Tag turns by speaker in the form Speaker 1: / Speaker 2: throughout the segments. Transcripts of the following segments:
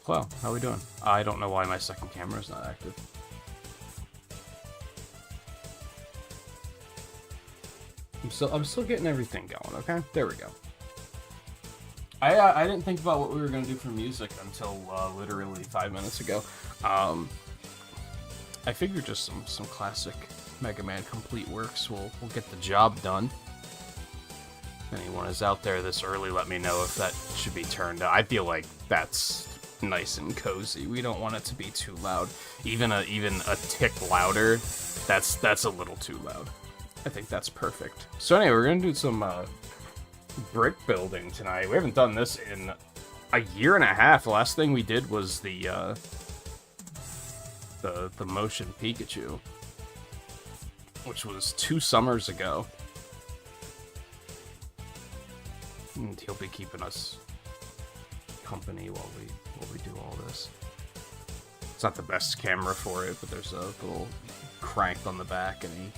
Speaker 1: Well, how are we doing? I don't know why my second camera is not active. I'm still getting everything going, okay? There we go. I didn't think about what we were gonna do for music until literally 5 minutes ago. I figured just some classic Mega Man complete works will get the job done. If anyone is out there this early, let me know if that should be turned up. I feel like that's nice and cozy. We don't want it to be too loud. Even a tick louder, that's a little too loud. I think that's perfect. So anyway, we're gonna do some brick building tonight. We haven't done this in a year and a half. The last thing we did was the motion Pikachu, which was 2 summers ago. And he'll be keeping us company while we do all this. It's not the best camera for it, but there's a little crank on the back, and he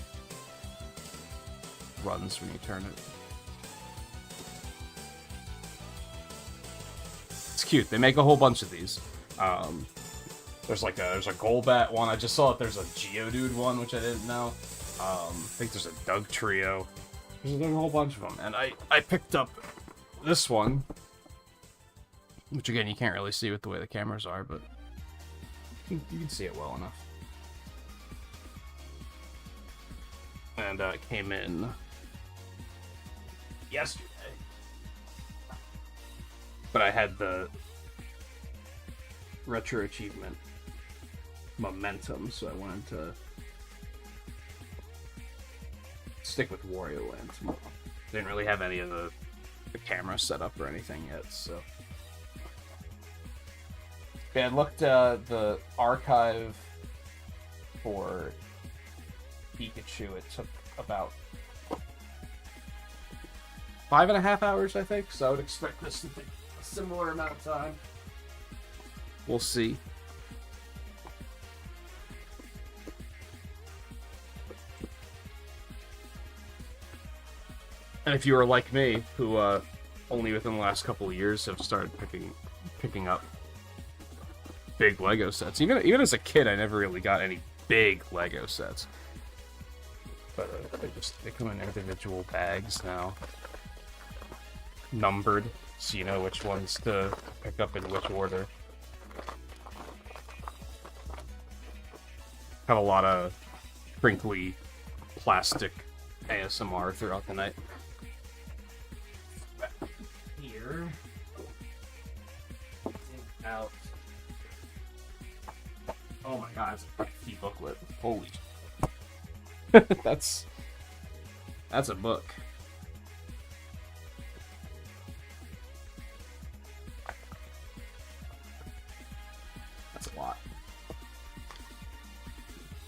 Speaker 1: runs when you turn it. It's cute. They make a whole bunch of these. There's a Golbat one. I just saw that there's a Geodude one, which I didn't know. I think there's a Doug Trio. There's a whole bunch of them, and I picked up this one, which again you can't really see with the way the cameras are, but you can see it well enough. And it came in yesterday, but I had the retro achievement momentum, so I wanted to stick with Wario Land. Didn't really have any of the camera set up or anything yet, so yeah, I looked the archive for Pikachu. It took about 5.5 hours, I think, so I would expect this to take a similar amount of time. We'll see. And if you are like me, who only within the last couple of years have started picking up big Lego sets, even as a kid, I never really got any big Lego sets. But they come in individual bags now, numbered, so you know which ones to pick up in which order. Have a lot of crinkly plastic ASMR throughout the night. Back here. Out. Oh my god, it's a hefty booklet. Holy that's a book. That's a lot.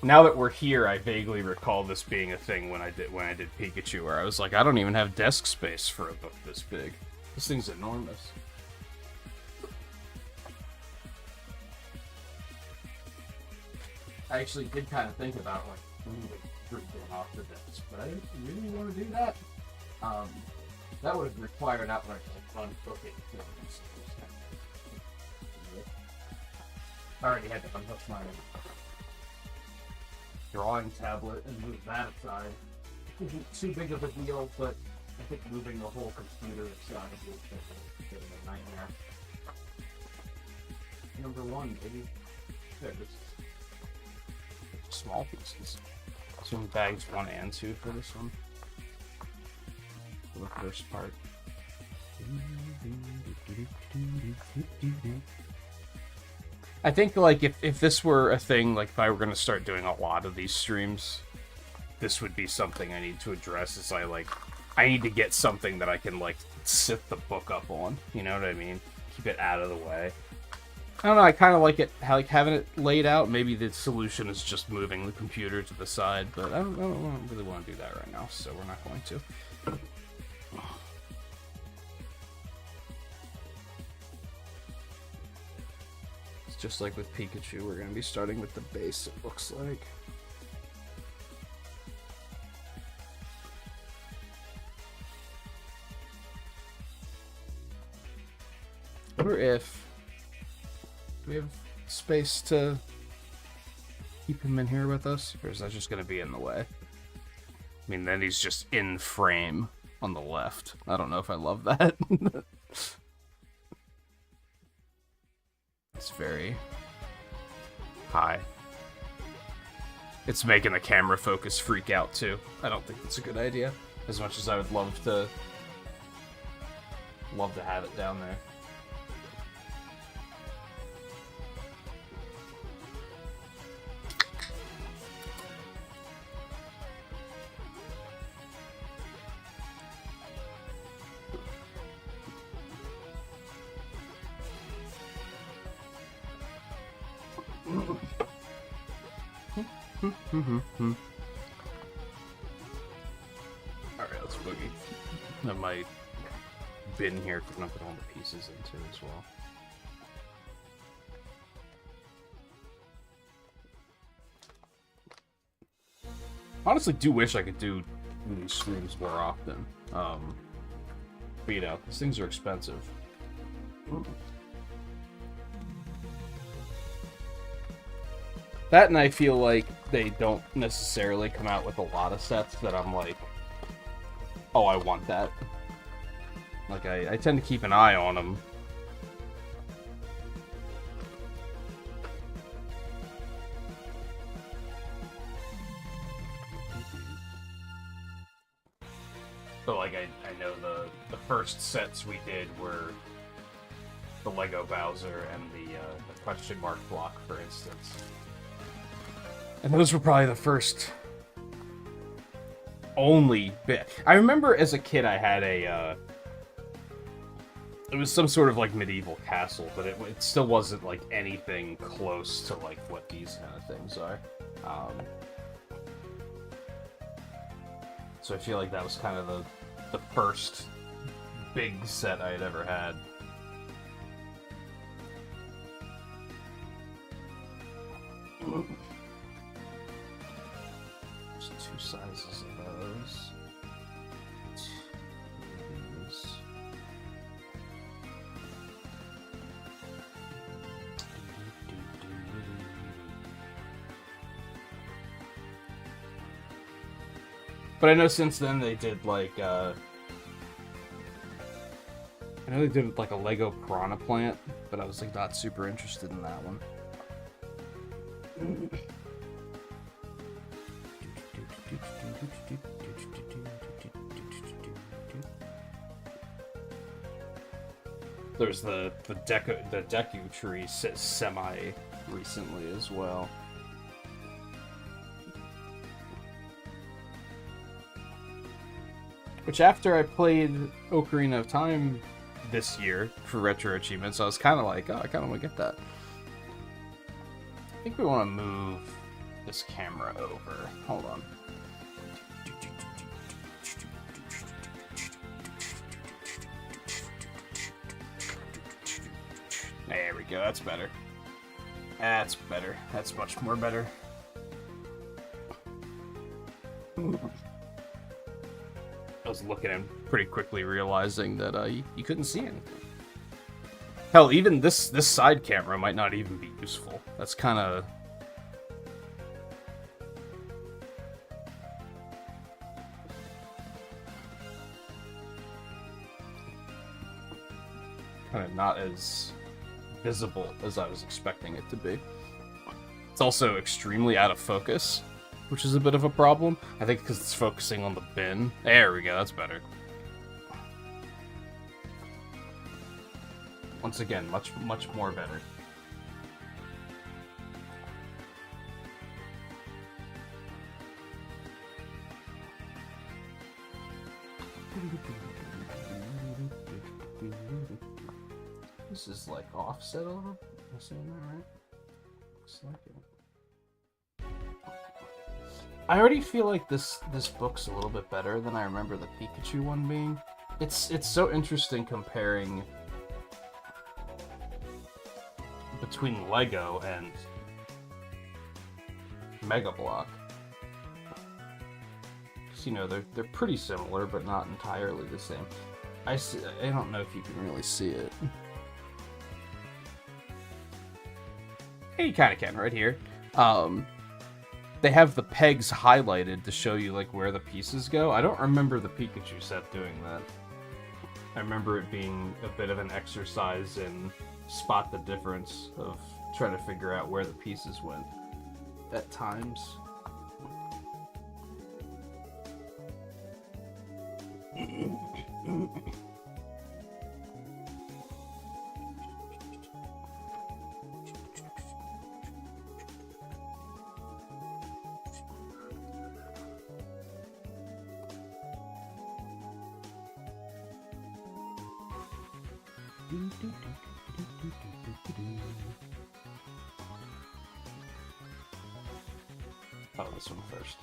Speaker 1: Now that we're here, I vaguely recall this being a thing when I did Pikachu, where I was like, I don't even have desk space for a book this big. This thing's enormous. I actually did kind of think about moving everything off the desk, but I didn't really want to do that. That would have required outright unhooking things. I already had to unhook my drawing tablet and move that aside. It wasn't too big of a deal, but I think moving the whole computer aside was a bit of a nightmare. Number 1, baby. There, this small pieces. So in bags 1 and 2 for this one. For the first part. I think, like, if this were a thing, like, if I were going to start doing a lot of these streams, this would be something I need to address, is I need to get something that I can, like, sit the book up on, you know what I mean? Keep it out of the way. I don't know, I kind of like it, having it laid out. Maybe the solution is just moving the computer to the side, but I don't really want to do that right now, so we're not going to. Just like with Pikachu, we're going to be starting with the base, it looks like. I wonder if Do we have space to keep him in here with us? Or is that just going to be in the way? I mean, then he's just in frame on the left. I don't know if I love that. It's very high. It's making the camera focus freak out, too. I don't think it's a good idea. As much as I would love to have it down there. Alright, let's boogie. I might bin here because I'm not putting all the pieces into as well. Honestly, do wish I could do these streams more often. But you know, these things are expensive. That, and I feel like they don't necessarily come out with a lot of sets that I'm like, oh, I want that. Like, I tend to keep an eye on them. But, like, I know the first sets we did were the Lego Bowser and the question mark block, for instance. And those were probably the first only bit. I remember as a kid I had a, it was some sort of, like, medieval castle, but it still wasn't, like, anything close to, like, what these kind of things are. So I feel like that was kind of the first big set I had ever had. Two sizes of those. These. But I know since then they did like I know they did like a Lego Piranha Plant, but I was like not super interested in that one. There's the Deku tree semi recently as well. Which after I played Ocarina of Time this year for retro achievements, I was kind of like, oh, I kind of want to get that. I think we want to move this camera over. Hold on. There we go, that's better. That's better. That's much more better. I was looking and pretty quickly realizing that you couldn't see anything. Hell, even this side camera might not even be useful. That's kind of... not as visible as I was expecting it to be. It's also extremely out of focus, which is a bit of a problem. I think because it's focusing on the bin. There we go, that's better. Once again, much more better. This is like offset a little. Am I saying that right? Looks like it. I already feel like this book's a little bit better than I remember the Pikachu one being. It's so interesting comparing between Lego and Mega Block. Because, you know, they're pretty similar, but not entirely the same. I don't know if you can really see it. you kind of can right here. They have the pegs highlighted to show you like where the pieces go. I don't remember the Pikachu set doing that. I remember it being a bit of an exercise in spot the difference of trying to figure out where the pieces went at times. Oh, this one first.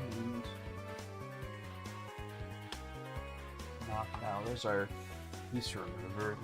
Speaker 1: And knock now. There's our piece remover.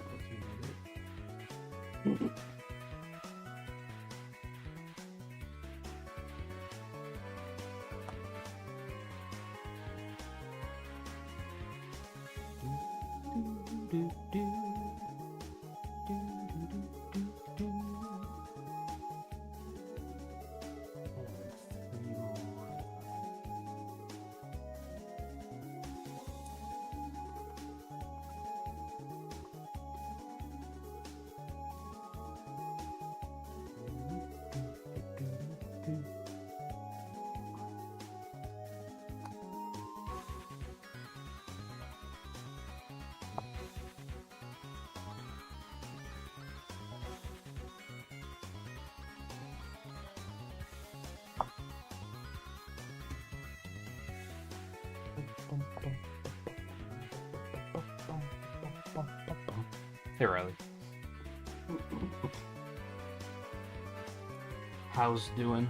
Speaker 1: Hey, Riley. How's doing?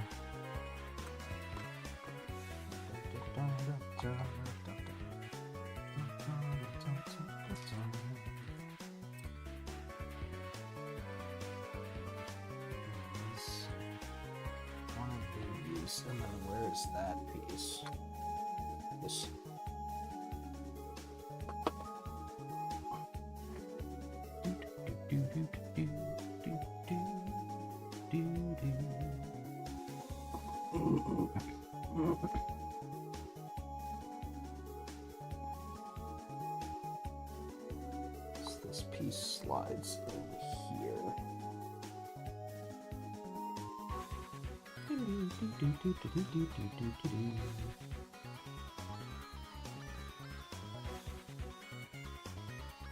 Speaker 1: One of these, and then where's that piece? This. This piece slides in here.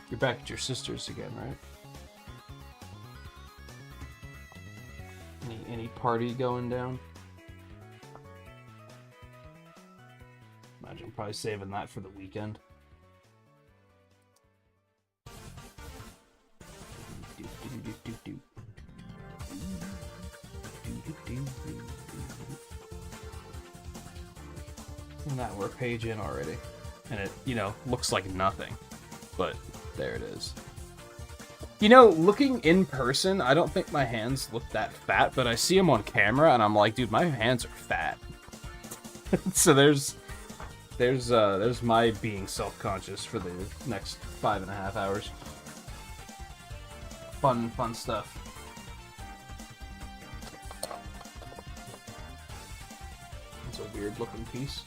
Speaker 1: You're back at your sister's again, right? Any party going down? Imagine probably saving that for the weekend. And that we're a page in already. And it, you know, looks like nothing. But there it is. You know, looking in person, I don't think my hands look that fat, but I see them on camera and I'm like, dude, my hands are fat. So there's my being self-conscious for the next 5.5 hours. Fun stuff. It's a weird looking piece.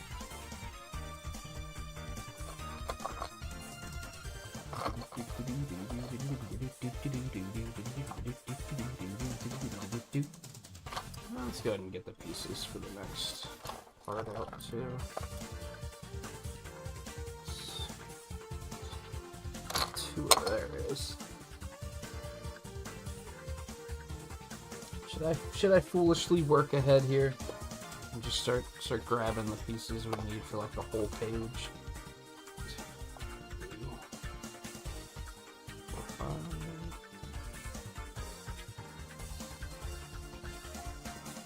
Speaker 1: Let's go ahead and get the pieces for the next part out too. There it is. Should I foolishly work ahead here and just start grabbing the pieces we need for like the whole page?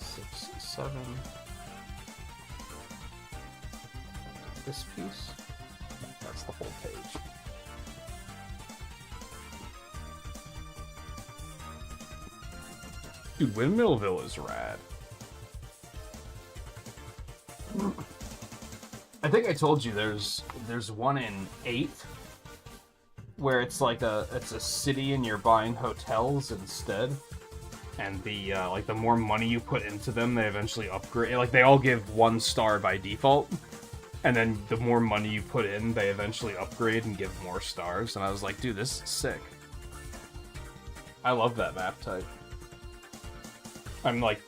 Speaker 1: 6, 7. This piece. That's the whole page. Dude, Windmillville is rad. think I told you there's one in 8 where it's like it's a city and you're buying hotels instead. And the like the more money you put into them, they eventually upgrade. Like they all give 1 star by default, and then the more money you put in, they eventually upgrade and give more stars. And I was like, dude, this is sick. I love that map type. I'm like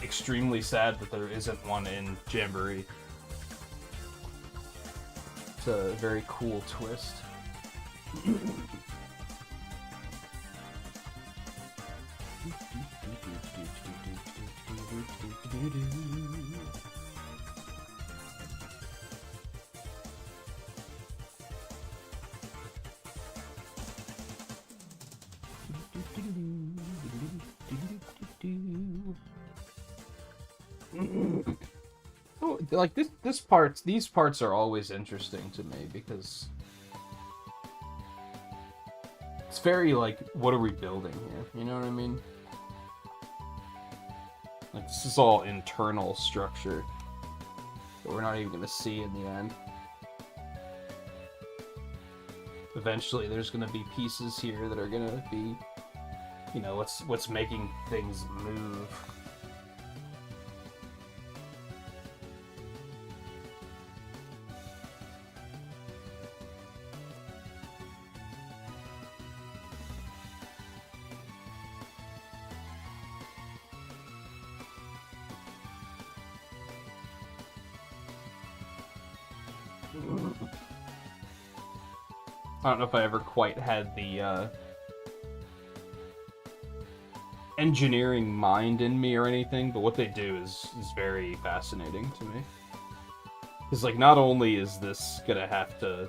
Speaker 1: extremely sad that there isn't one in Jamboree. It's a very cool twist. Oh, like these parts are always interesting to me because it's very like, what are we building here? You know what I mean? Like this is all internal structure that we're not even gonna see in the end. Eventually, there's gonna be pieces here that are gonna be, you know, what's making things move. I don't know if I ever quite had the engineering mind in me or anything, but what they do is very fascinating to me. Because, like, not only is this gonna have to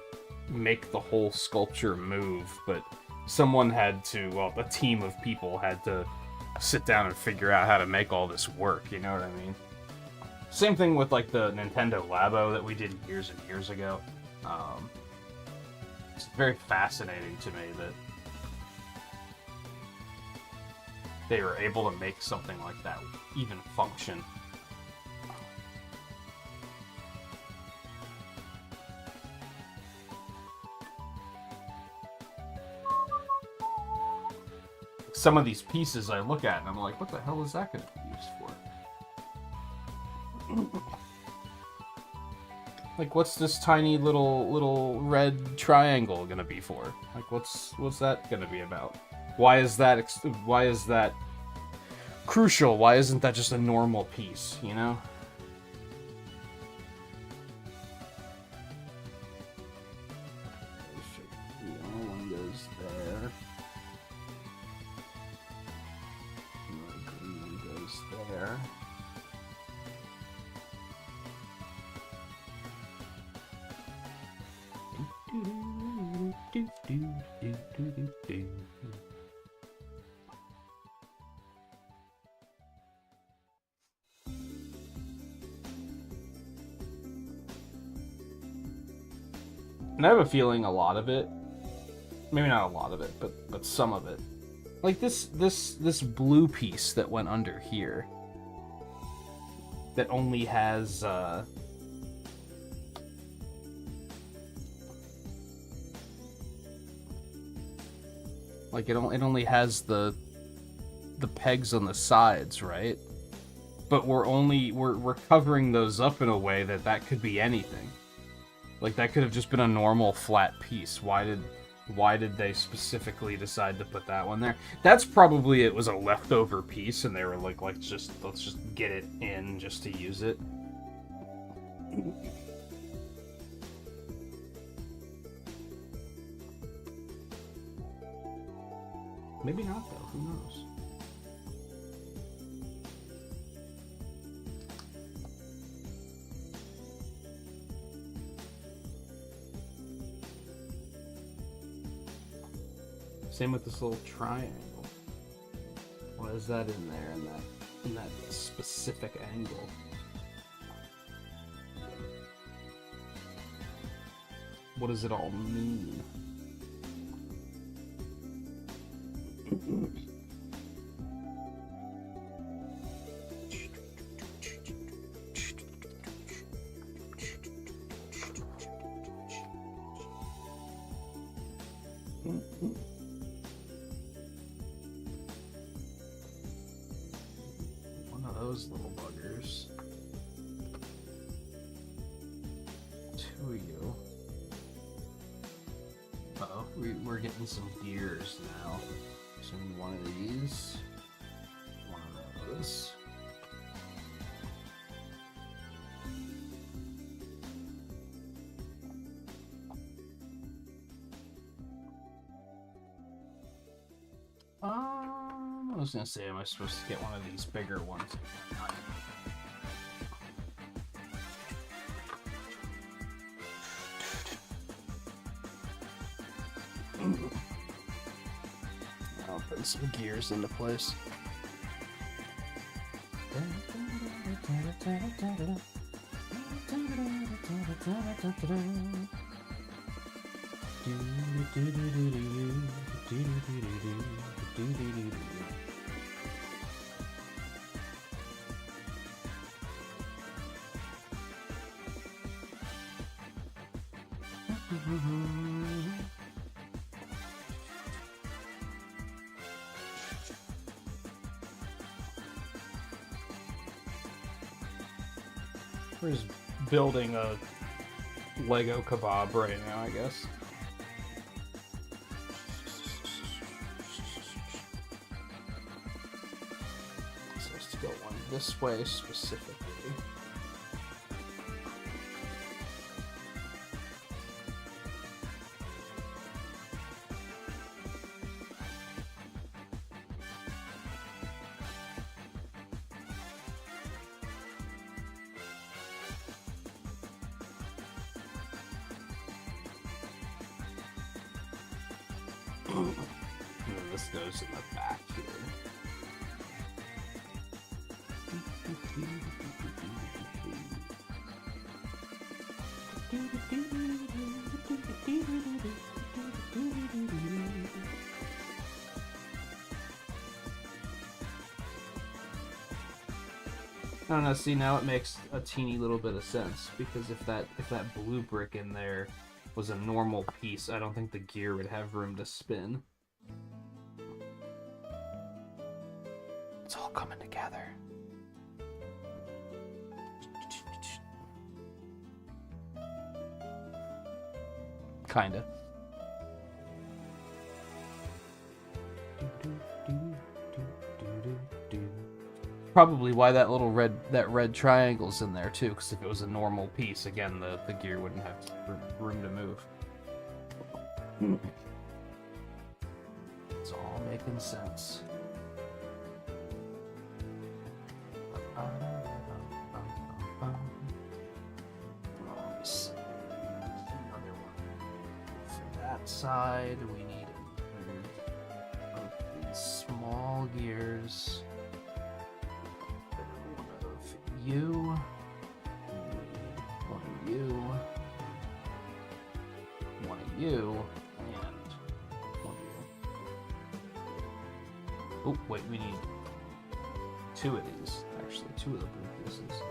Speaker 1: make the whole sculpture move, but someone had to, well, a team of people had to sit down and figure out how to make all this work, you know what I mean? Same thing with, like, the Nintendo Labo that we did years and years ago. It's very fascinating to me that they were able to make something like that even function. Some of these pieces I look at and I'm like, what the hell is that going to be used for? Like, what's this tiny little red triangle gonna be for? Like, what's that gonna be about? Why is that crucial? Why isn't that just a normal piece, you know? One goes there. The green one goes there. And I have a feeling a lot of it, maybe not a lot of it, but some of it, like this blue piece that went under here, that only has like it only has the pegs on the sides, right? But we're covering those up in a way that could be anything. Like that could have just been a normal flat piece. Why did they specifically decide to put that one there? That's probably, it was a leftover piece and they were like, let's just get it in just to use it. Maybe not though, who knows? Same with this little triangle. Why is that in there in that specific angle? What does it all mean? One of those little buggers. Two of you. Uh-oh, we're getting some gears now. So one of these. One of those. I was gonna say, am I supposed to get one of these bigger ones? I'll put some gears into place. We're just building a Lego kebab right now, I guess. So let's go one this way specifically. And then this goes in the back here. I don't know, see, now it makes a teeny little bit of sense, because if that blue brick in there was a normal piece, I don't think the gear would have room to spin. It's all coming together. Kinda. Probably why that little red triangle's in there too, because if it was a normal piece, again, the gear wouldn't have room to move. It's all making sense. Let me see. Another one. For that side, we need these small gears. You, one of you, one of you, and one of you. Oh, wait, we need two of these, actually, two of the blue pieces.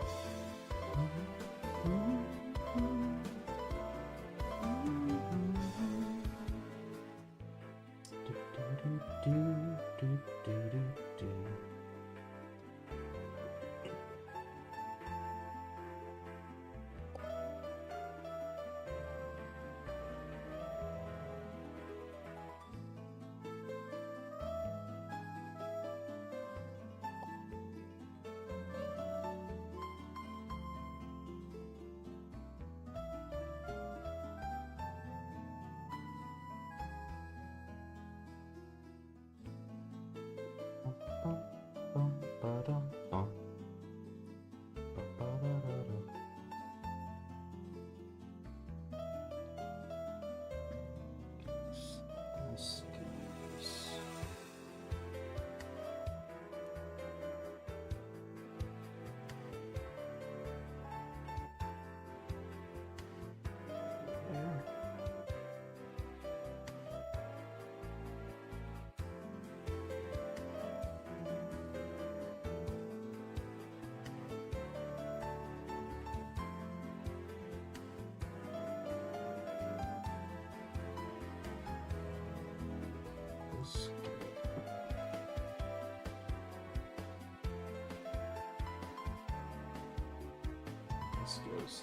Speaker 1: This goes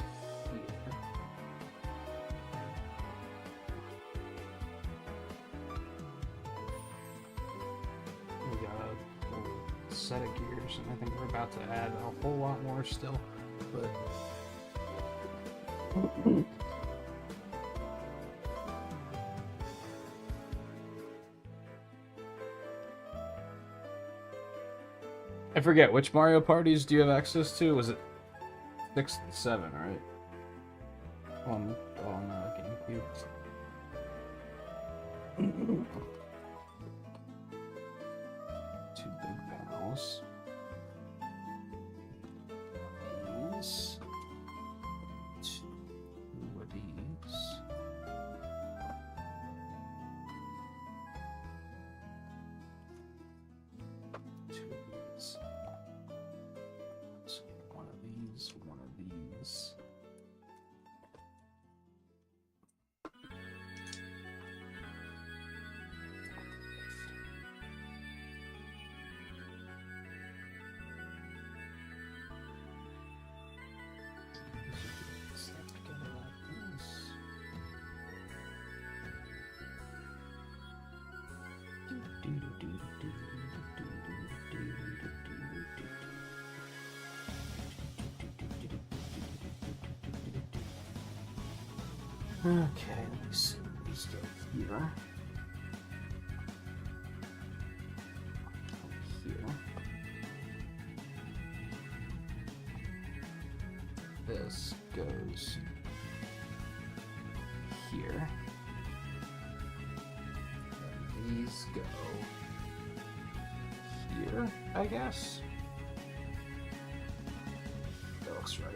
Speaker 1: here. We got a whole set of gears, and I think we're about to add a whole lot more still, but I forget, which Mario parties do you have access to? Was it 6 and 7, right? On GameCube. Two big panels. These. Two of these. Two of these. So one of these, one of these. Snap together like this. Okay, let me see what these go here. Here. This goes here. And these go here, I guess. That looks right.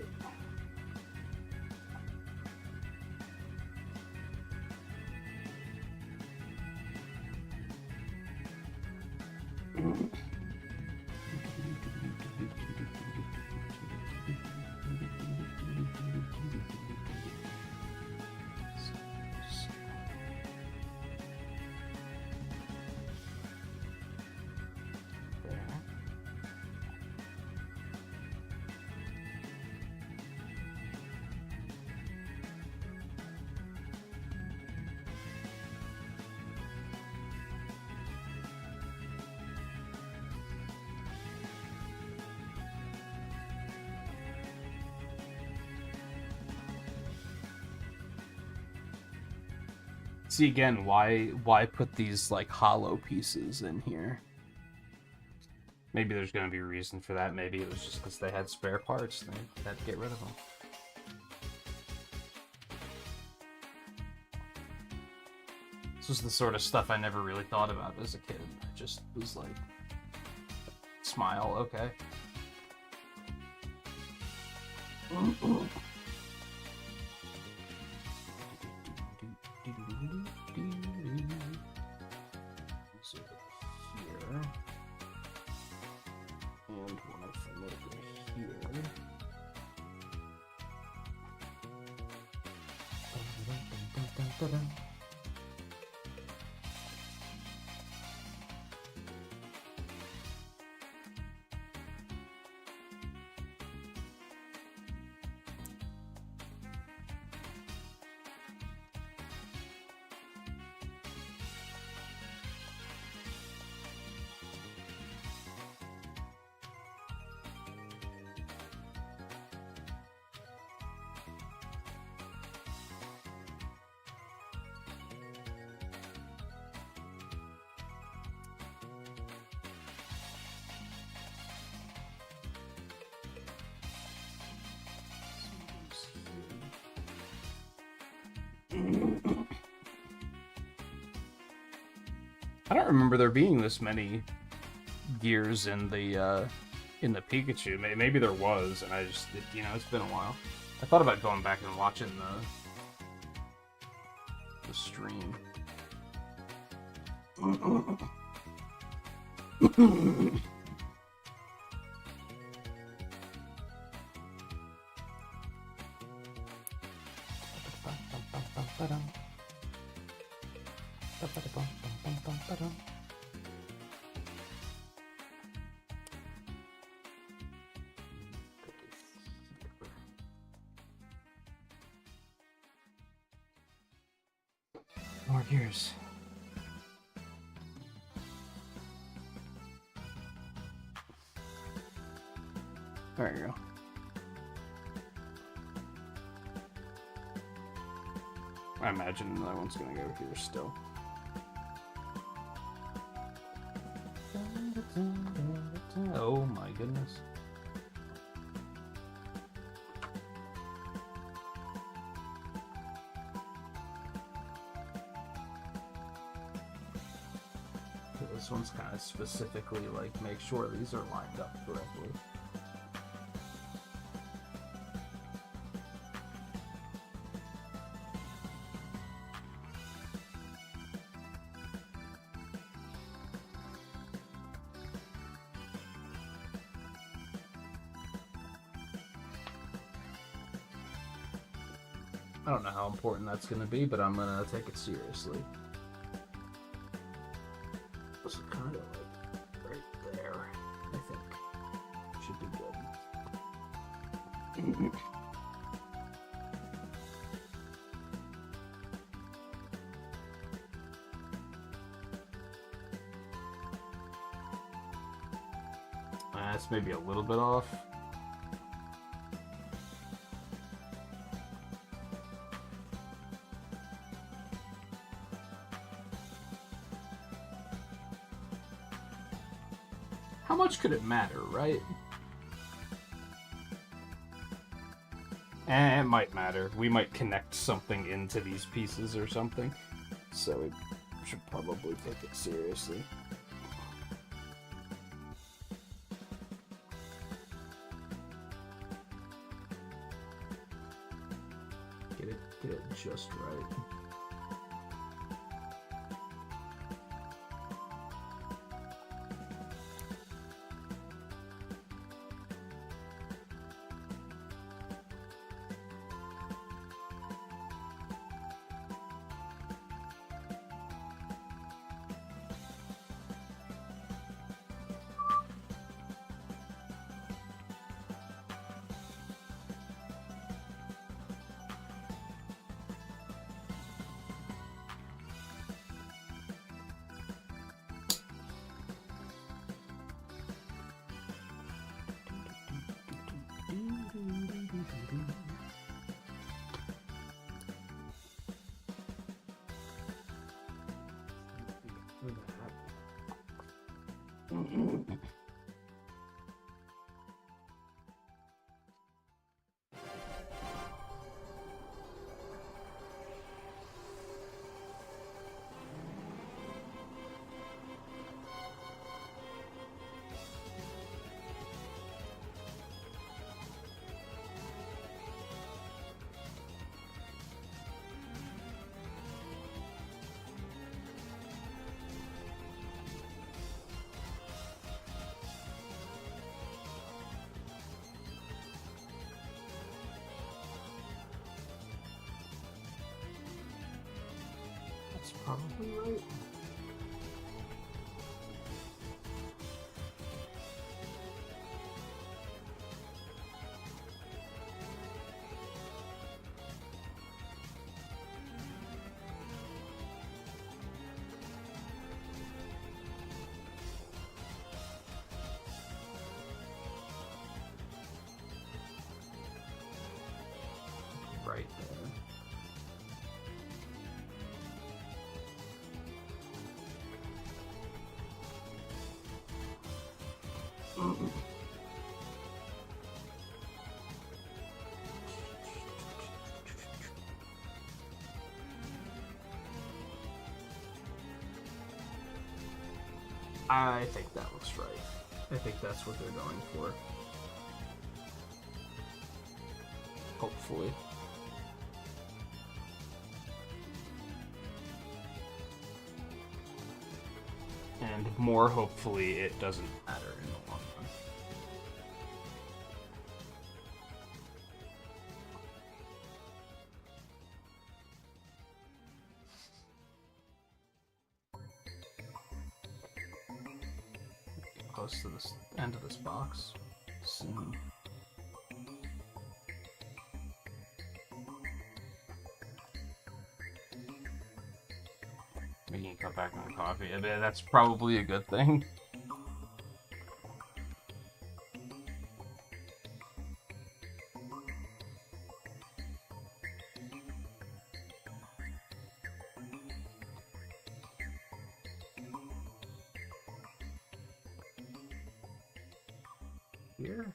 Speaker 1: See again, why put these like hollow pieces in here? Maybe there's gonna be a reason for that. Maybe it was just because they had spare parts. They had to get rid of them. This was the sort of stuff I never really thought about as a kid. I just was like, smile, okay. So here, and one of them over here. I don't remember there being this many gears in the Pikachu. Maybe there was, and I just, you know, it's been a while. I thought about going back and watching the stream. More gears. There you go. I imagine another one's gonna go here still. Oh my goodness. This one's kind of specifically like make sure these are lined up correctly. I don't know how important that's going to be, but I'm going to take it seriously. So kind of like right there, I think. Should be good. That's maybe a little bit off. How much could it matter, right? It might matter. We might connect something into these pieces or something. So we should probably take it seriously. Get it just right. That's probably right. Right there. I think that looks right. I think that's what they're going for. Hopefully. And more hopefully it doesn't matter in the long run. Close to this end of this box soon. Cut back on coffee. I mean, that's probably a good thing. Here.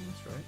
Speaker 1: That's right.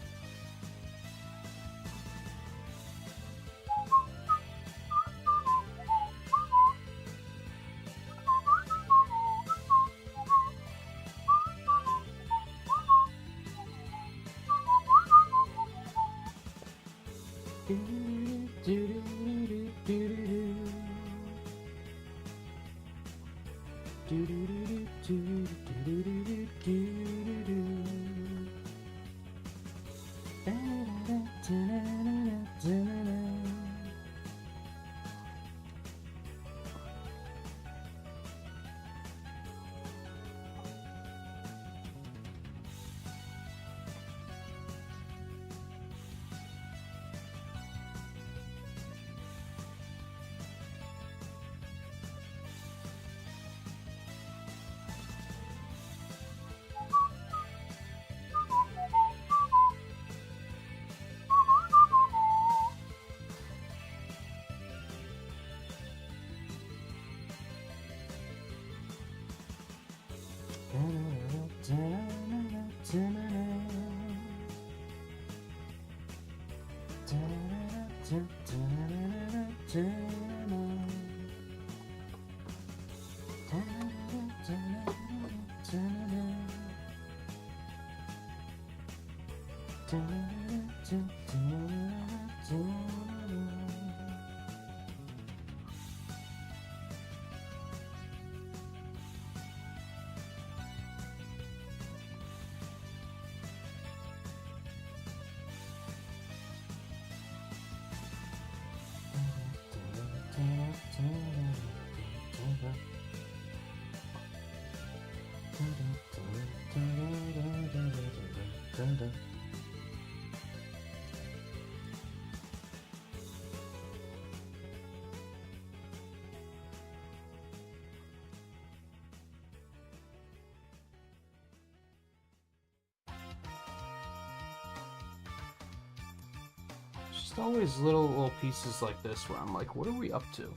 Speaker 1: Just always little pieces like this where I'm like, what are we up to?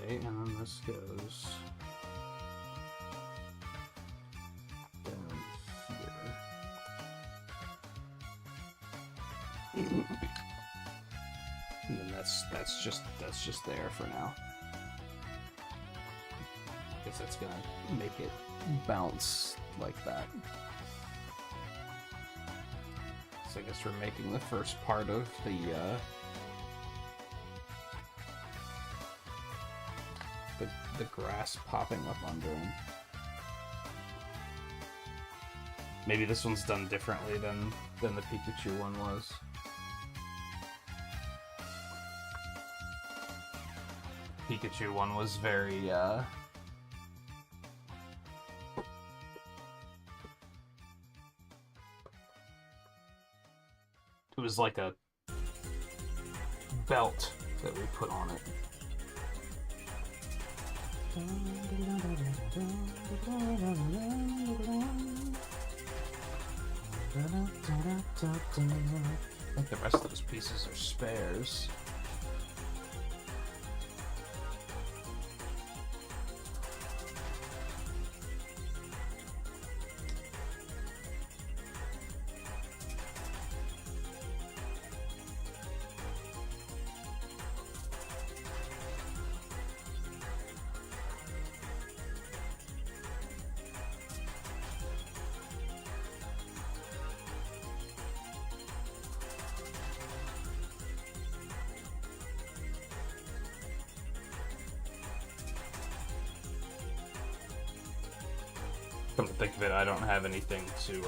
Speaker 1: Okay, and then this goes down here. And then that's just there for now. I guess that's gonna make it bounce like that. So I guess we're making the first part of the grass popping up under him. Maybe this one's done differently than the Pikachu one was. Pikachu one was very it was like a belt that we put on it. I think the rest of those pieces are spares. Come to think of it, I don't have anything to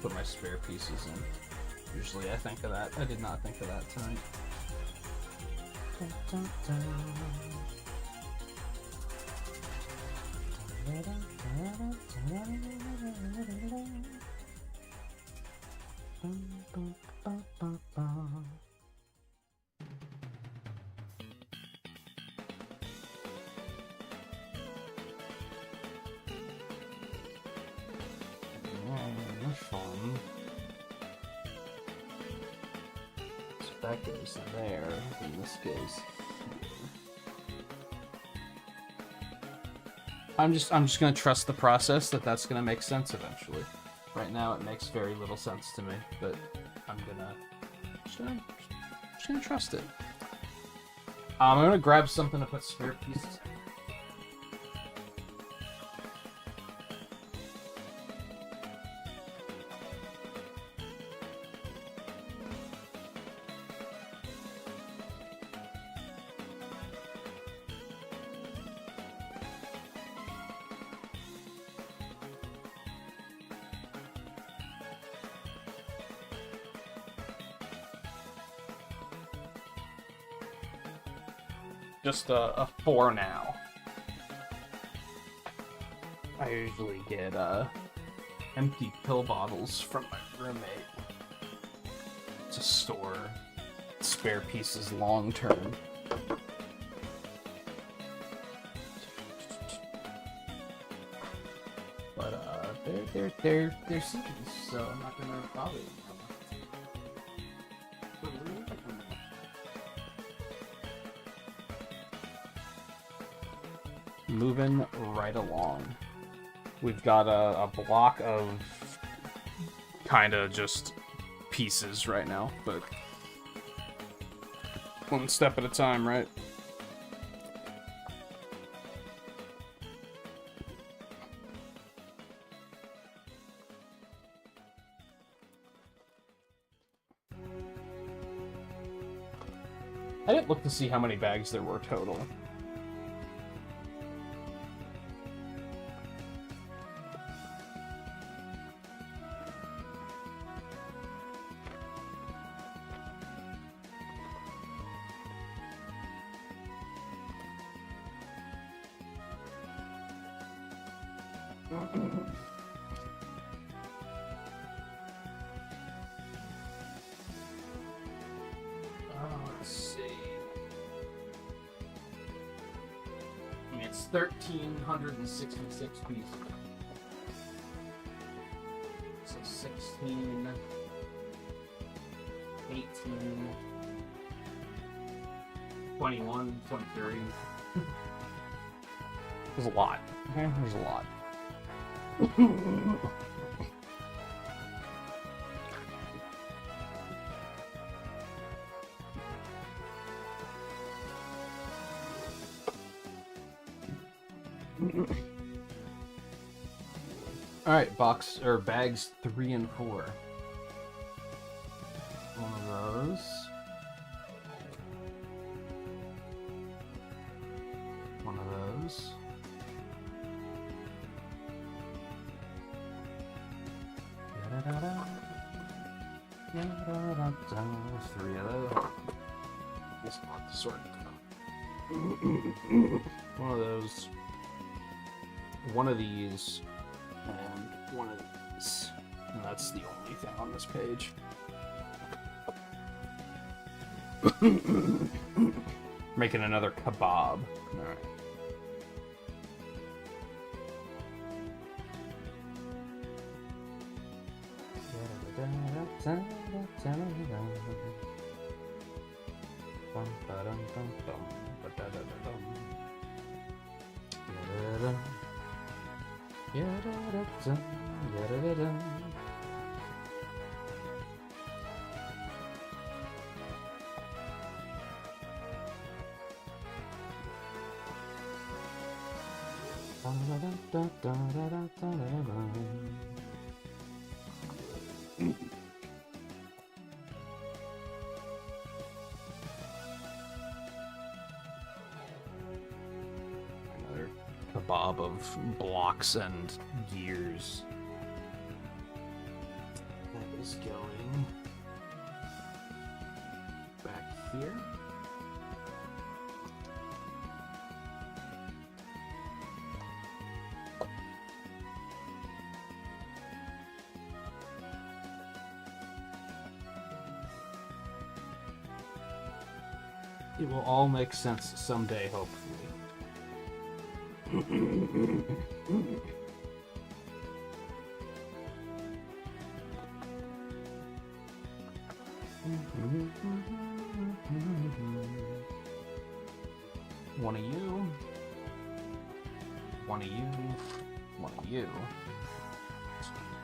Speaker 1: put my spare pieces in. Usually I think of that. I did not think of that tonight. So that goes there, and this goes here. I'm just gonna trust the process that's gonna make sense eventually. Right now it makes very little sense to me, but I'm just gonna trust it. I'm gonna grab something to put spare pieces in. Just a 4 now. I usually get empty pill bottles from my roommate to store spare pieces long term. But they're seeds, so I'm not gonna bother them. Moving right along. We've got a block of kind of just pieces right now, but one step at a time, right? I didn't look to see how many bags there were total. Let's see. I mean, it's 1,366 pieces. So 16, 18, 21, 23. There's a lot. Okay, there's a lot. Alright, bags 3 and 4. One of those. One of those. Three of those. This not the sort. One of those. One of these. And one of these. And that's the only thing on this page. Making another kebab. Alright. Another kebab of blocks and gears. That is going back here. It will all make sense someday, hopefully. One of you. One of you. One of you.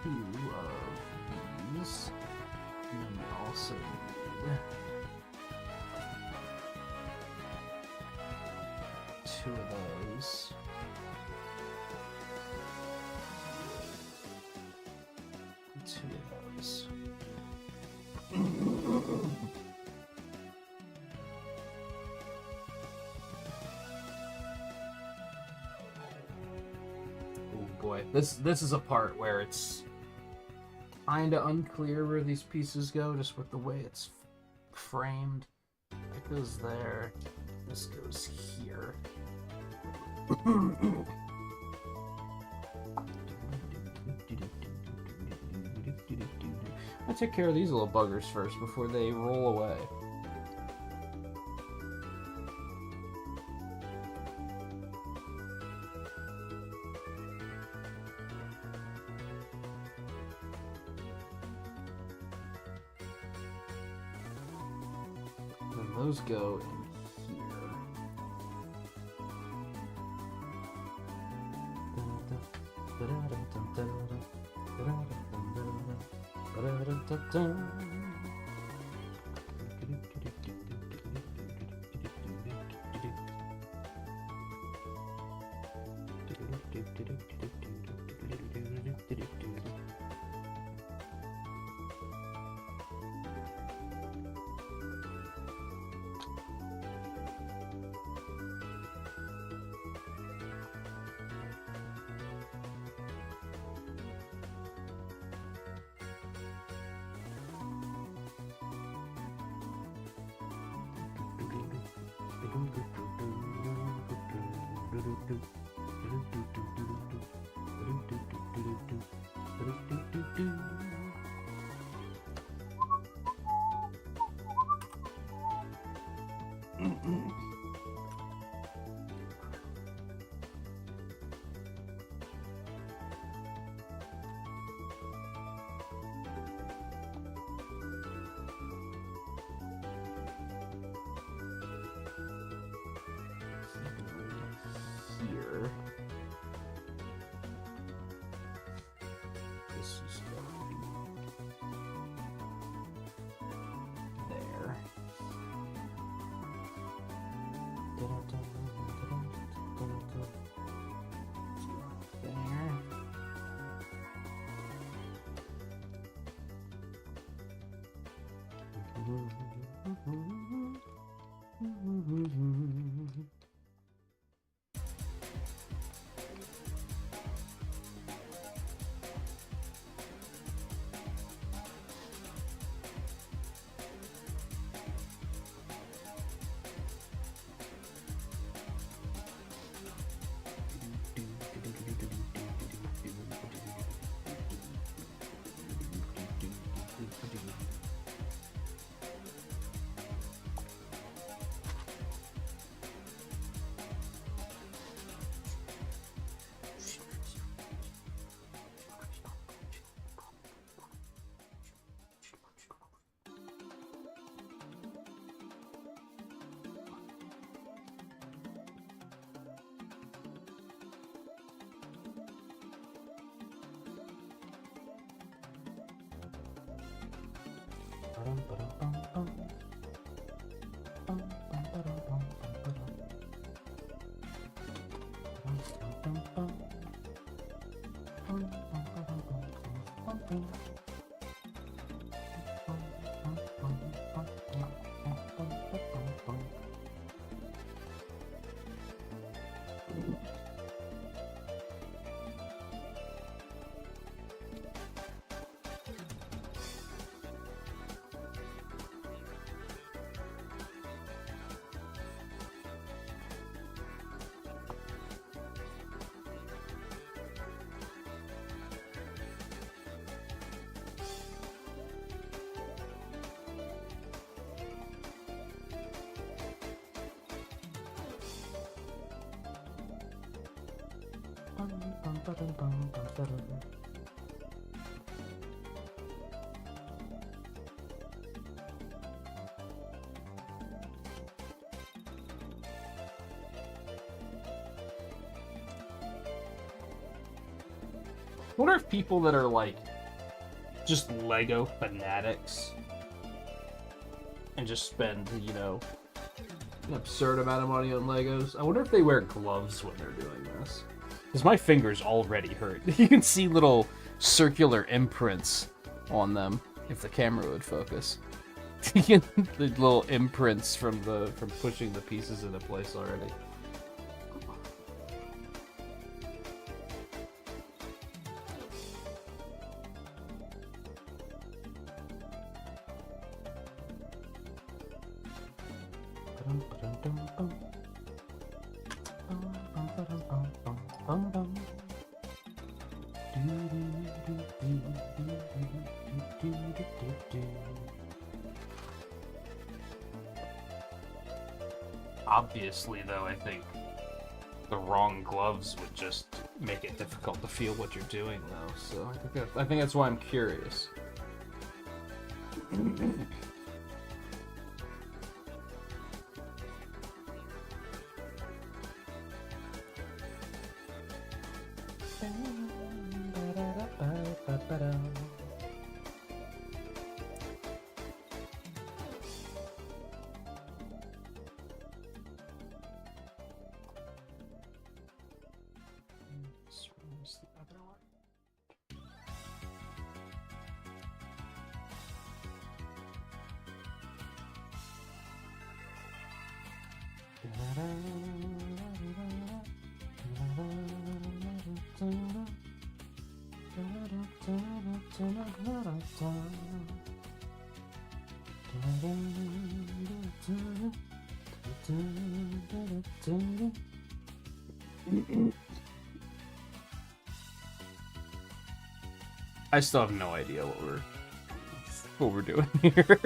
Speaker 1: Two of these. And then we also need two of those. Two of those. Oh boy, this is a part where it's kinda unclear where these pieces go, just with the way it's framed. It goes there. This goes here. I take care of these little buggers first before they roll away. Then those go in here. I wonder if people that are like just Lego fanatics and just spend, you know, an absurd amount of money on Legos. I wonder if they wear gloves when they're doing this. Because my fingers already hurt. You can see little circular imprints on them if the camera would focus. The little imprints from pushing the pieces into place already. Obviously, though, I think the wrong gloves would just make it difficult to feel what you're doing, though. So I think that's why I'm curious. I still have no idea what we're doing here.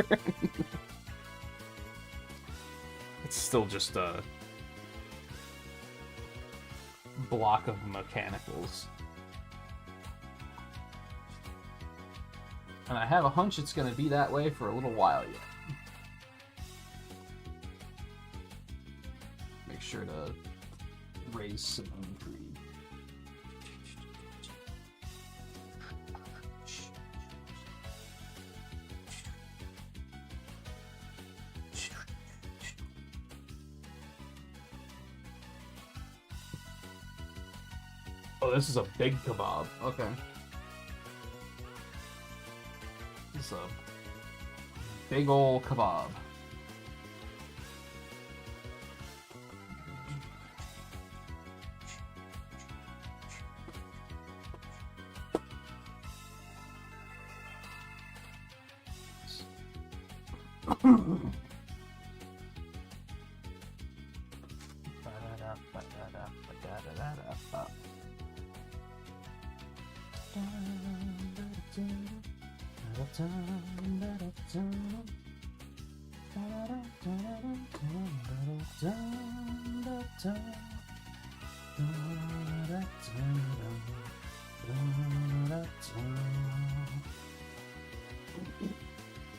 Speaker 1: It's still just a block of mechanicals. And I have a hunch it's going to be that way for a little while yet. Make sure to raise some greed. Oh, this is a big kebab. Okay. This is a big ol' kebab.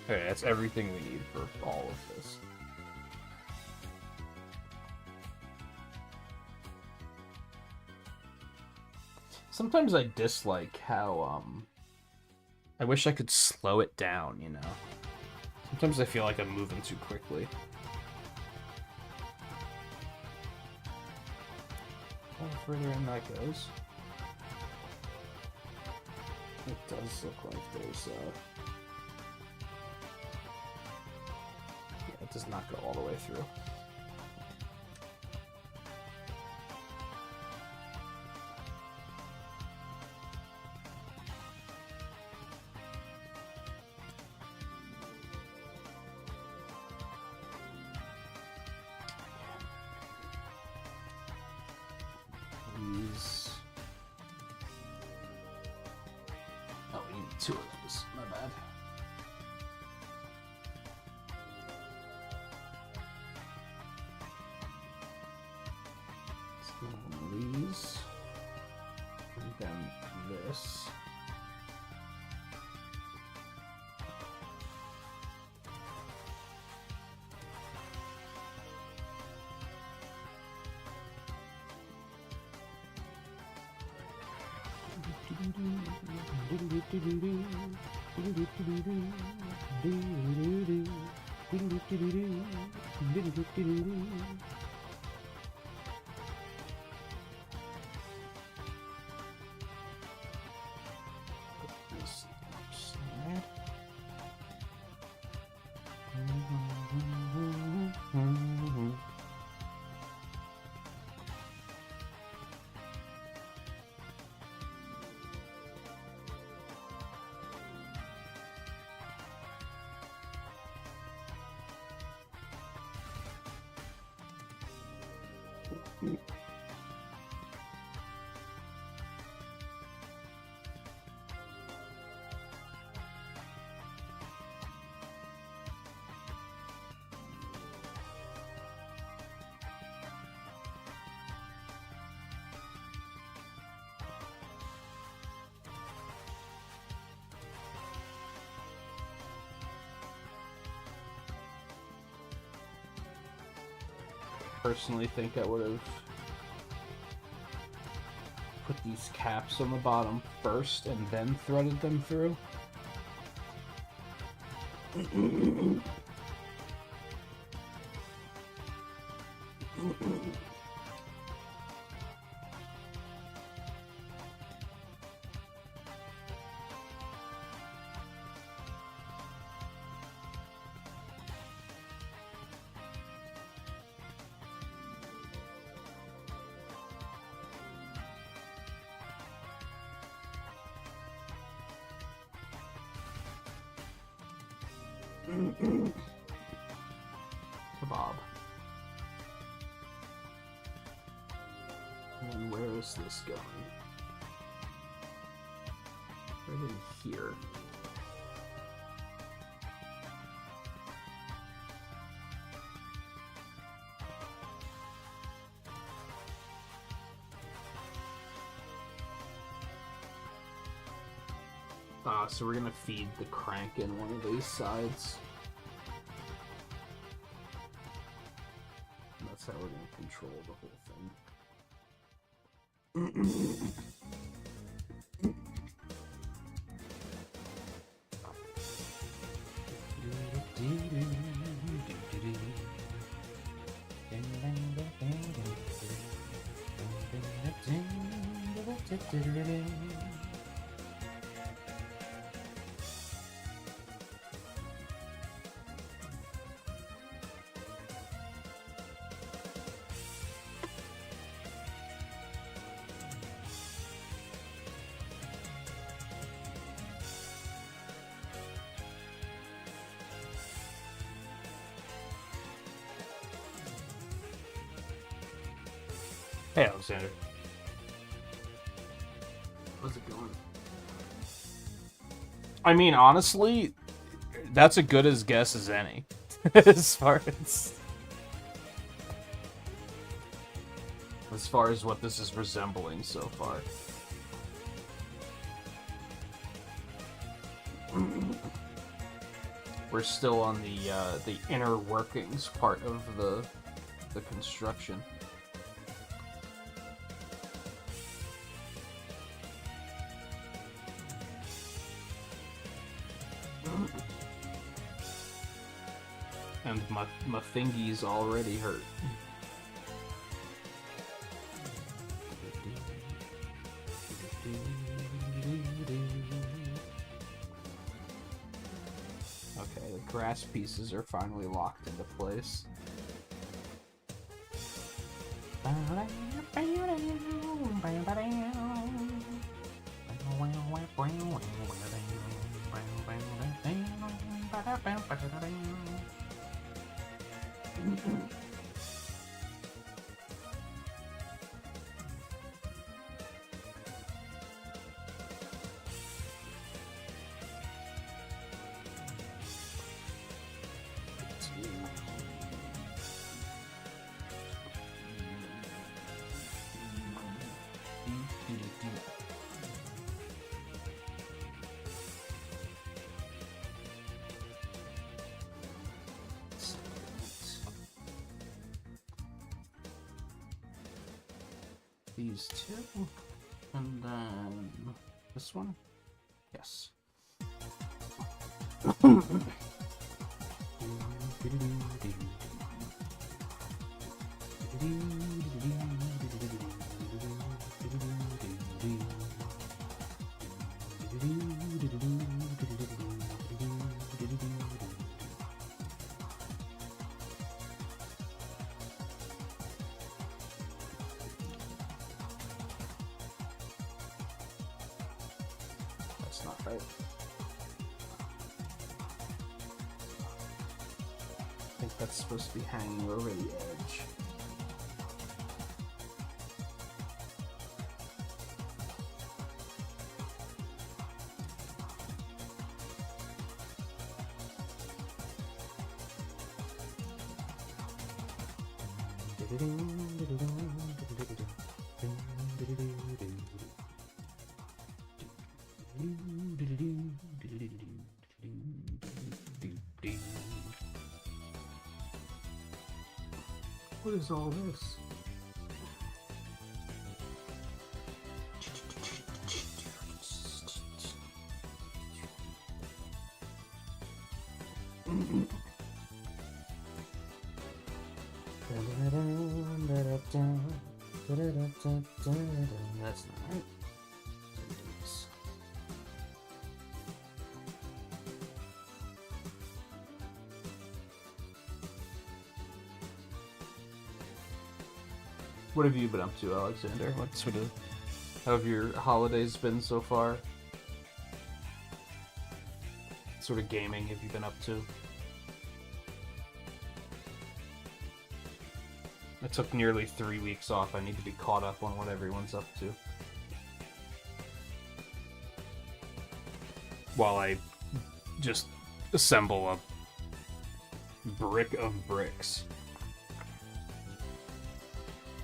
Speaker 1: Okay, that's everything we need for all of this. Sometimes I dislike how, I wish I could slow it down, you know? Sometimes I feel like I'm moving too quickly. How further in that goes? It does look like there's yeah, it does not go all the way through. Oh, we need 2 of those. My bad. So these, and then this. Personally think I would have put these caps on the bottom first and then threaded them through. Bob. And where is this going? Right in here. So we're gonna feed the crank in one of these sides. And that's how we're gonna control the whole thing. Hey, Alexander. How's it going? I mean, honestly, that's a good as guess as any. as far as what this is resembling so far. We're still on the inner workings part of the construction. And my fingies already hurt. Okay, the grass pieces are finally locked into place. These two, and then this one. Yes. That's not right. I think that's supposed to be hanging over the edge. What is all this? That's not right. What have you been up to, Alexander? How have your holidays been so far? What sort of gaming have you been up to? I took nearly 3 weeks off. I need to be caught up on what everyone's up to. While I just assemble a brick of bricks.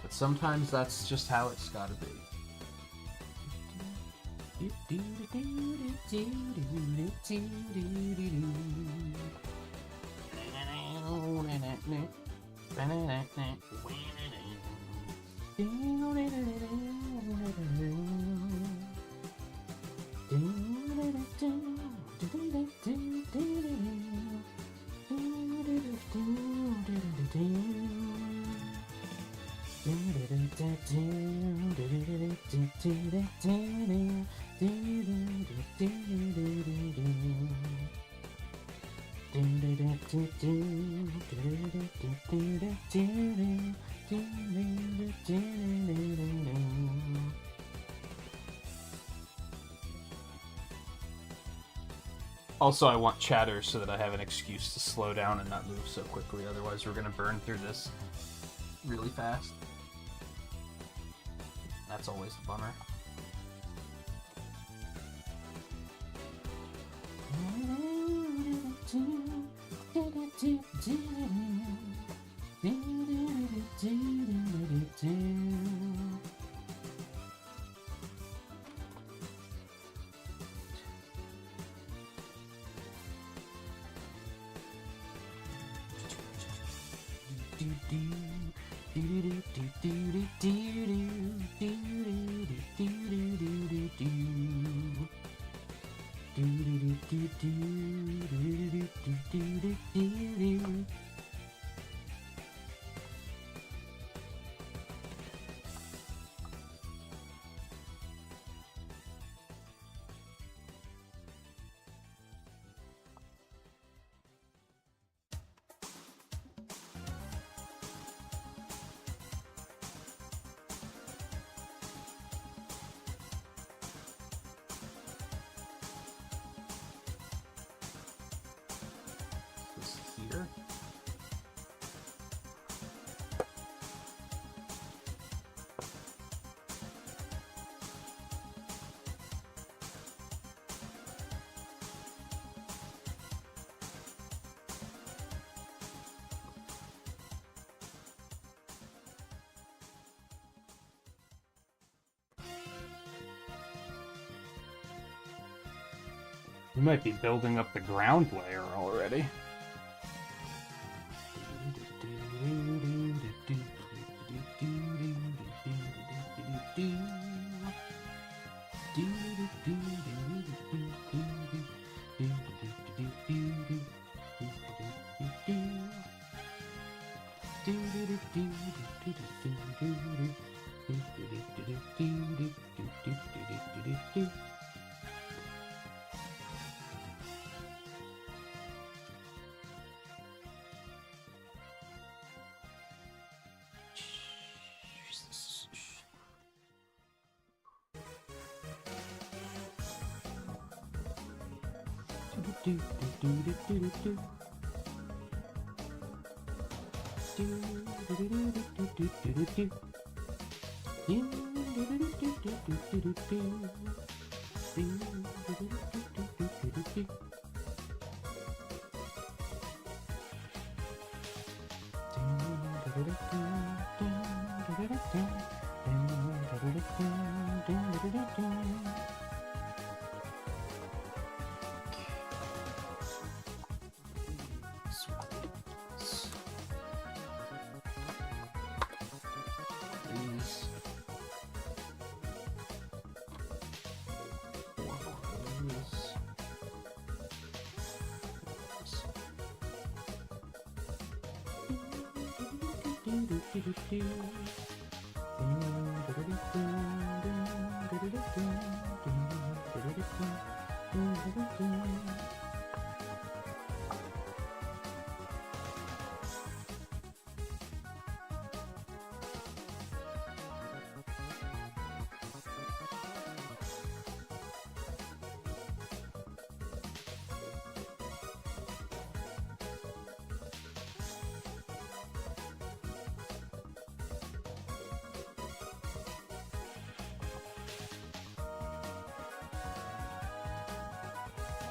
Speaker 1: But sometimes that's just how it's gotta be. Also, I want chatter so that I have an excuse to slow down and not move so quickly, otherwise we're gonna burn through this really fast. That's always a bummer. We might be building up the ground layer already.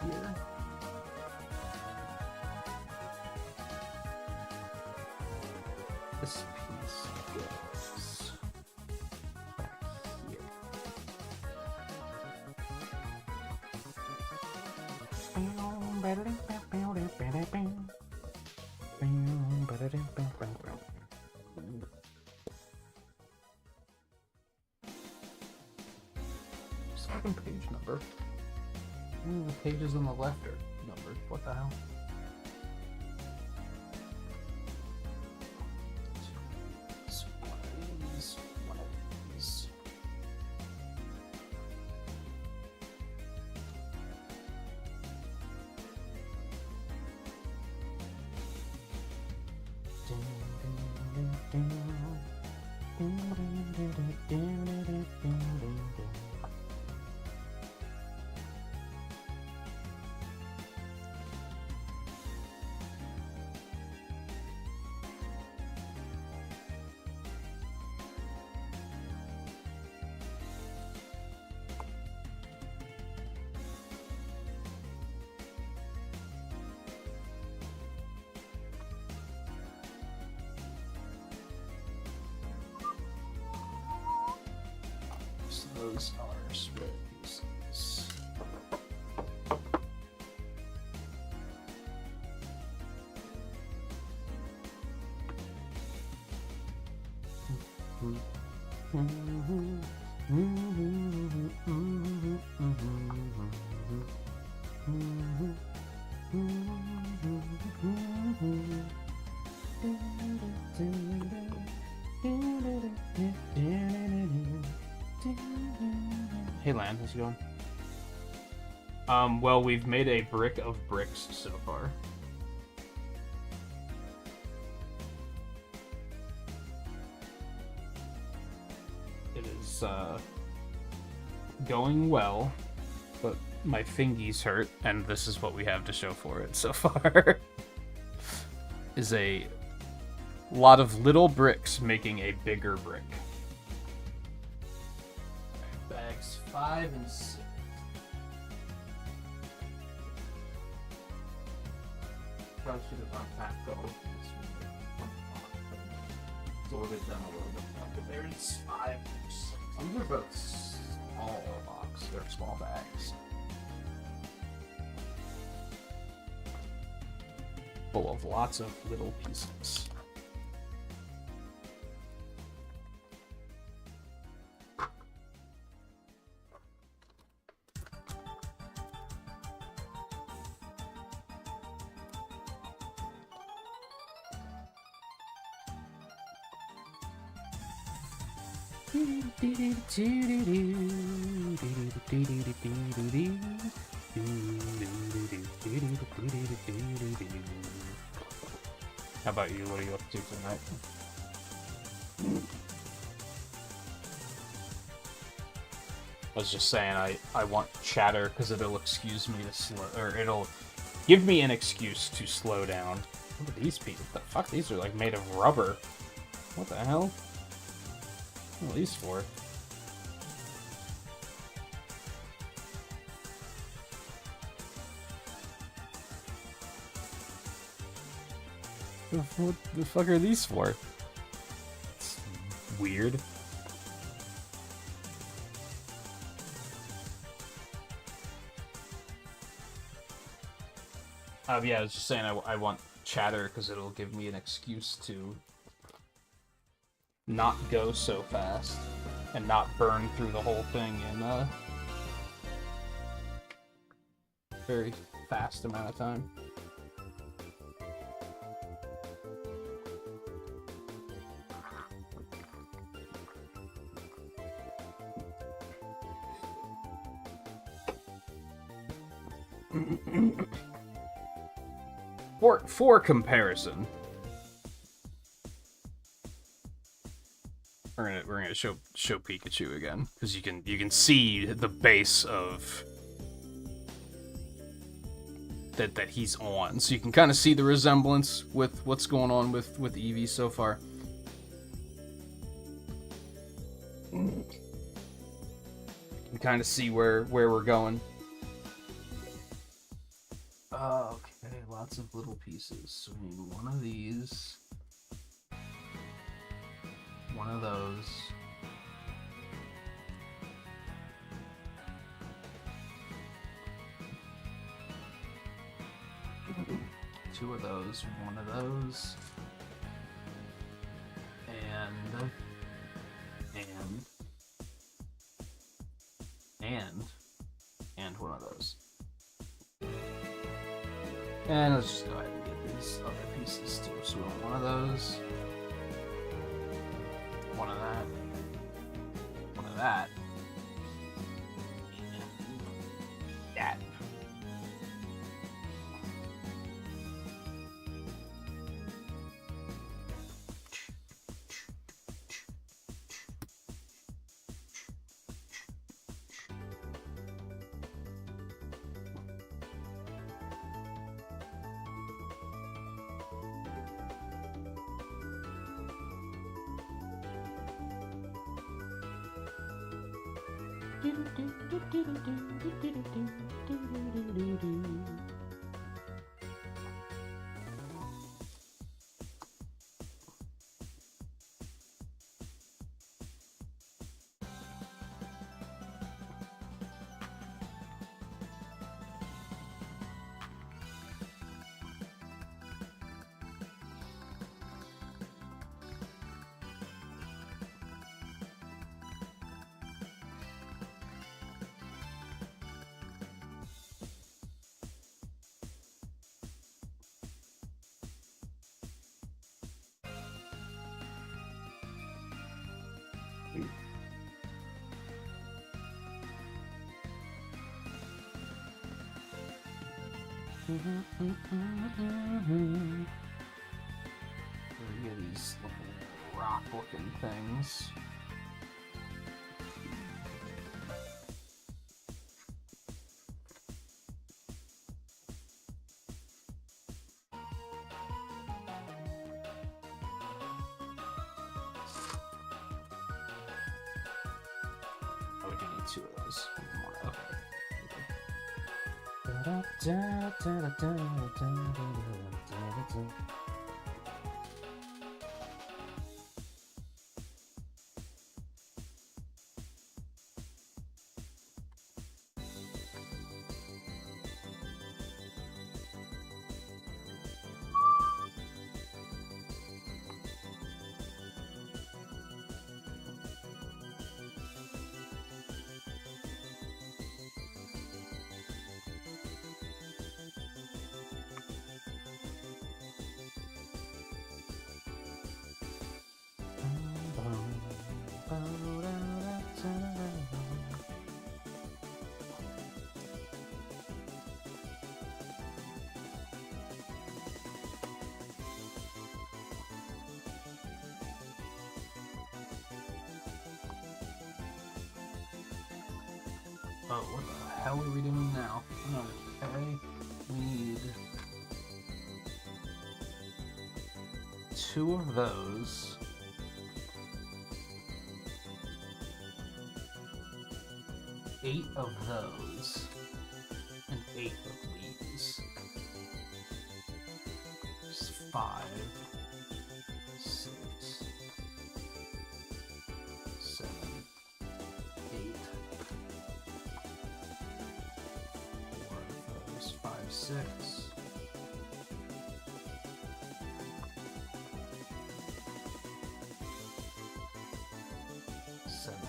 Speaker 1: Here. This piece goes back here. Second page number. The pages on the left are numbered. What the hell? One of these. Those are spread pieces. Hey Lan, how's it going? Well, we've made a brick of bricks so far. It is, going well, but my fingies hurt, and this is what we have to show for it so far. Is a lot of little bricks making a bigger brick. Bags 5 and 6. Probably should have unpacked all of this. Sorted them a little bit. But there's 5 and 6. These are both small box. They're small bags. full of lots of little pieces. How about you? What are you up to tonight? I was just saying I want chatter because it'll excuse me to slow, or it'll give me an excuse to slow down. What are these people? What the fuck? These are like made of rubber. What the hell? What are these for? What the fuck are these for? It's weird. Yeah, I was just saying I want chatter because it'll give me an excuse to not go so fast and not burn through the whole thing in a very fast amount of time. For comparison, we're gonna show Pikachu again because you can see the base of that he's on, so you can kind of see the resemblance with what's going on with Eevee so far. You can kind of see where we're going. Okay, lots of little pieces. So we need one of these, one of those, two of those, one of those, and one of those. And let's just go ahead and get these other pieces too. So we want one of those, one of that, one of that, and that. Look at these little rock-looking things. Oh, we do need two of those. Okay. Oh, what the hell are we doing now? Okay, we need 2 of those. 8 of those. And 8 of these. There's 5, 6, 7, 8. 4 of those. 5, 6. 7, 8.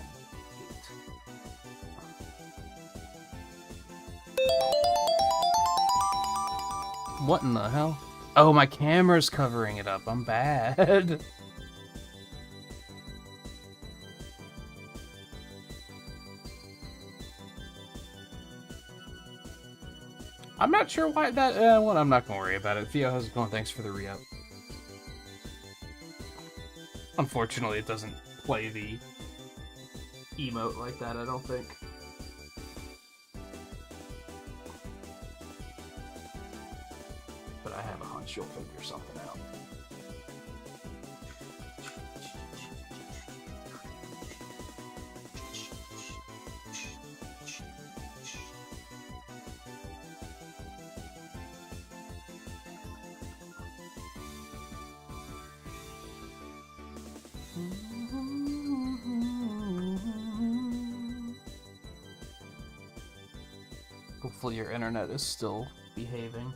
Speaker 1: What in the hell? Oh, my camera's covering it up. I'm bad. I'm not sure why that... well, I'm not going to worry about it. Theo, how's it going? Thanks for the re-up. Unfortunately, it doesn't play the emote like that, I don't think. But I have a hunch you'll figure something out. Hopefully your internet is still behaving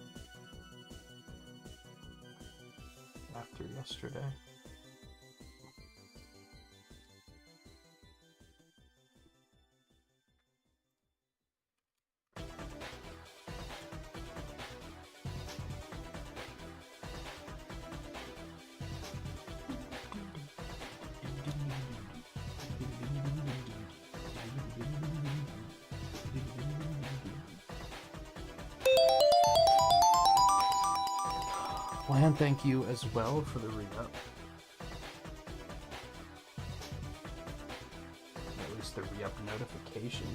Speaker 1: after yesterday. Plan, thank you as well for the re-up. At least the re-up notification.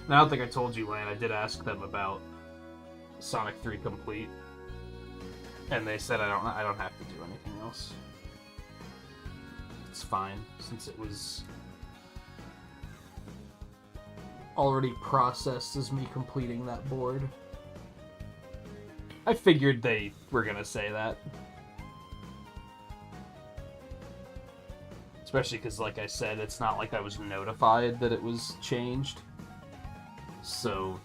Speaker 1: And I don't think I told you, Lan, I did ask them about Sonic 3 Complete, and they said I don't have to do anything else. It's fine, since it was already processed as me completing that board. I figured they were gonna say that. Especially because, like I said, it's not like I was notified that it was changed. So...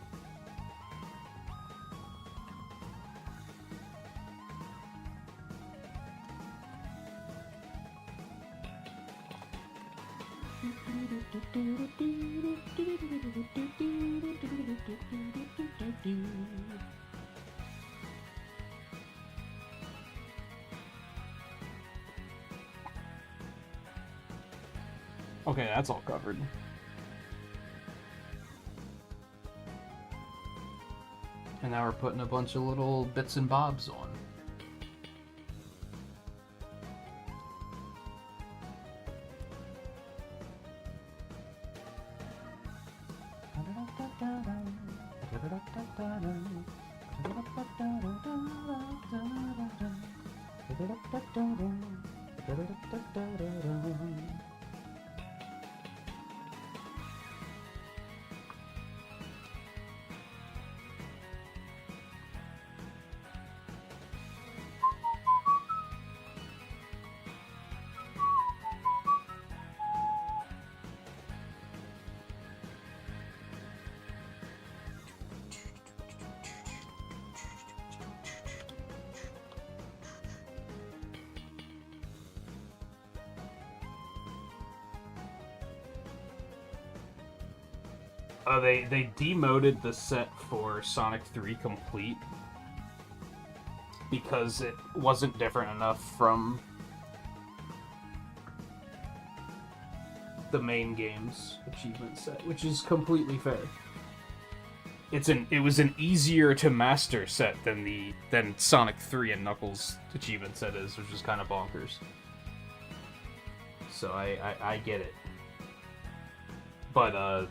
Speaker 1: Okay, that's all covered. And now we're putting a bunch of little bits and bobs on. They demoted the set for Sonic 3 Complete because it wasn't different enough from the main game's achievement set, which is completely fair. It was an easier to master set than Sonic 3 and Knuckles' achievement set is, which is kind of bonkers. So I get it. But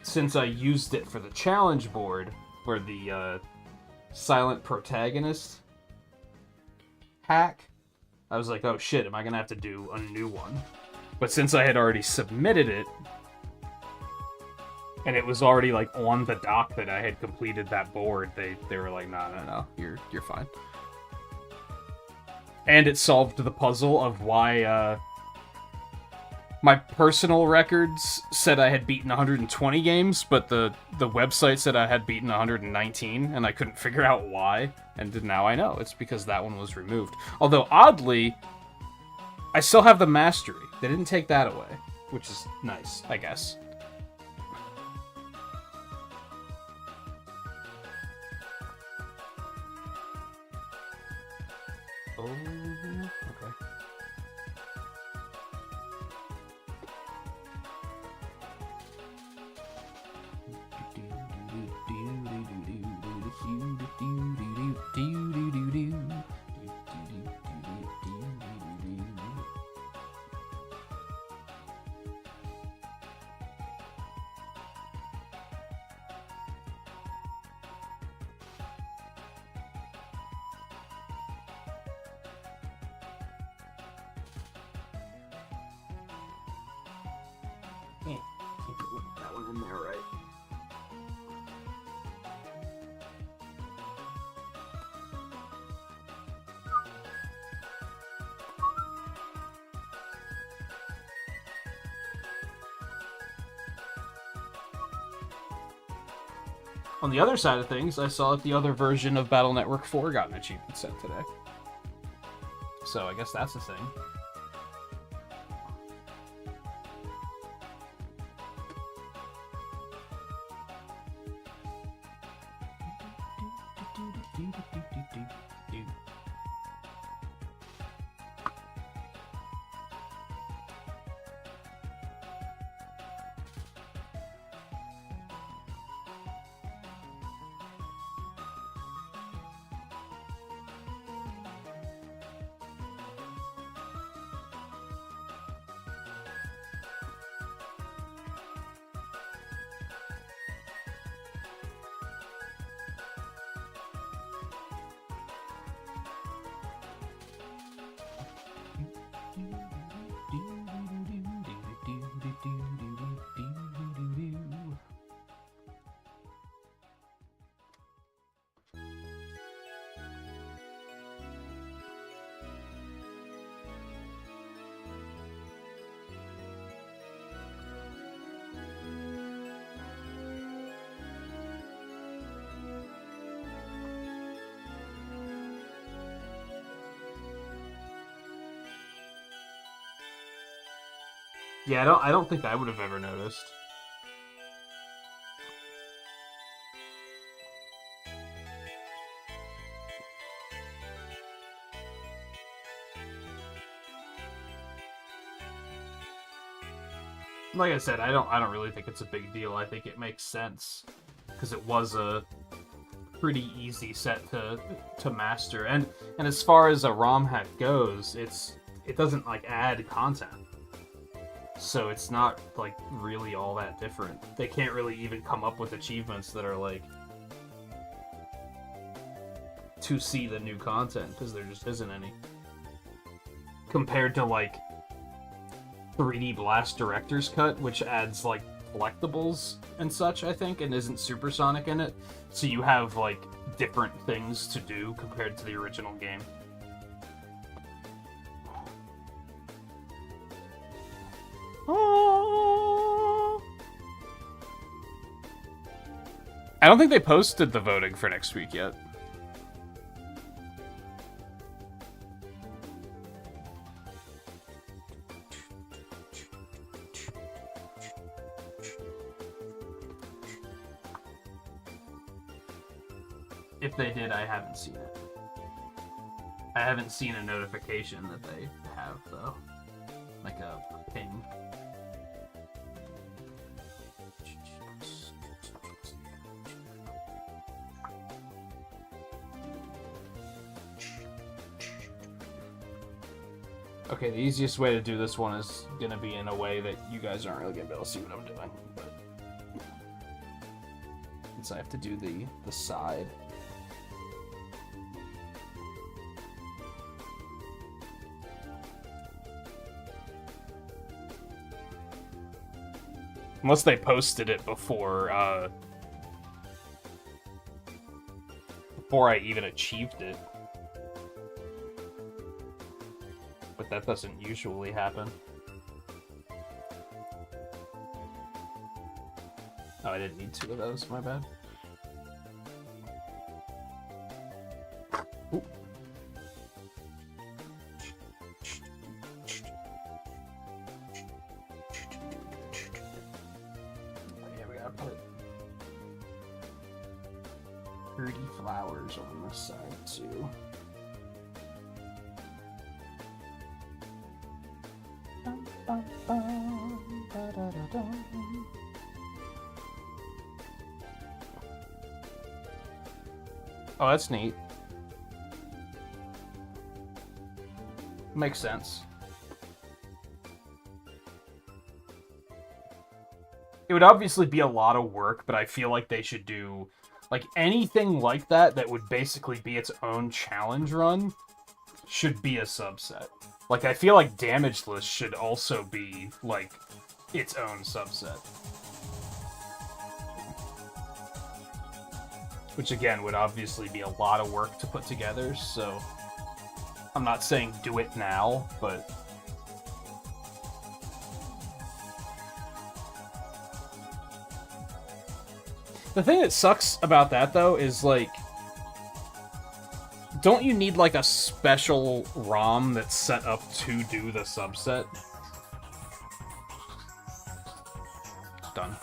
Speaker 1: since I used it for the challenge board for the silent protagonist hack, I was like, oh shit, am I gonna have to do a new one? But since I had already submitted it, and it was already like on the doc that I had completed that board, they were like, no, you're fine. And it solved the puzzle of why my personal records said I had beaten 120 games, but the website said I had beaten 119, and I couldn't figure out why. And now I know. It's because that one was removed. Although, oddly, I still have the mastery. They didn't take that away, which is nice, I guess. Oh, okay. That one in there, right? On the other side of things, I saw that the other version of Battle Network 4 got an achievement set today. So I guess that's a thing. Yeah, I don't think I would have ever noticed. Like I said, I don't really think it's a big deal. I think it makes sense because it was a pretty easy set to master. And as far as a ROM hack goes, it doesn't like add content. So it's not, like, really all that different. They can't really even come up with achievements that are, like, to see the new content, because there just isn't any. Compared to, like, 3D Blast Director's Cut, which adds, like, collectibles and such, I think, and isn't supersonic in it. So you have, like, different things to do compared to the original game. I don't think they posted the voting for next week yet. If they did, I haven't seen it. I haven't seen a notification that they have, though. Like a ping. Okay, the easiest way to do this one is gonna be in a way that you guys aren't really gonna be able to see what I'm doing. But since I have to do the side. Unless they posted it before I even achieved it. But that doesn't usually happen. Oh, I didn't need 2 of those, my bad. Ooh. Yeah, we gotta put 30 flowers on this side, too. Oh, that's neat. Makes sense. It would obviously be a lot of work, but I feel like they should do like anything like that that would basically be its own challenge run should be a subset. Like, I feel like Damage List should also be, like, its own subset. Which, again, would obviously be a lot of work to put together, so I'm not saying do it now, but the thing that sucks about that, though, is, like, don't you need, like, a special ROM that's set up to do the subset? Done.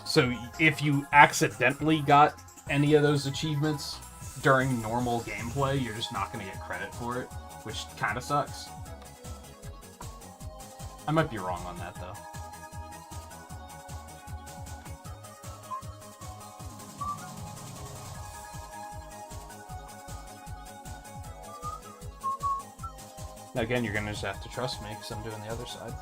Speaker 1: So, if you accidentally got any of those achievements during normal gameplay, you're just not going to get credit for it, which kind of sucks. I might be wrong on that, though. Now, again, you're going to just have to trust me, because I'm doing the other side.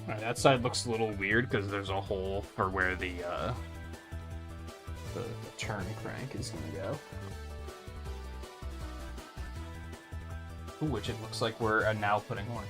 Speaker 1: Alright, that side looks a little weird because there's a hole for where the turn crank is gonna go. Ooh, which it looks like we're now putting on.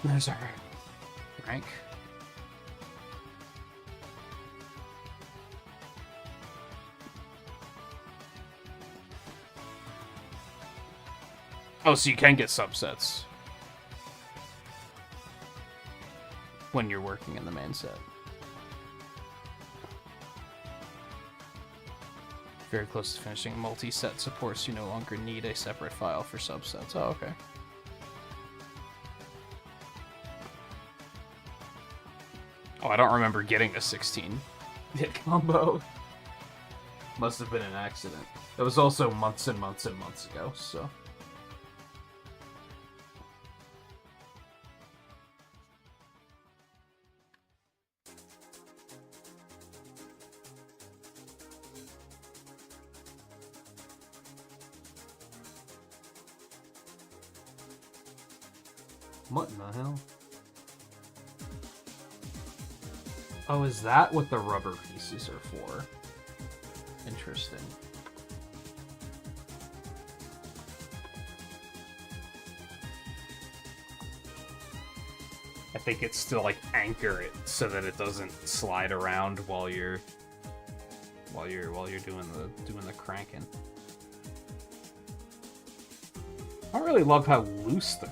Speaker 1: There's our rank. Oh, so you can get subsets when you're working in the main set. Very close to finishing multi-set supports. You no longer need a separate file for subsets. Oh, okay. Oh, I don't remember getting a 16 hit combo. Must have been an accident. That was also months and months and months ago, so... What in the hell? Oh, is that what the rubber pieces are for? Interesting. I think it's to like anchor it so that it doesn't slide around while you're doing the cranking. I don't really love how loose the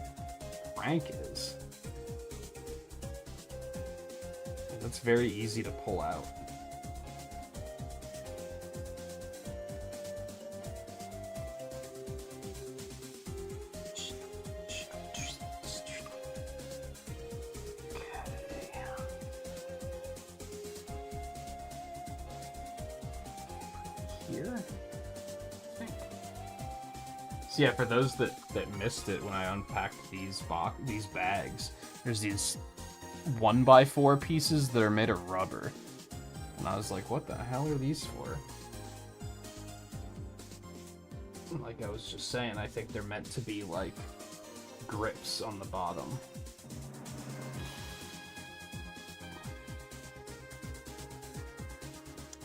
Speaker 1: crank is. That's very easy to pull out. Here? So yeah, for those that missed it when I unpacked these bags, there's these 1x4 pieces that are made of rubber. And I was like, what the hell are these for? Like I was just saying, I think they're meant to be like grips on the bottom.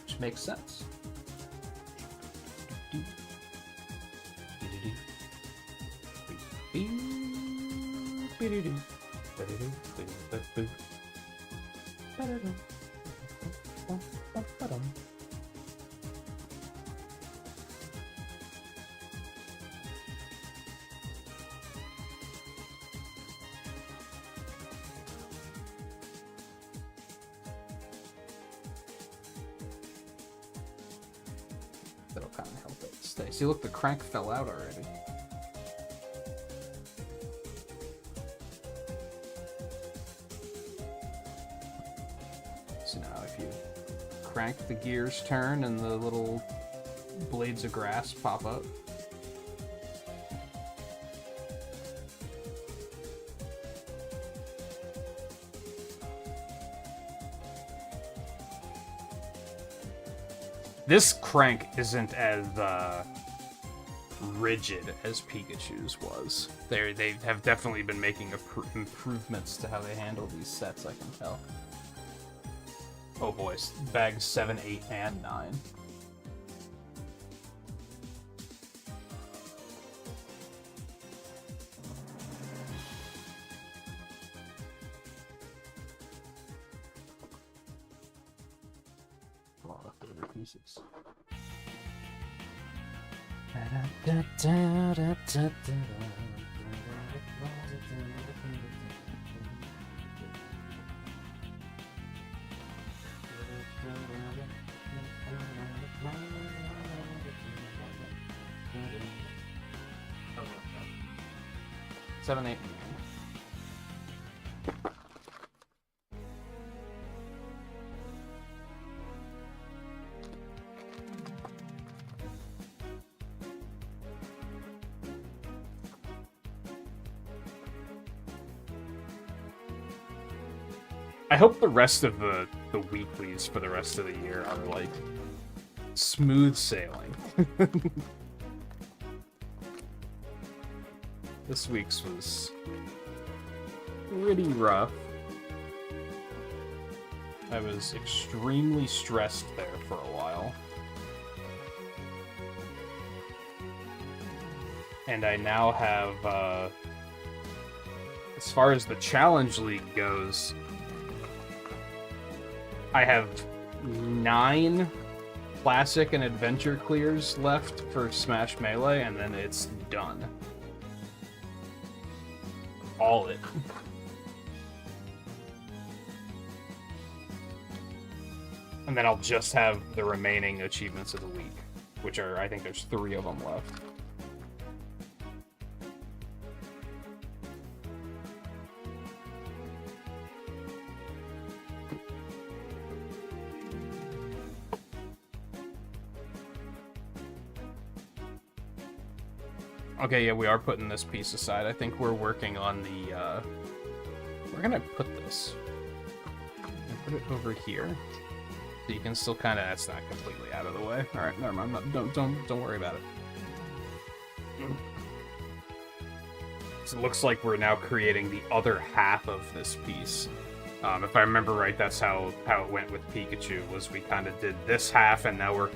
Speaker 1: Which makes sense. That'll kind of help it stay. See, look, the crank fell out already. So now if you crank, the gears turn and the little blades of grass pop up. This crank isn't as rigid as Pikachu's was. They have definitely been making improvements to how they handle these sets, I can tell. Oh boys, bags 7, 8, and 9. A lot of leftover pieces. 7, 8, and 9. I hope the rest of the weeklies for the rest of the year are like smooth sailing. This week's was pretty rough. I was extremely stressed there for a while. And I now have, as far as the Challenge League goes, I have 9 Classic and Adventure clears left for Smash Melee, and then it's done. All it. And then I'll just have the remaining achievements of the week, which are, I think there's 3 of them left. Okay, yeah, we are putting this piece aside. I think we're working on the, we're gonna put this. Put it over here. So you can still kind of, that's not completely out of the way. Alright, never mind. Don't worry about it. So it looks like we're now creating the other half of this piece. If I remember right, that's how it went with Pikachu, was we kind of did this half, and now we're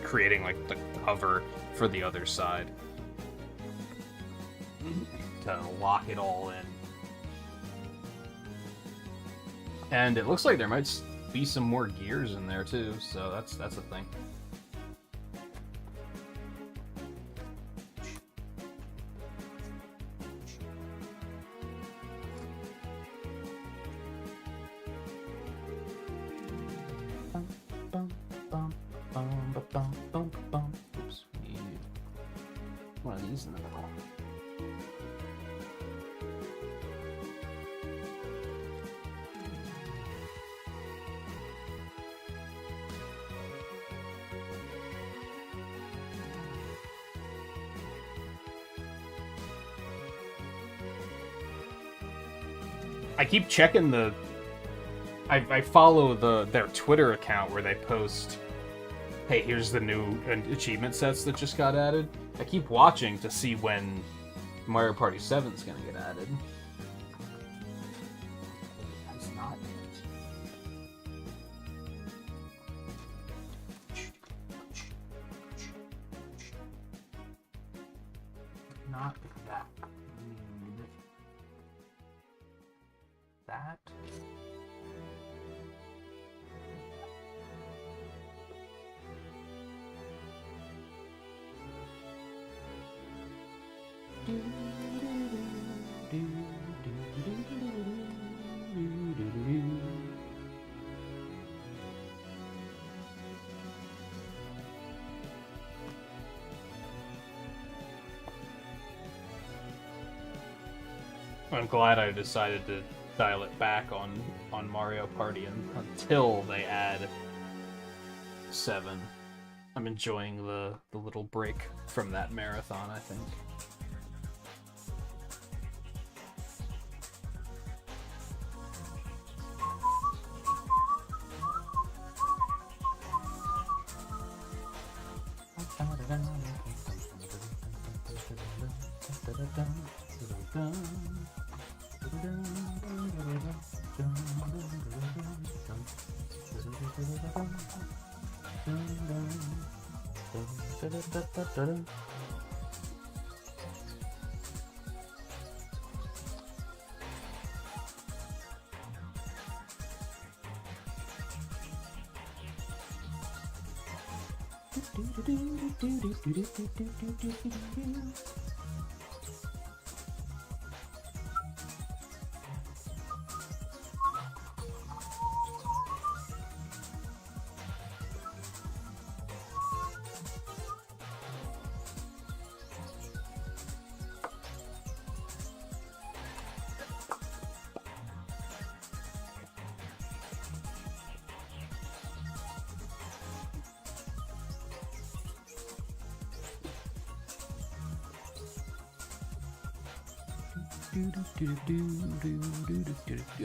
Speaker 1: creating, like, the cover for the other side. To lock it all in. And it looks like there might be some more gears in there too, so that's a thing. Oops, we need one of these in the middle. I keep checking the... I follow their Twitter account where they post, hey, here's the new achievement sets that just got added. I keep watching to see when Mario Party 7 is going to get added. It's not yet. Not that. That. I'm glad I decided to dial it back on Mario Party until they add 7. I'm enjoying the little break from that marathon, I think.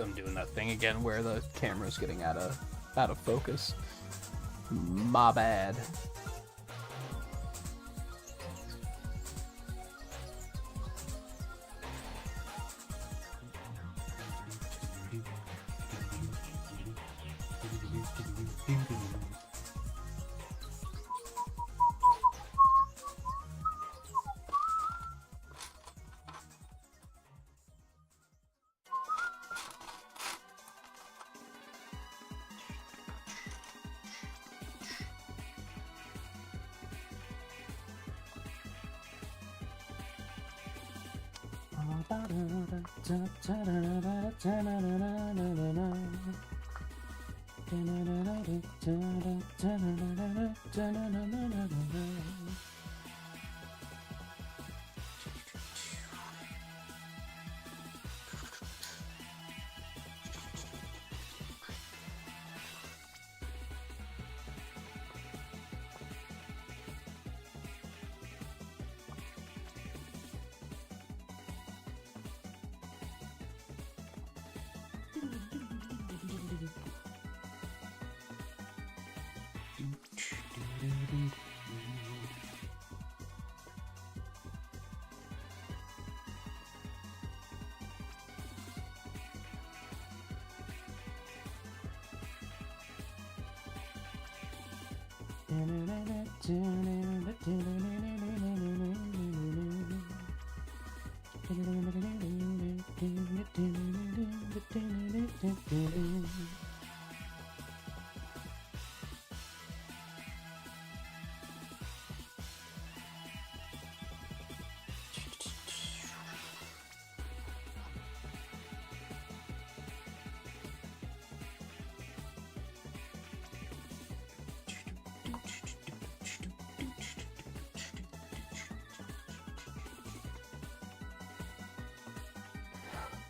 Speaker 1: I'm doing that thing again where the camera's getting out of focus. My bad.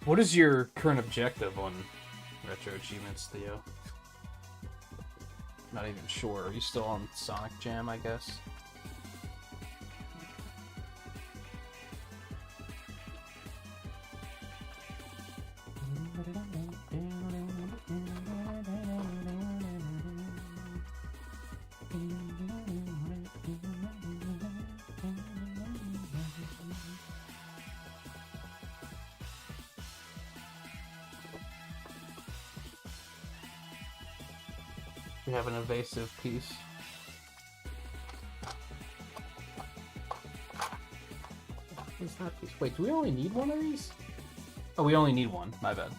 Speaker 1: What is your current objective on Retro Achievements, Theo? Not even sure. Are you still on Sonic Jam, I guess? We have an evasive piece. What's that piece? Wait, do we only need one of these? Oh, we only need one. My bad.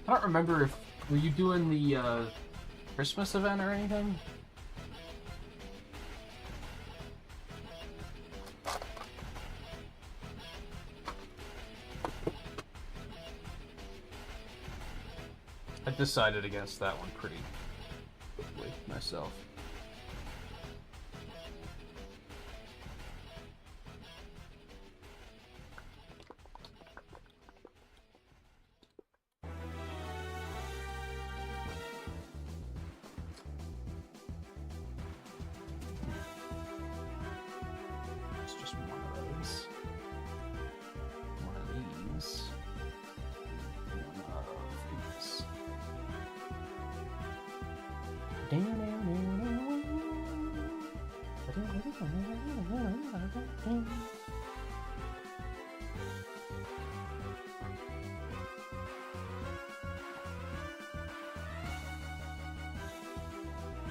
Speaker 1: I don't remember if were you doing the Christmas event or anything? I decided against that one pretty quickly myself.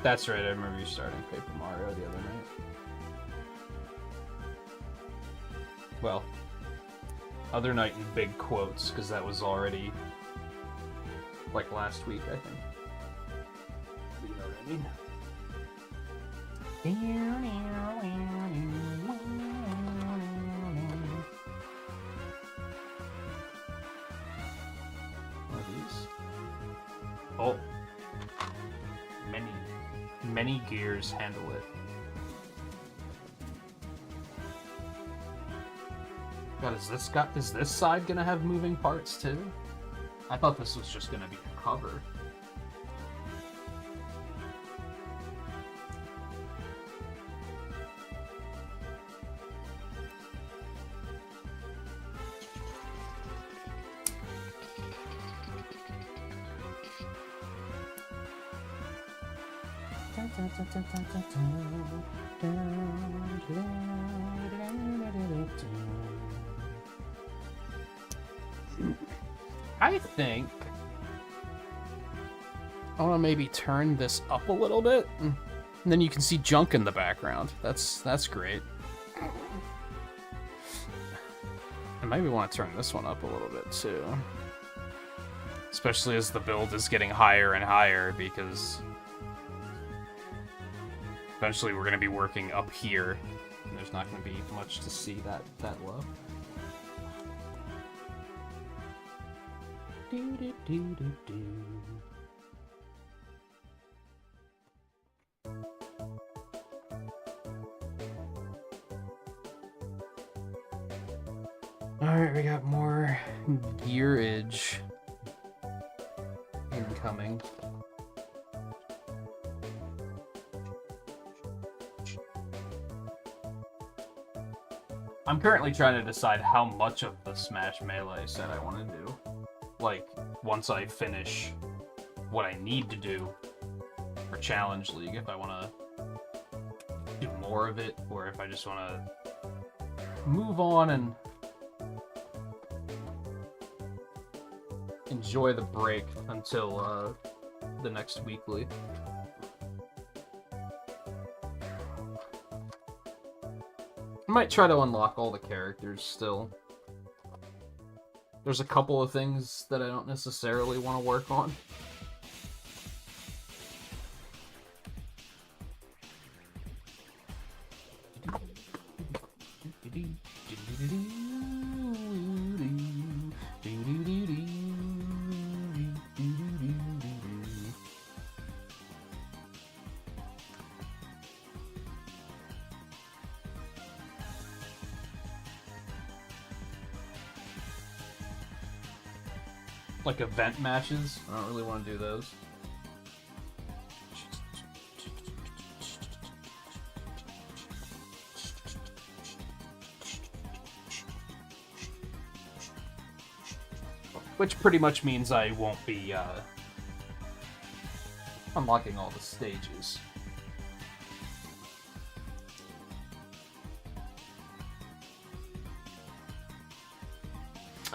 Speaker 1: That's right, I remember you starting Paper Mario the other night. Well, other night in big quotes, because that was already, like, last week, I think. You know what I mean? One of these. Oh. Many gears handle it. God, is this side gonna have moving parts too? I thought this was just gonna be a cover. I think I want to maybe turn this up a little bit. And then you can see junk in the background. That's great. I maybe want to turn this one up a little bit too. Especially as the build is getting higher and higher, because eventually we're going to be working up here, and there's not going to be much to see that low. Alright, we got more gearage incoming. I'm currently trying to decide how much of the Smash Melee set I want to do. Like, once I finish what I need to do for Challenge League, if I want to do more of it, or if I just want to move on and enjoy the break until the next weekly. I might try to unlock all the characters still. There's a couple of things that I don't necessarily want to work on. Like event matches. I don't really want to do those. Which pretty much means I won't be unlocking all the stages.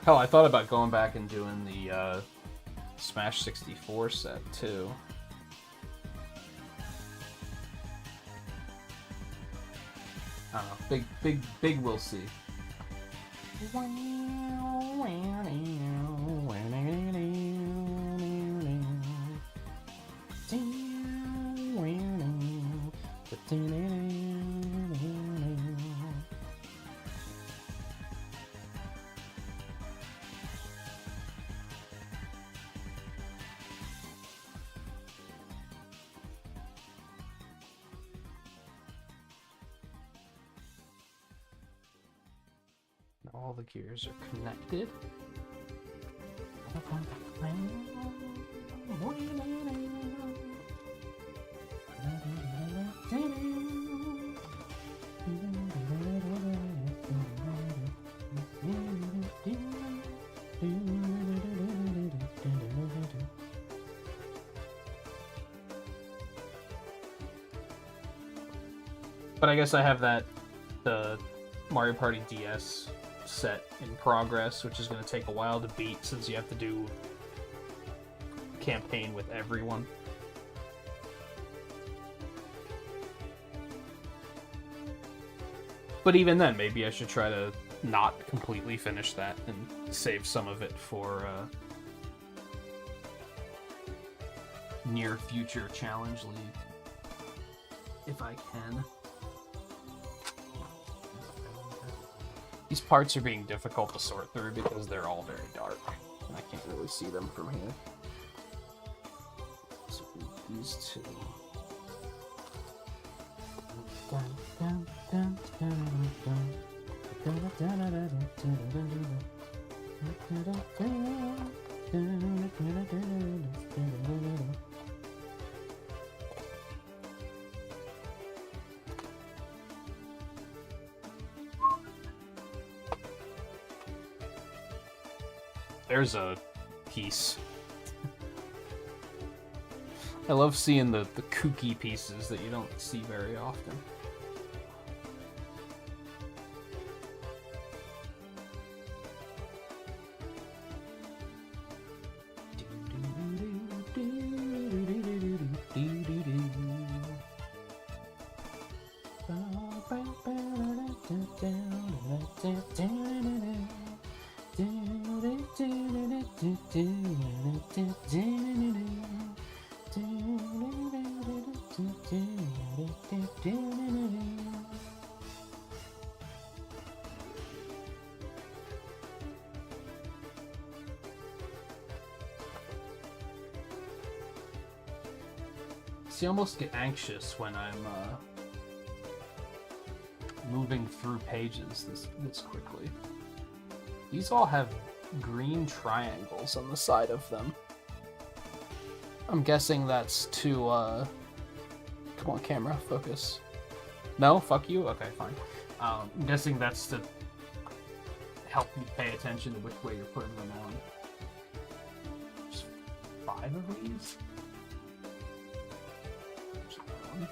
Speaker 1: Hell, I thought about going back and doing the Smash 64 set too. I don't know. Big. We'll see. All the gears are connected. But I guess I have the Mario Party DS set in progress, which is going to take a while to beat since you have to do campaign with everyone. But even then, maybe I should try to not completely finish that and save some of it for near future Challenge League, if I can. These parts are being difficult to sort through because they're all very dark, and I can't really see them from here. So these two. There's a piece. I love seeing the kooky pieces that you don't see very often. See, I almost get anxious when I'm moving through pages this quickly. These all have green triangles on the side of them. I'm guessing that's to, come on, camera, focus. No? Fuck you? Okay, fine. I'm guessing that's to help you pay attention to which way you're putting them on. There's 5 of these? There's 1.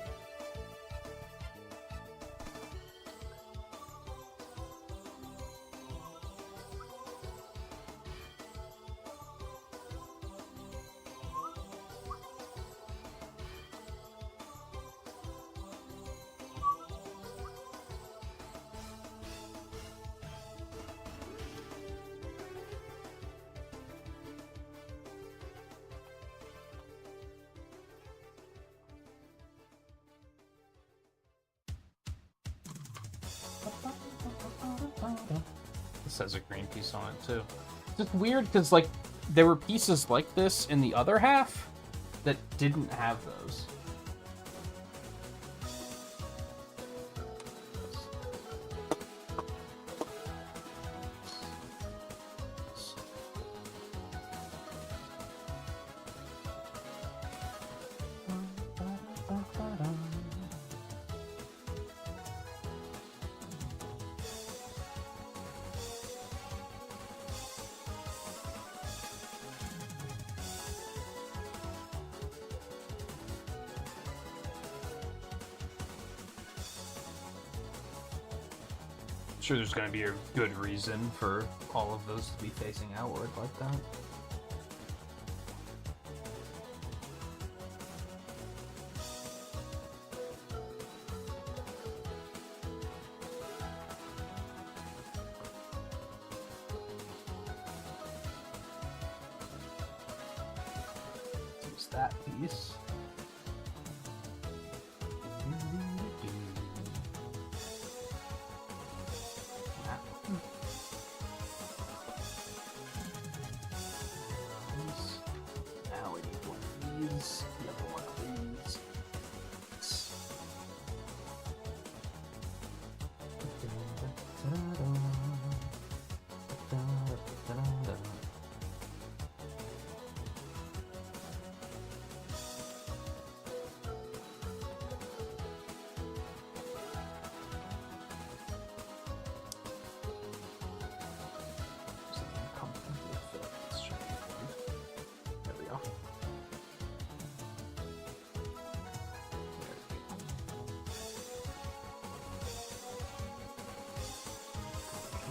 Speaker 1: This has a green piece on it too. It's just weird because like there were pieces like this in the other half that didn't have those. Sure, there's going to be a good reason for all of those to be facing outward like that. Use that piece.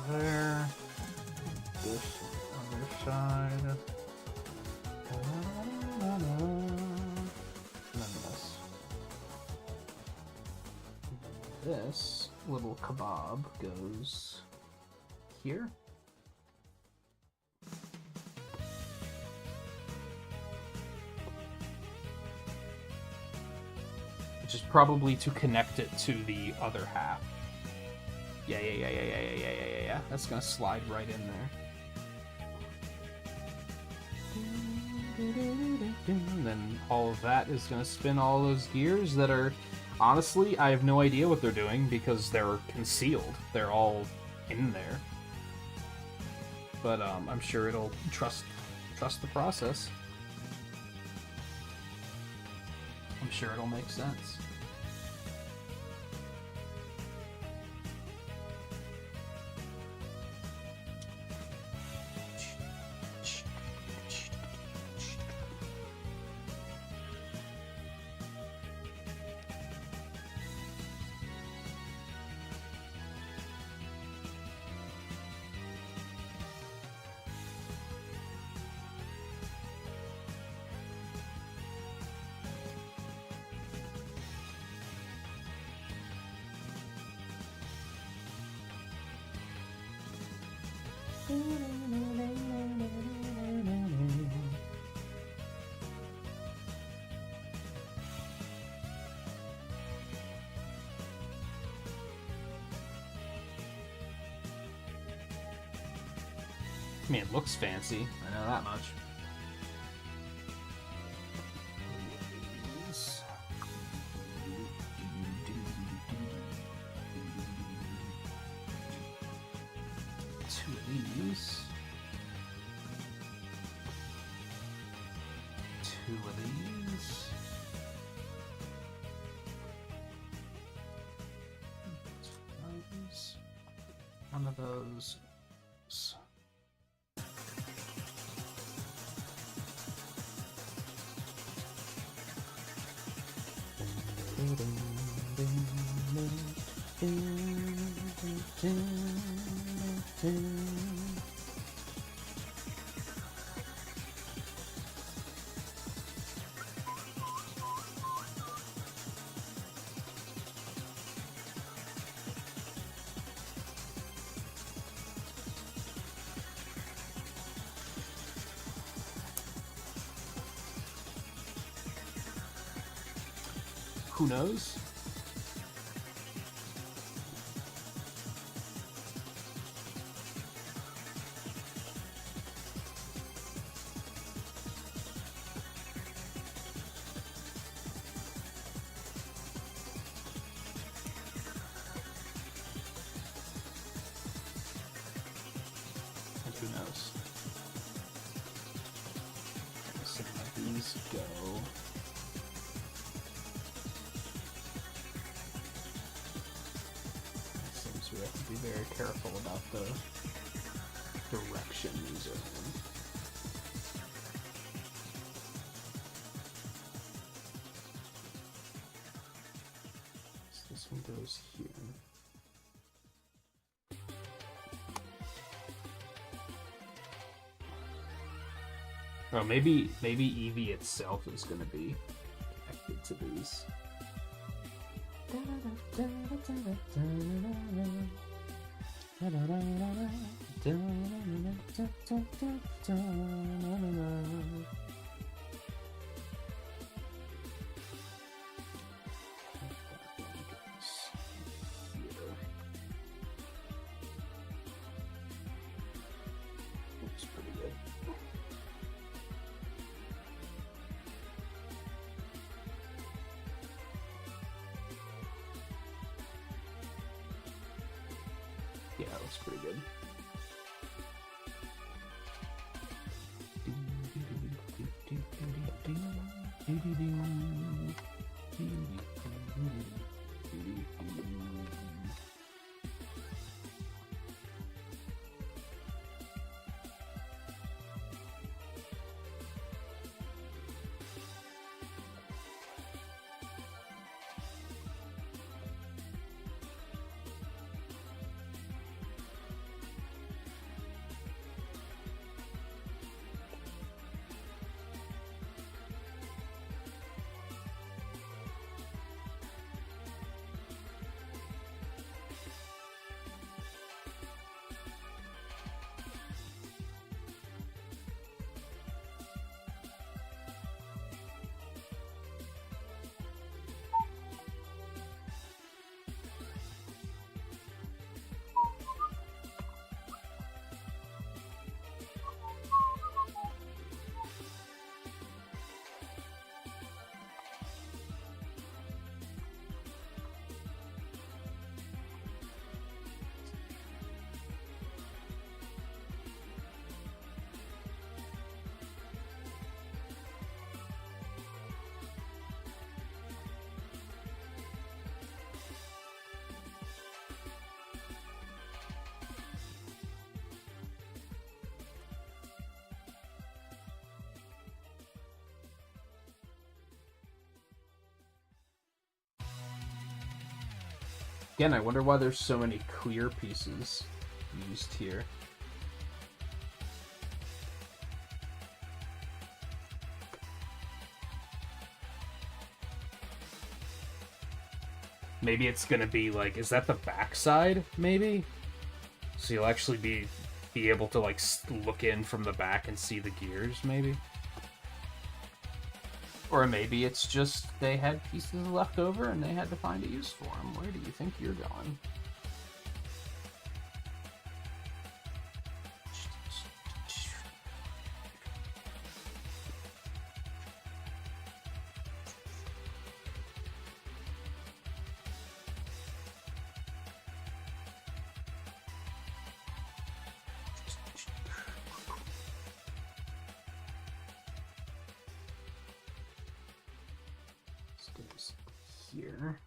Speaker 1: There. This other side. And then this. This little kebab goes here. Which is probably to connect it to the other half. Yeah. That's gonna slide right in there. And then all of that is gonna spin all those gears that are... Honestly, I have no idea what they're doing because they're concealed. They're all in there. But I'm sure it'll trust the process. I'm sure it'll make sense. I mean, it looks fancy. I know that much. Two of these. Two of these. One of those. Who knows? And who knows? Let's see how these go. We have to be very careful about the direction these are in. So this one goes here. Oh, maybe Eevee itself is going to be connected to these. Looks pretty good. Yeah, that looks pretty good. Again, I wonder why there's so many clear pieces used here. Maybe it's gonna be like, is that the backside, maybe? So you'll actually be be able to, like, look in from the back and see the gears, maybe. Or maybe it's just they had pieces left over and they had to find a use for them. Where do you think you're going? Here.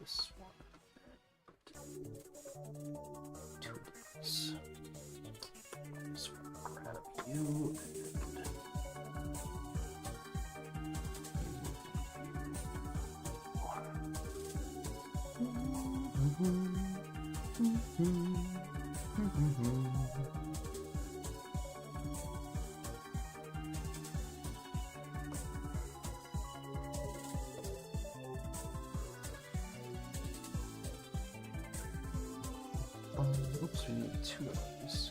Speaker 1: This one. Two of these. This one, grab you. Oops, we need two of these.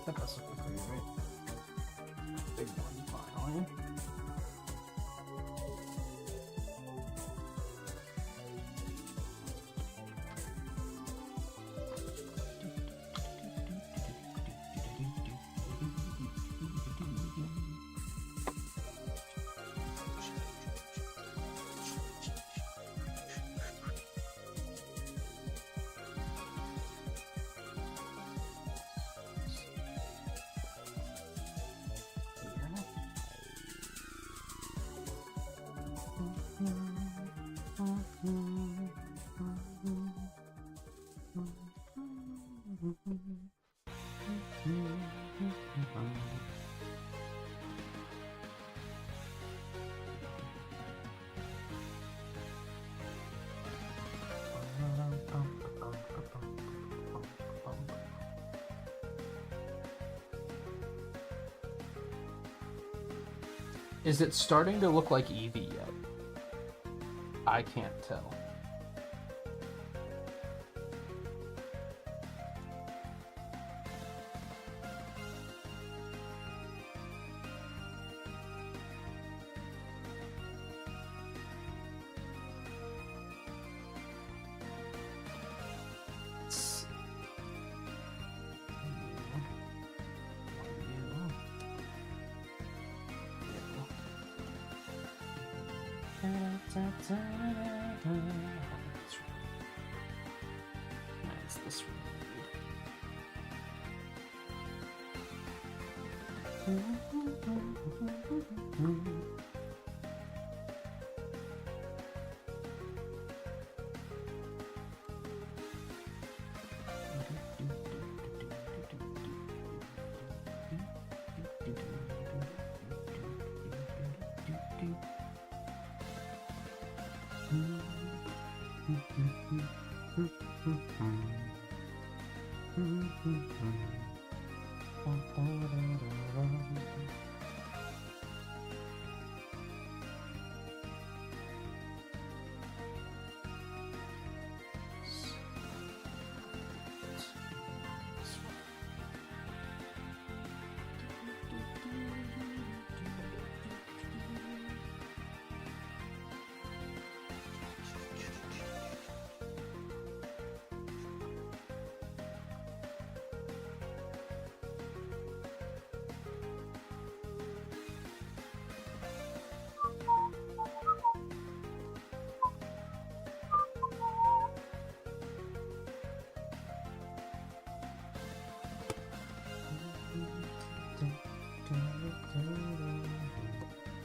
Speaker 1: That's looking pretty right. Big one, finally. Is it starting to look like Eevee yet? I can't tell. Nice, this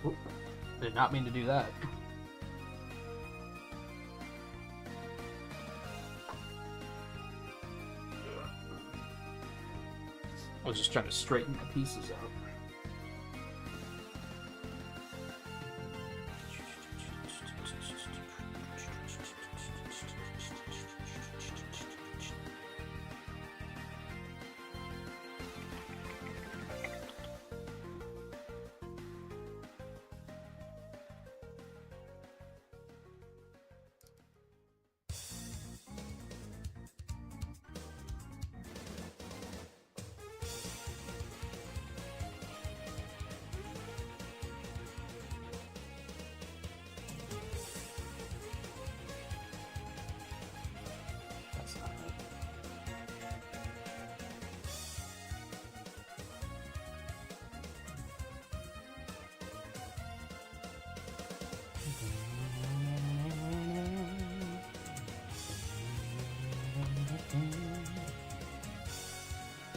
Speaker 1: Oop, did not mean to do that. I was just trying to straighten my pieces out.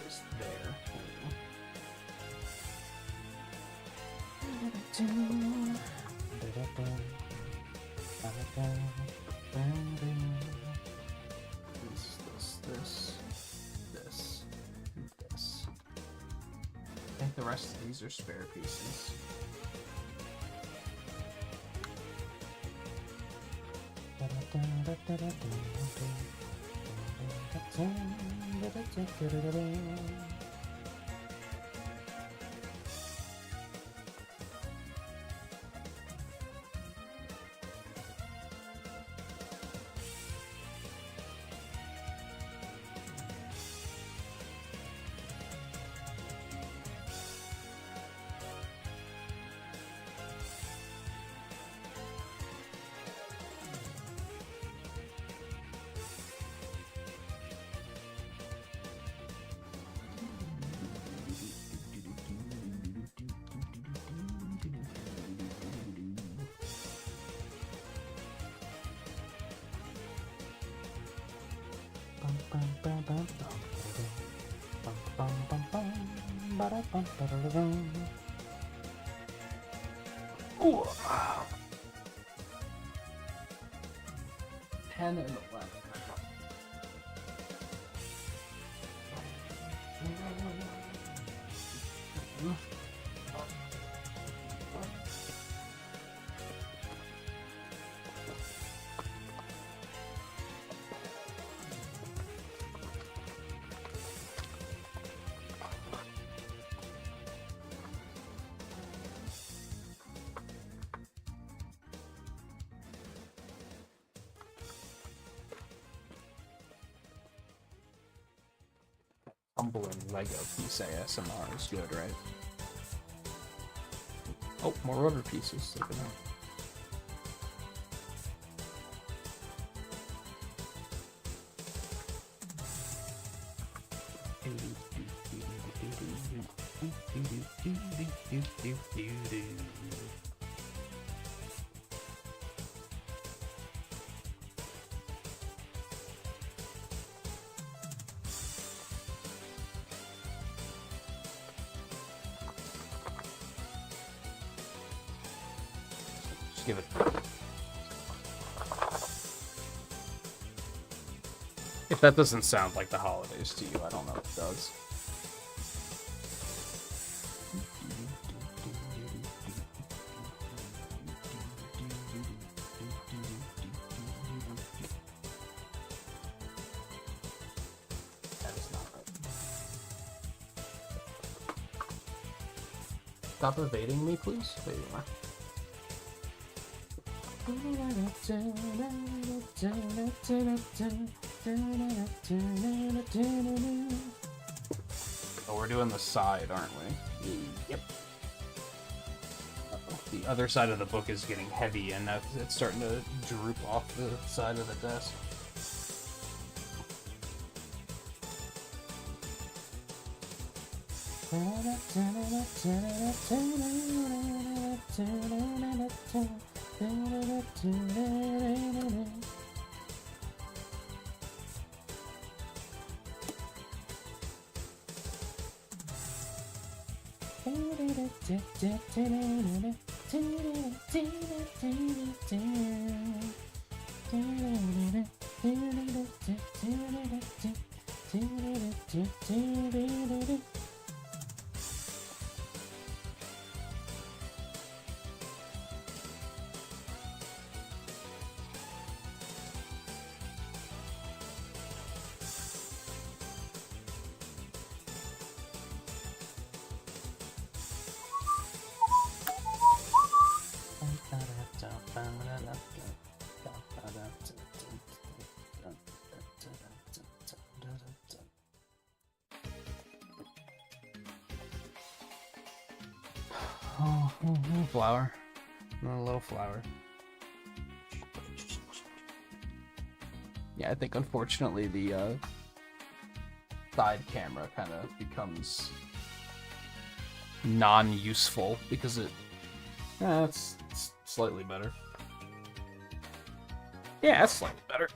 Speaker 1: Just there. This. I think the rest of these are spare pieces. Ooh. 10 and 11. Tumbling Lego piece ASMR is good, right? Oh, more rubber pieces. Look at that. Give it. If that doesn't sound like the holidays to you, I don't know what does. That is not right. Stop evading me, please. There you are. Oh, we're doing the side, aren't we? Yep. The other side of the book is getting heavy, and it's starting to droop off the side of the desk. Flower. A little flower. Yeah, I think unfortunately the side camera kind of becomes non-useful because it's slightly better. Yeah, that's slightly better.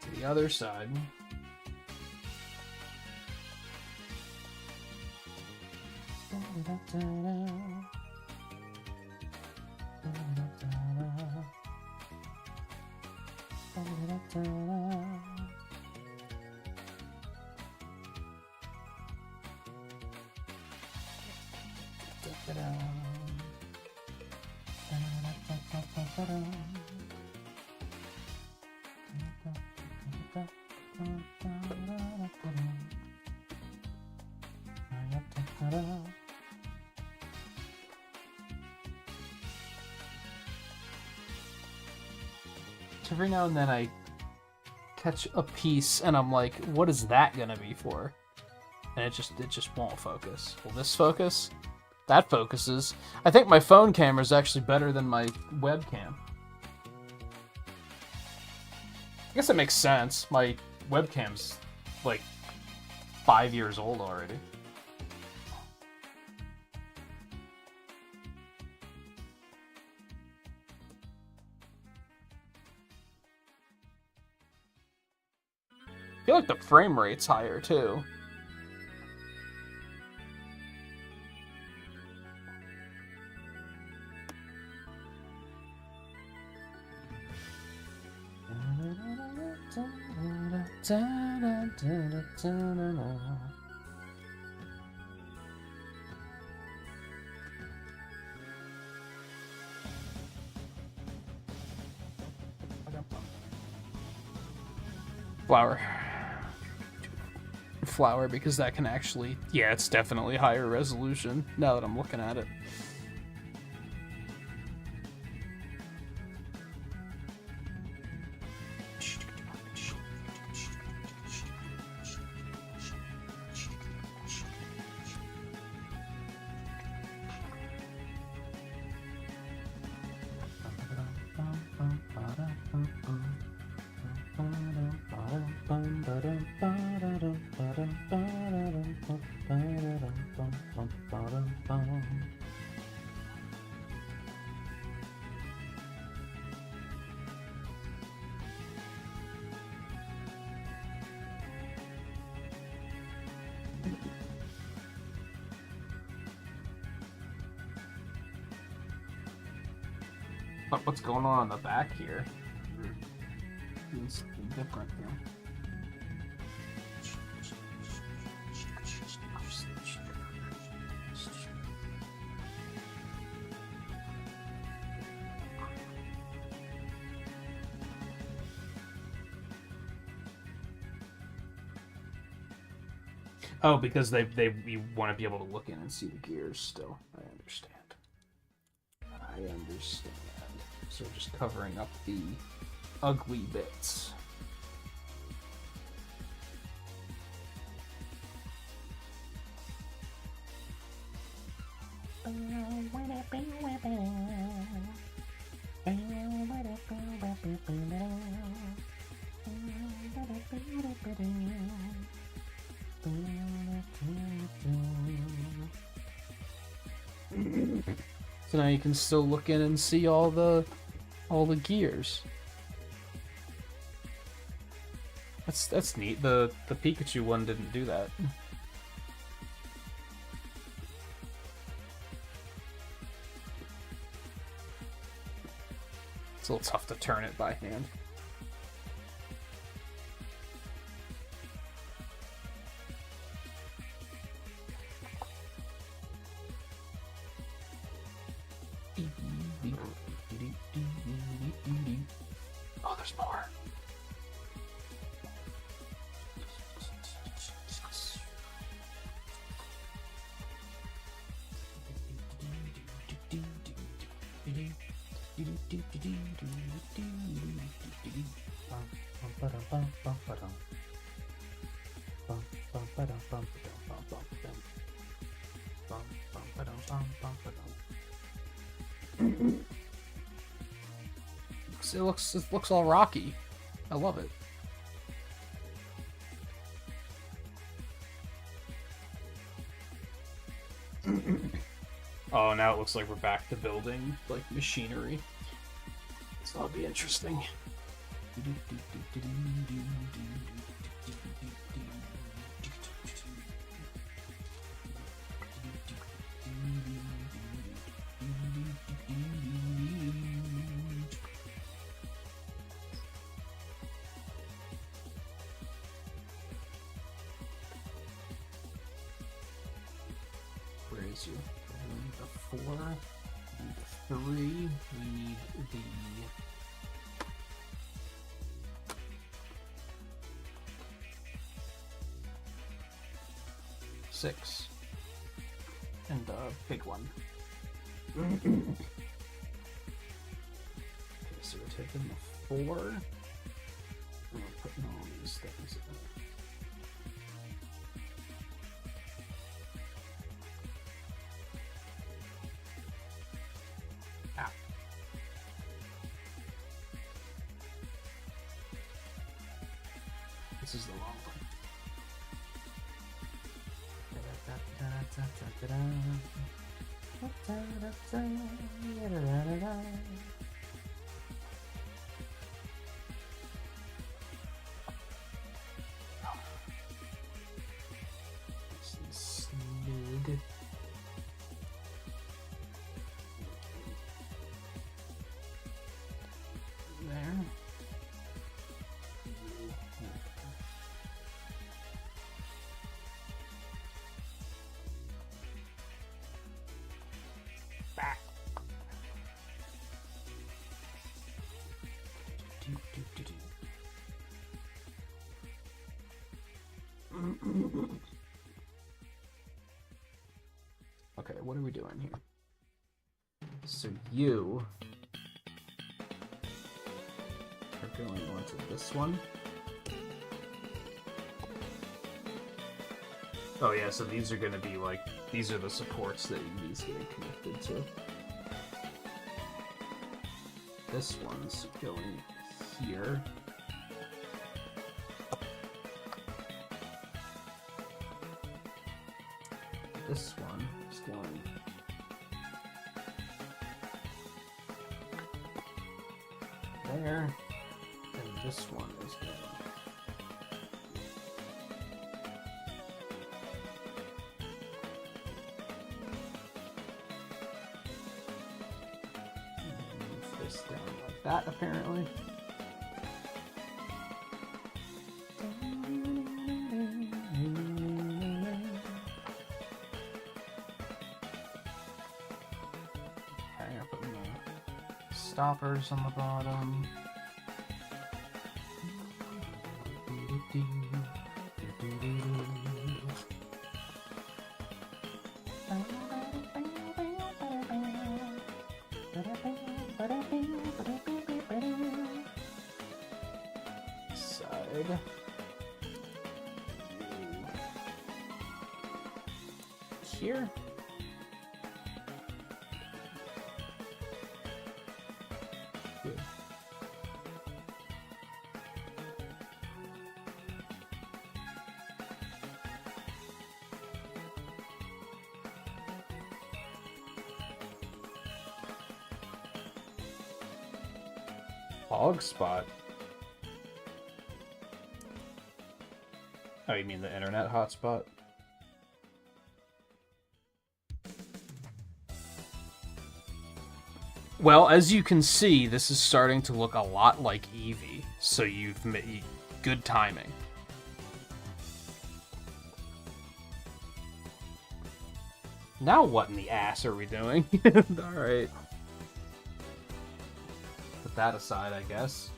Speaker 1: To the other side. Every now and then I catch a piece and I'm like, what is that gonna be for? And it just won't focus. Will this focus? That focuses. I think my phone camera is actually better than my webcam. I guess it makes sense. My webcam's like 5 years old already. I feel like the frame rate's higher, too. Flower, because that can actually... Yeah, it's definitely higher resolution, now that I'm looking at it. What's going on in the back here? It's different here. Oh, because you want to be able to look in and see the gears still. I understand. So just covering up the ugly bits. So now you can still look in and see all the gears. That's neat. The Pikachu one didn't do that. It's a little tough to turn it by hand. Oh, there's more. It looks all rocky. I love it. Oh, now it looks like we're back to building like machinery. So that'll be interesting. Where is you? We need the 4, we need the 3, we need the... six. And the big one. Okay, so we're taking the 4. And we're putting all these things in. This is the wrong one. Okay, what are we doing here? So you are going onto this one. Oh yeah, so these are gonna be like, these are the supports that Eevee's getting connected to. This one's going here. This one is going there, and this one is going. Move this down like that, apparently. Stoppers on the bottom. Side. Here. Good. Hog spot. Oh, you mean the internet hotspot? Well, as you can see, this is starting to look a lot like Eevee, so you've made good timing. Now what in the ass are we doing? Alright. Put that aside, I guess.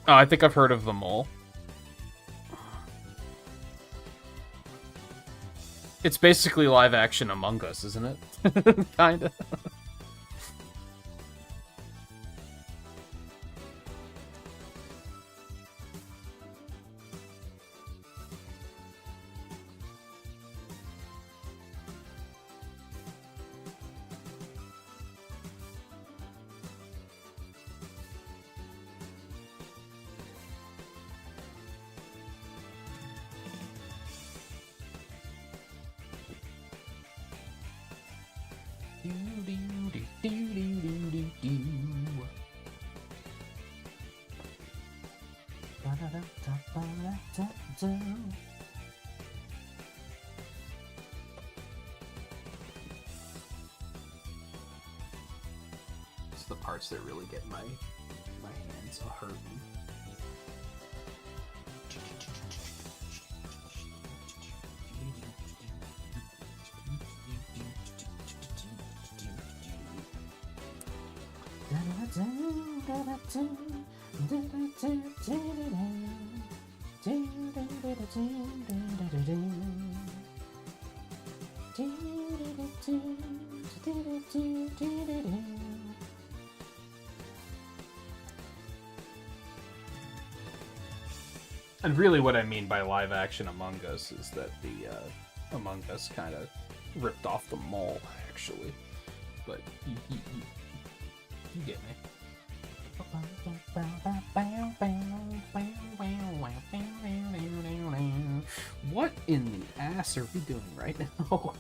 Speaker 1: Oh, I think I've heard of the mole. It's basically live action Among Us, isn't it? Kinda. It's the parts that really get my hands hurting. And really what I mean by live action Among Us is that the Among Us kind of ripped off the mole, actually. But you get me. What in the ass are we doing right now?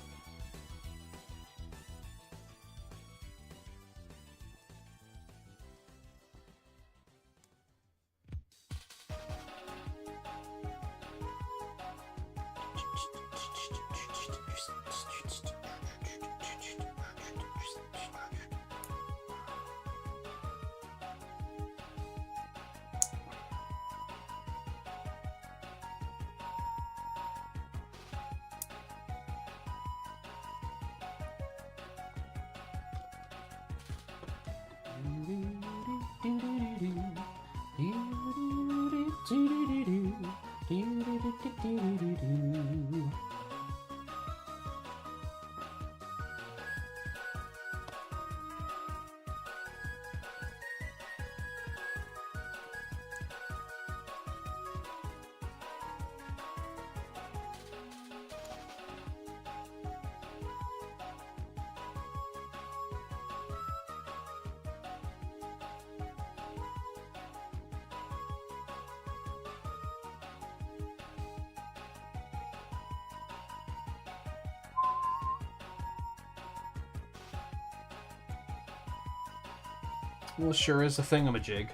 Speaker 1: Well, sure is a thingamajig.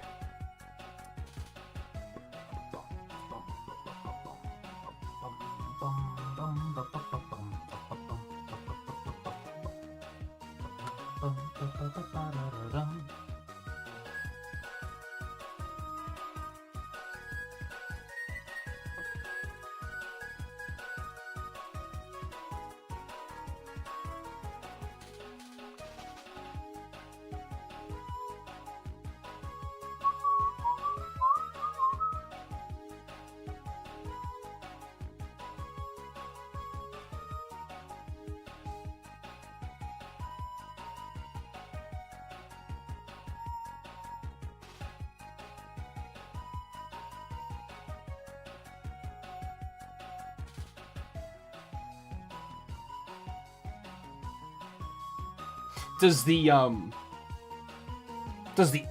Speaker 1: Does the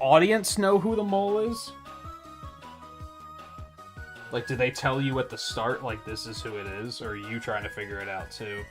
Speaker 1: audience know who the mole is? Like, do they tell you at the start, like, this is who it is? Or are you trying to figure it out, too?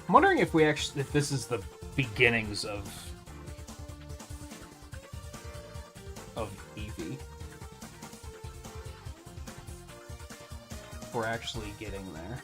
Speaker 1: I'm wondering if if this is the beginnings of Eevee. We're actually getting there.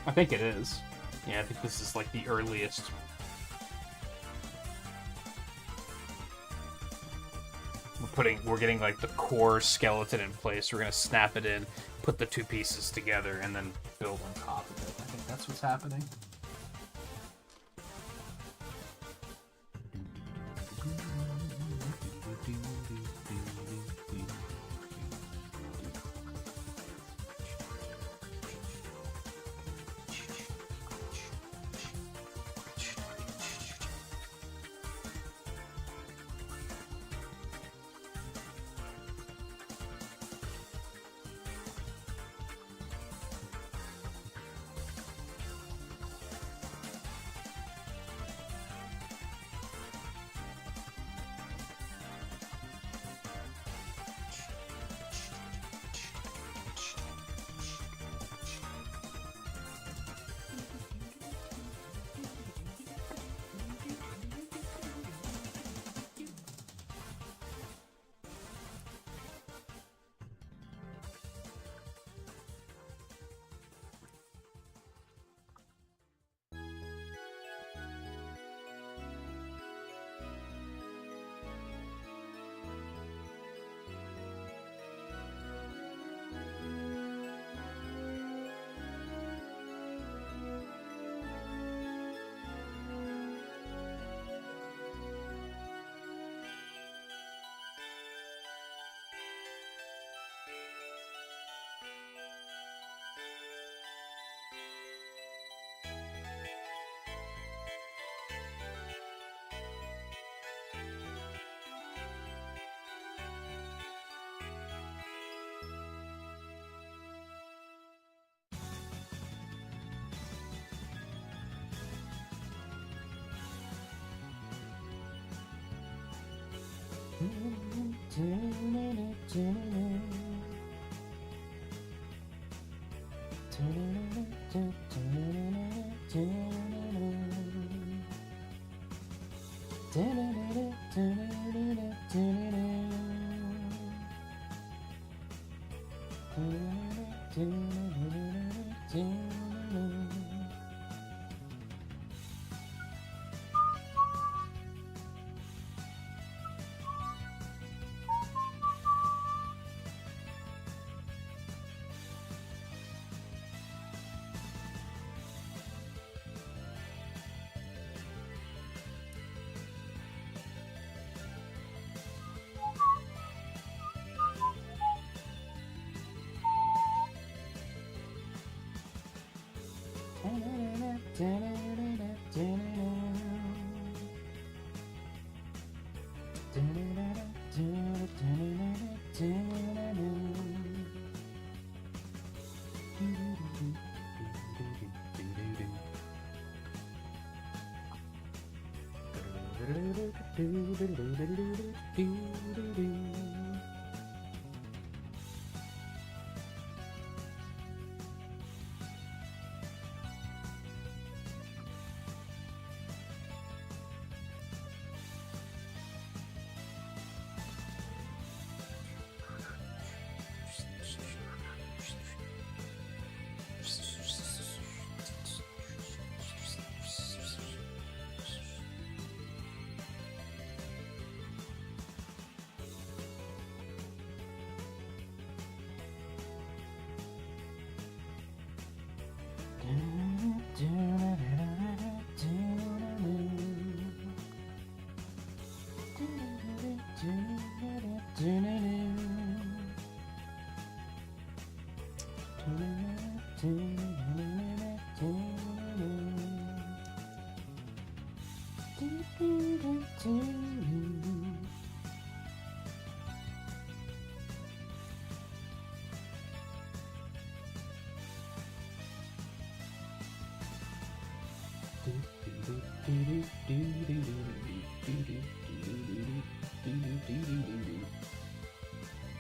Speaker 1: I think it is. Yeah, I think this is like the earliest. We're getting like the core skeleton in place. We're gonna snap it in, put the two pieces together, and then build on top of it. I think that's what's happening.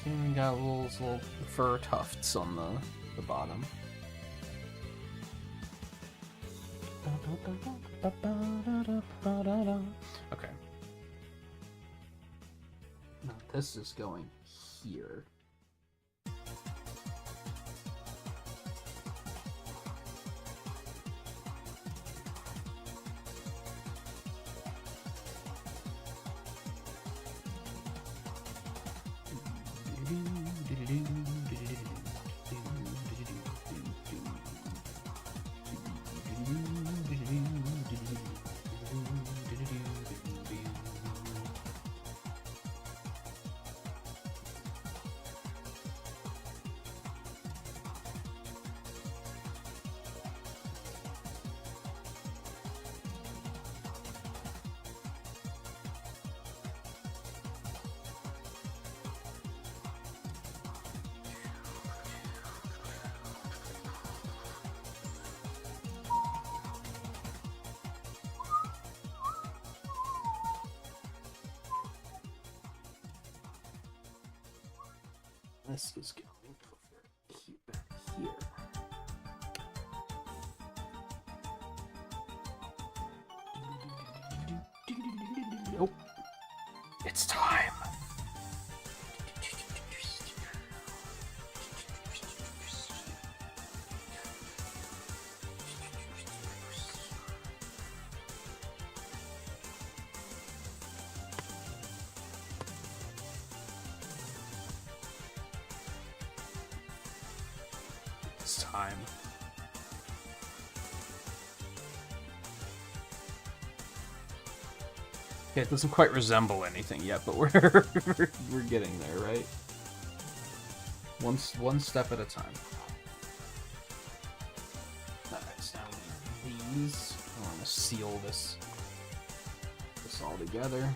Speaker 1: And we got little fur tufts on the bottom. Okay. Now this is going here. This is going over here. Nope. It's time. Time. Okay, it doesn't quite resemble anything yet, but we're we're getting there, right? One step at a time. Alright, so now we need these. I want to seal this all together.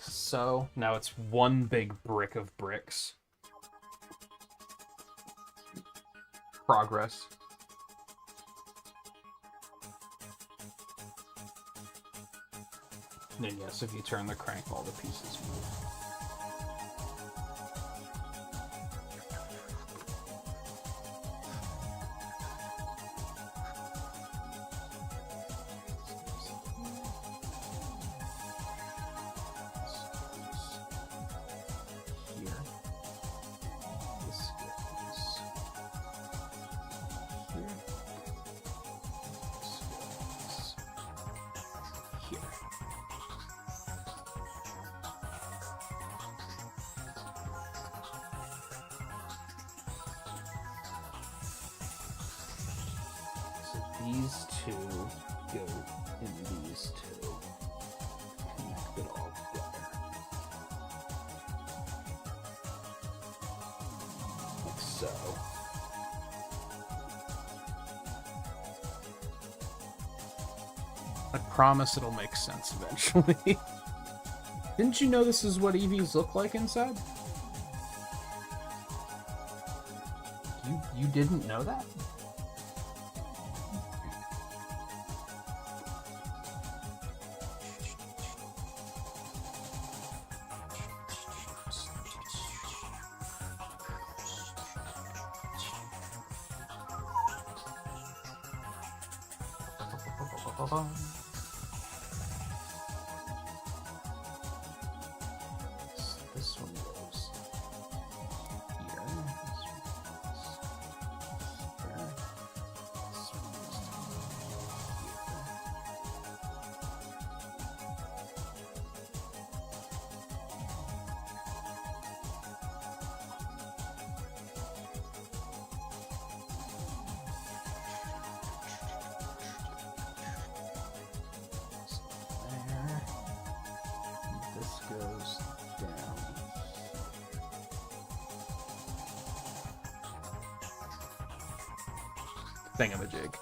Speaker 1: So now it's one big brick of bricks. progress. And then yes, if you turn the crank, all the pieces move. These two go in these two. Connect it all together. Like so. I promise it'll make sense eventually. Didn't you know this is what Eevees look like inside? You didn't know that? This one goes here. This one goes here. This goes down. Thingamajig.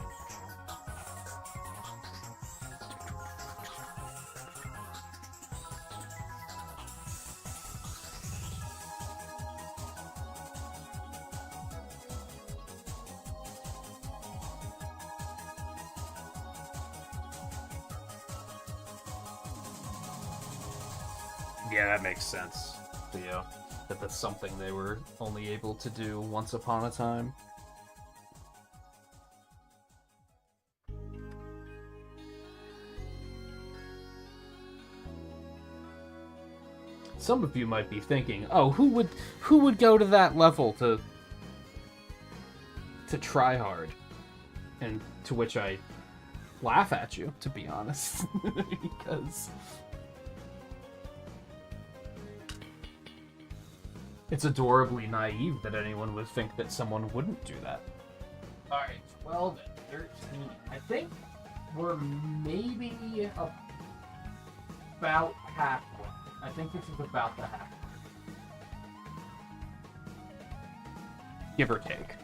Speaker 1: Yeah, that makes sense. Yeah, that's something they were only able to do once upon a time. Some of you might be thinking, "Oh, who would go to that level to try hard?" And to which I laugh at you, to be honest, because it's adorably naive that anyone would think that someone wouldn't do that. Alright, 12 and 13. I think we're maybe about halfway. I think this is about the halfway. Give or take.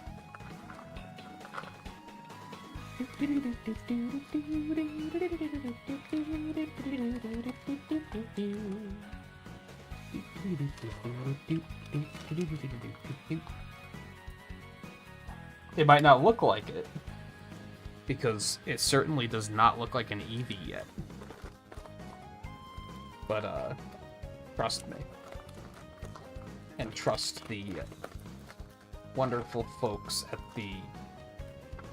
Speaker 1: It might not look like it, because it certainly does not look like an Eevee yet. But, trust me. And trust the wonderful folks at the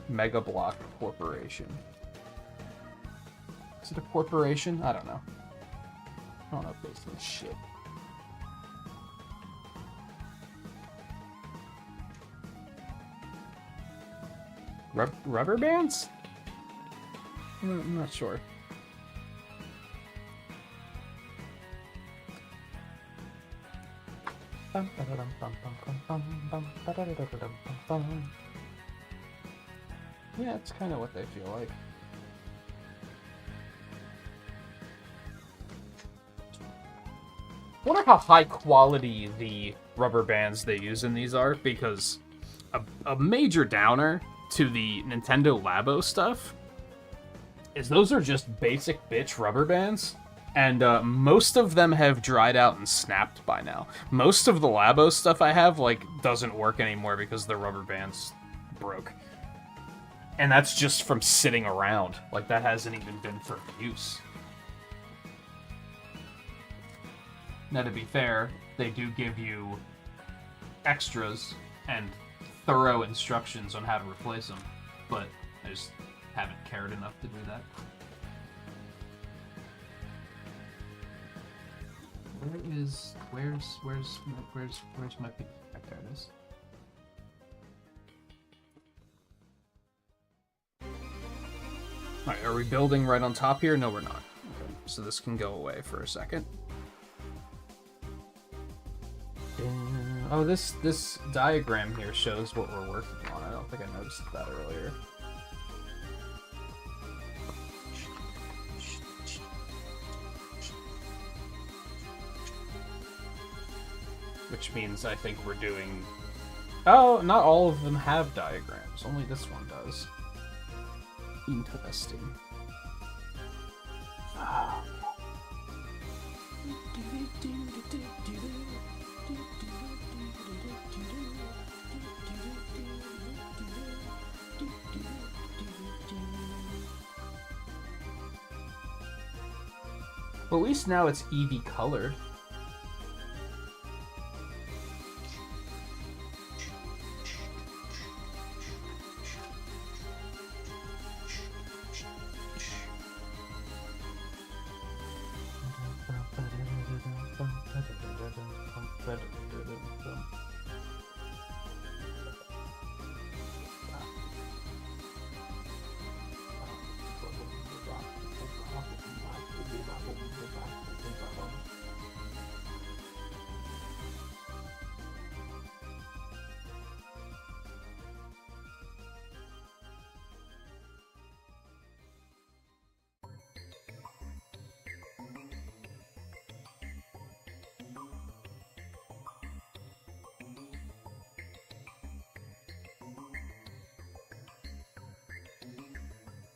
Speaker 1: Mega Block Corporation. Is it a corporation? I don't know. I don't know if this is shit. Rubber bands? I'm not sure. Yeah, it's kind of what they feel like. I wonder how high quality the rubber bands they use in these are, because a major downer to the Nintendo Labo stuff is those are just basic bitch rubber bands, and most of them have dried out and snapped by now. Most of the Labo stuff I have, like, doesn't work anymore because the rubber bands broke. And that's just from sitting around. Like, that hasn't even been for use. Now, to be fair, they do give you extras and thorough instructions on how to replace them, but I just haven't cared enough to do that. Where's my pick? There it is. Alright, are we building right on top here? No, we're not. Okay, so this can go away for a second. Oh, this diagram here shows what we're working on. I don't think I noticed that earlier. Which means I think we're doing... Oh, not all of them have diagrams. Only this one does. Interesting. Well, at least now it's Eevee colored.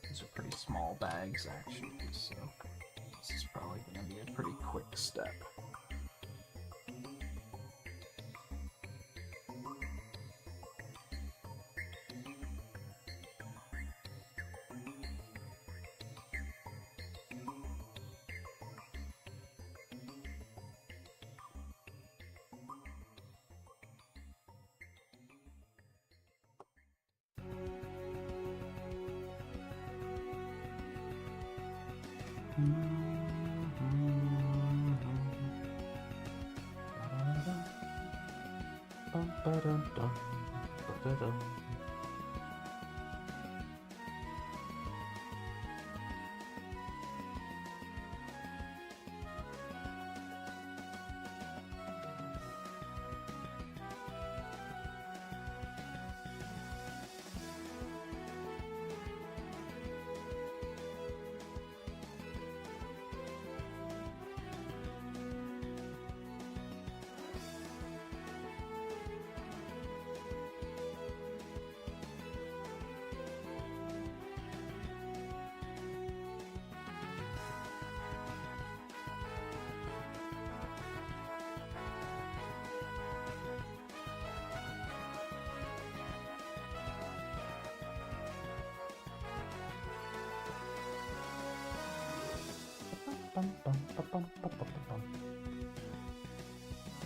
Speaker 1: These are pretty small bags, actually, so this is probably going to be a pretty quick step.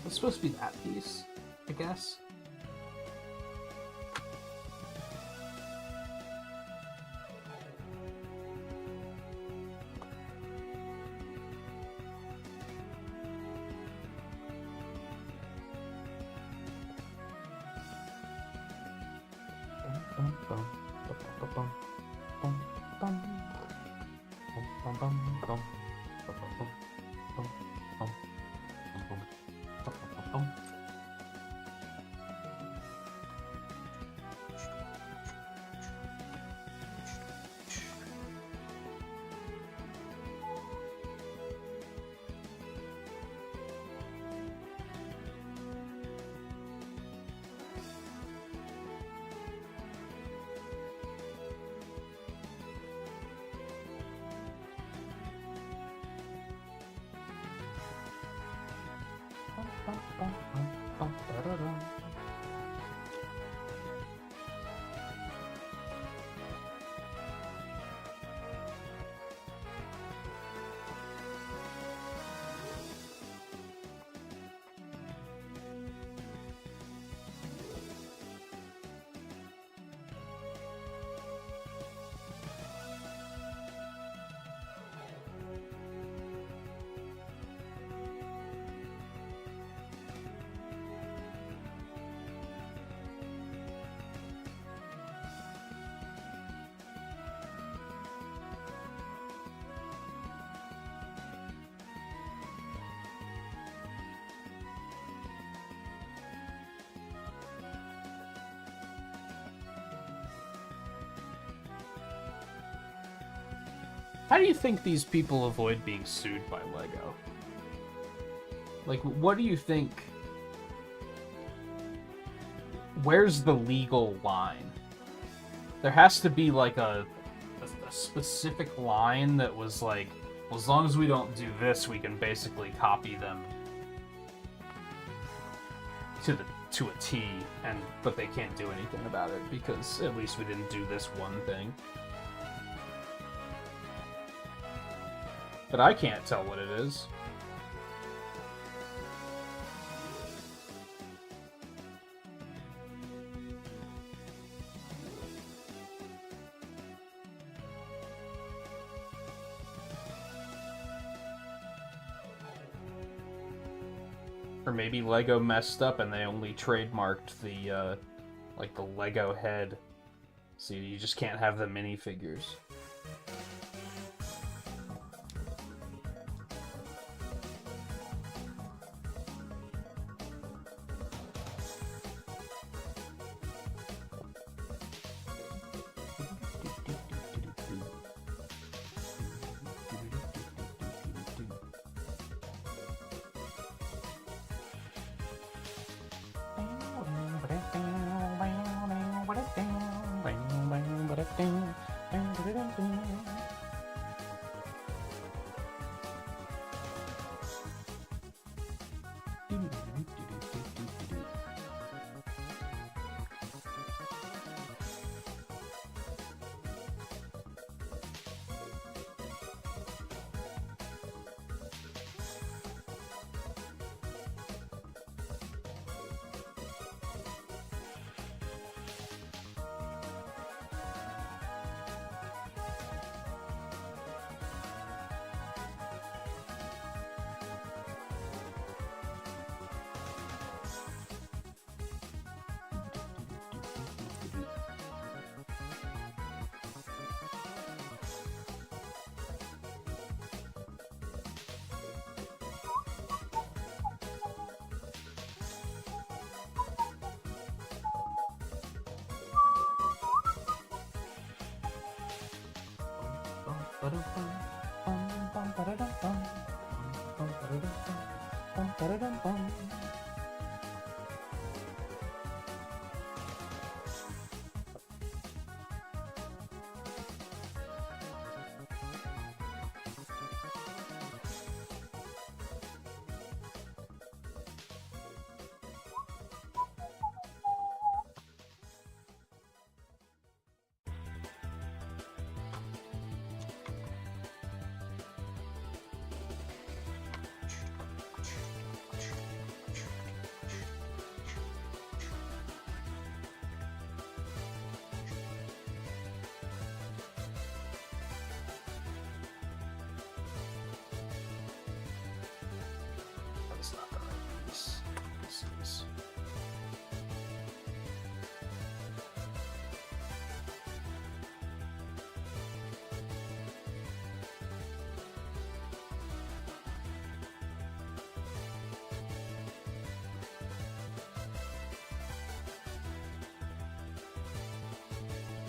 Speaker 1: It's supposed to be that piece, I guess. How do you think these people avoid being sued by LEGO? Like, what do you think... Where's the legal line? There has to be, like, a specific line that was like, well, as long as we don't do this, we can basically copy them to a T, but they can't do anything about it because at least we didn't do this one thing. But I can't tell what it is. Or maybe LEGO messed up and they only trademarked the, like, the LEGO head. So you just can't have the minifigures.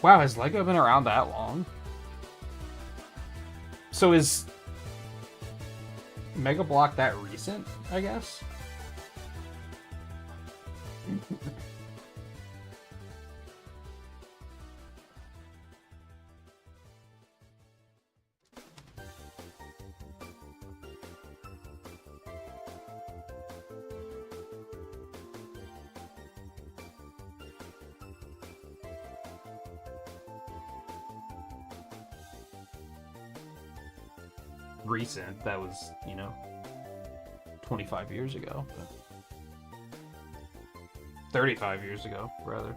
Speaker 1: Wow, has LEGO been around that long? So is Mega Block that recent, I guess? Recent, that was, 25 years ago. But 35 years ago, rather.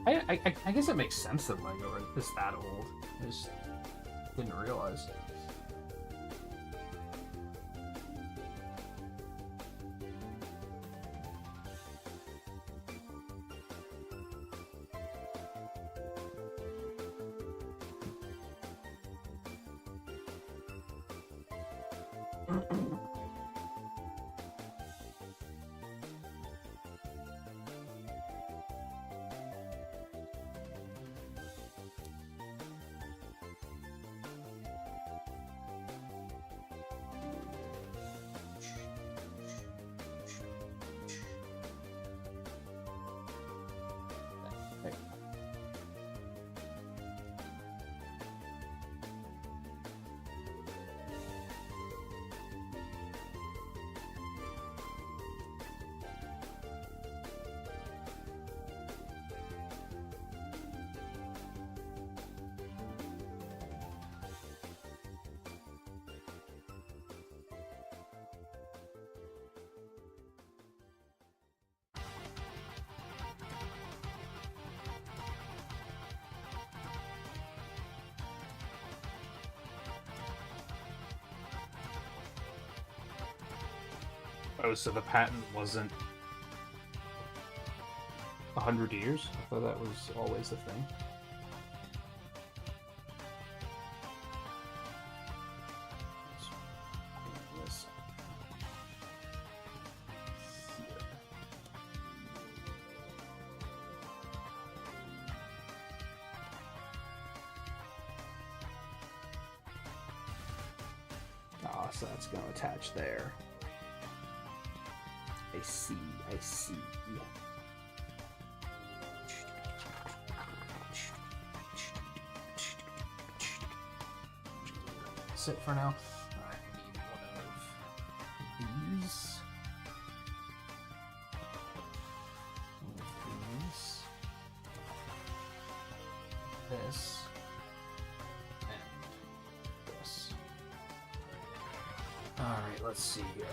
Speaker 1: I guess it makes sense that Lego is that old. I just didn't realize. Oh, so the patent wasn't 100 years? I thought that was always the thing. Ah, so that's going to attach there. I see, I see. That's it for now. Alright, I need one of these. This. And this. Alright, let's see here.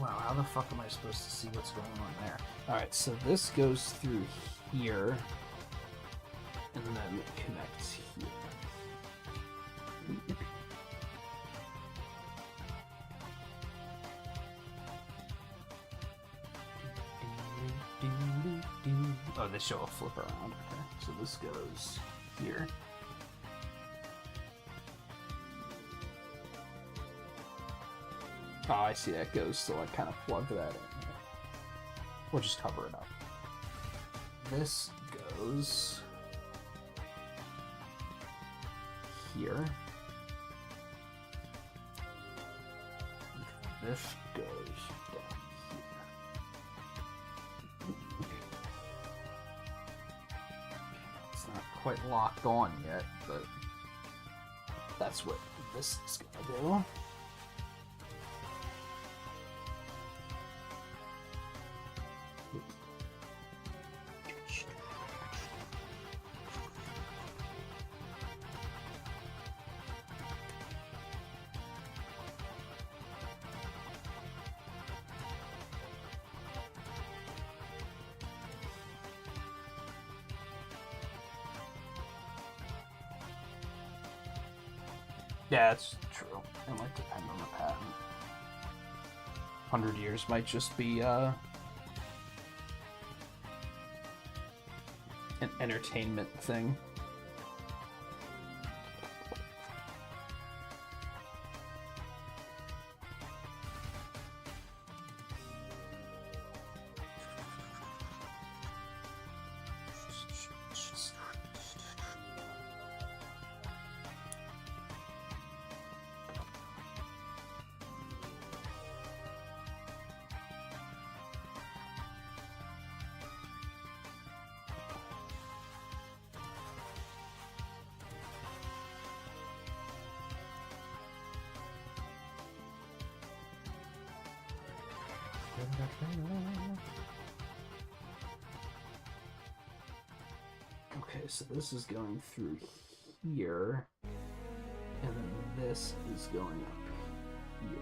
Speaker 1: Wow, how the fuck am I supposed to see what's going on there? Alright, so this goes through here, and then it connects here. Oh, they show a flip around. Okay, so this goes here. Oh, I see that goes to like kind of plug that in. Or just cover it up. This goes here. This goes down here. It's not quite locked on yet, but that's what this is gonna do. Yeah, that's true. It might depend on the patent. 100 years might just be an entertainment thing. Okay, so this is going through here, and then this is going up here.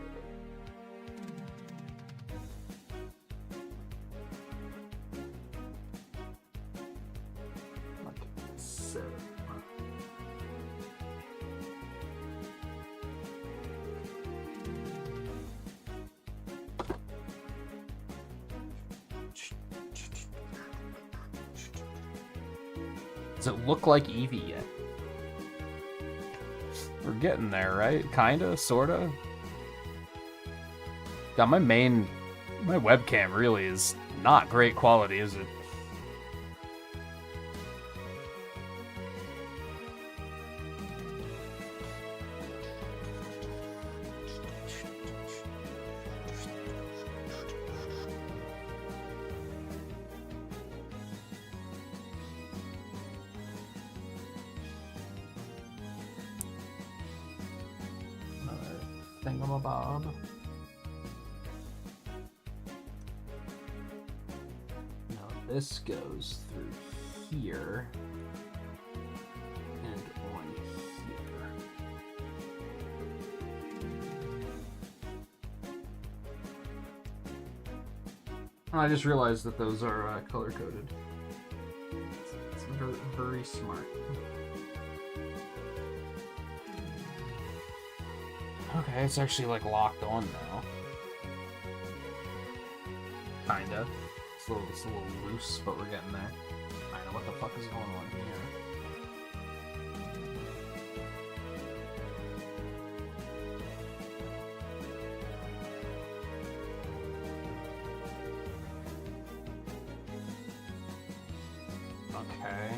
Speaker 1: Does it look like Eevee yet? We're getting there, right? Kinda? Sorta? God, my webcam really is not great quality, is it? Thingamabob. Now this goes through here and on here. I just realized that those are color coded. It's very, very smart. Okay, it's actually like locked on now. Kinda. It's a little loose, but we're getting there. I know what the fuck is going on here. Okay.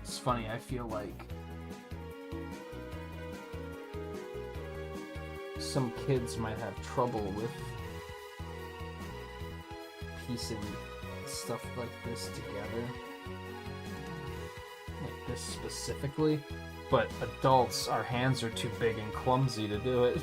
Speaker 1: It's funny, I feel like some kids might have trouble with piecing stuff like this together. Like this specifically. But adults, our hands are too big and clumsy to do it.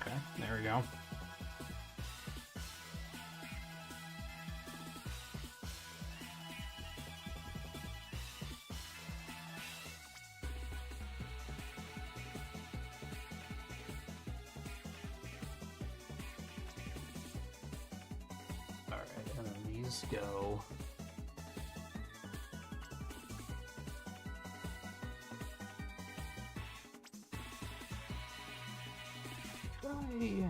Speaker 1: Okay, there we go. Alright, and then these go. Die.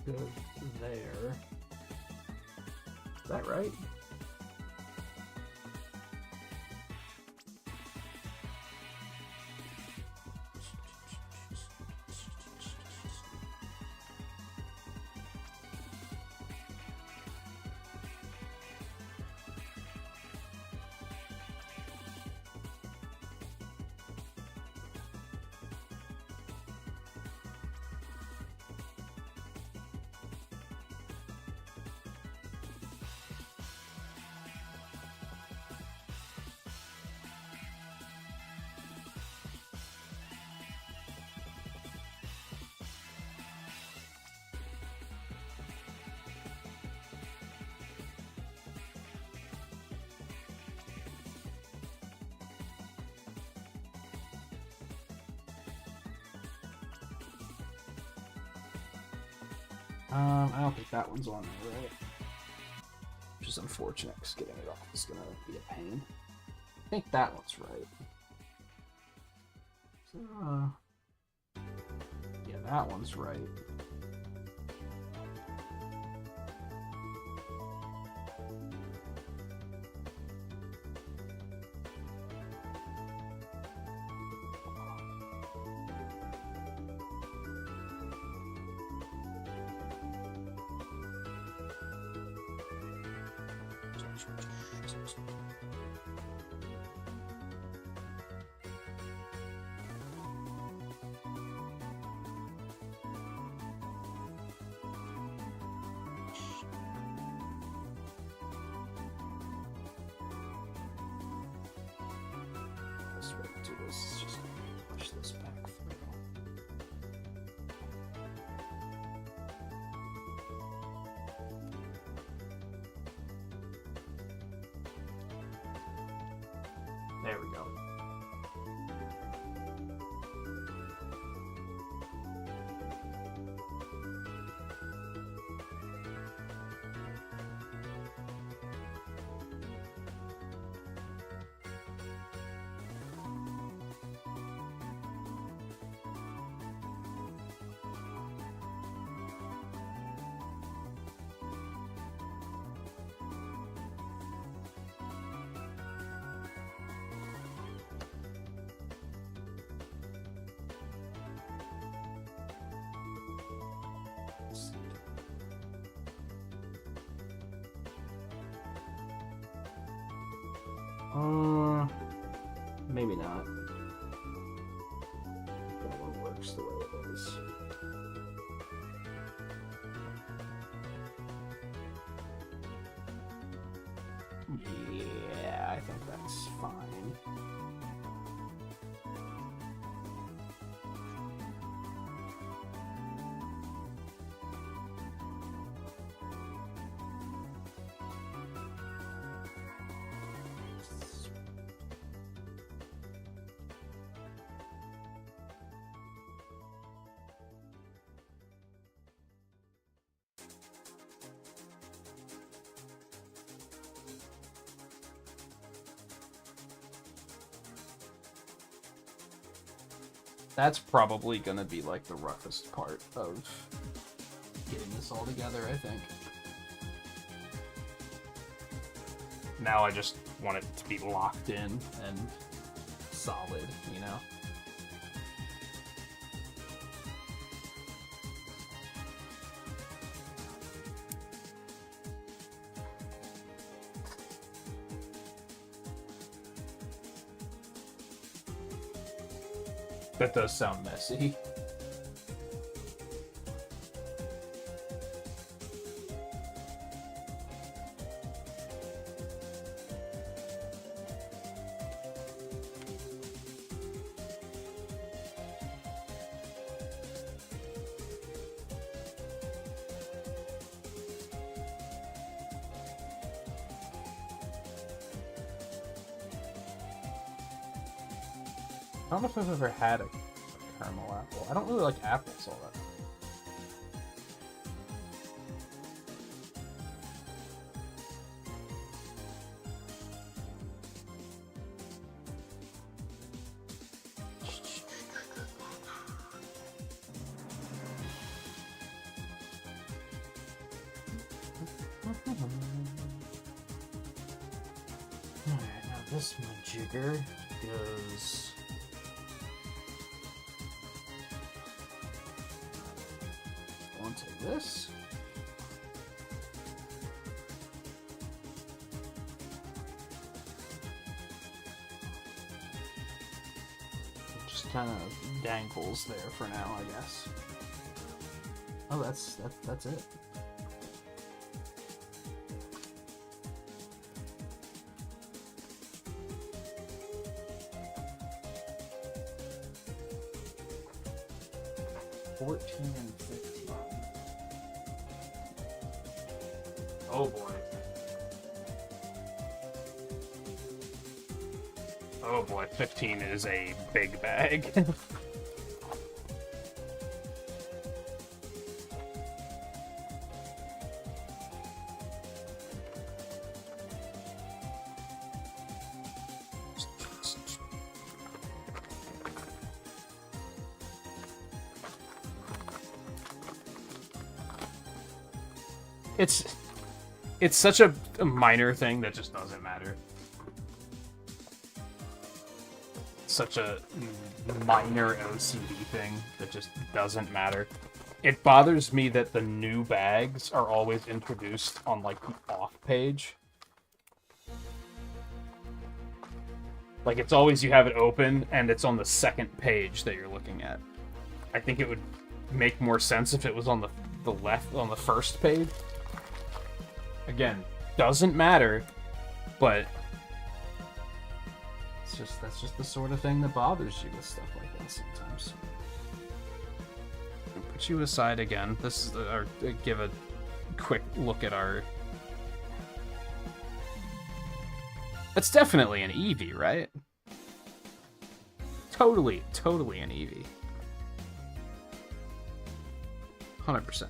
Speaker 1: Goes there. Is that right? I don't think that one's on there, right? Which is unfortunate, because getting it off is gonna be a pain. I think that one's right. So, yeah, that one's right. This way to do this is just push this back through. There we go. Maybe not. That one works the way it is. Yeah, I think that's fine. That's probably gonna be like the roughest part of getting this all together, I think. Now I just want it to be locked in and solid, you know? That does sound messy. I don't know if I've ever had a caramel apple. I don't really like apples all that much. Alright, now this majigger goes... onto this. It just kind of dangles there for now, I guess. Oh, that's it. And 15. Oh boy. Oh boy, 15 is a big bag. it's such a minor thing that just doesn't matter. Such a minor OCD thing that just doesn't matter. It bothers me that the new bags are always introduced on, like, the off page. Like, it's always you have it open, and it's on the second page that you're looking at. I think it would make more sense if it was on the left, on the first page. Again, doesn't matter, but that's just the sort of thing that bothers you with stuff like that sometimes. I'll put you aside again. This is our give a quick look at our. That's definitely an Eevee, right? Totally an Eevee. 100%.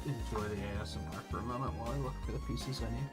Speaker 1: Enjoy the ASMR for a moment while I look for the pieces I need.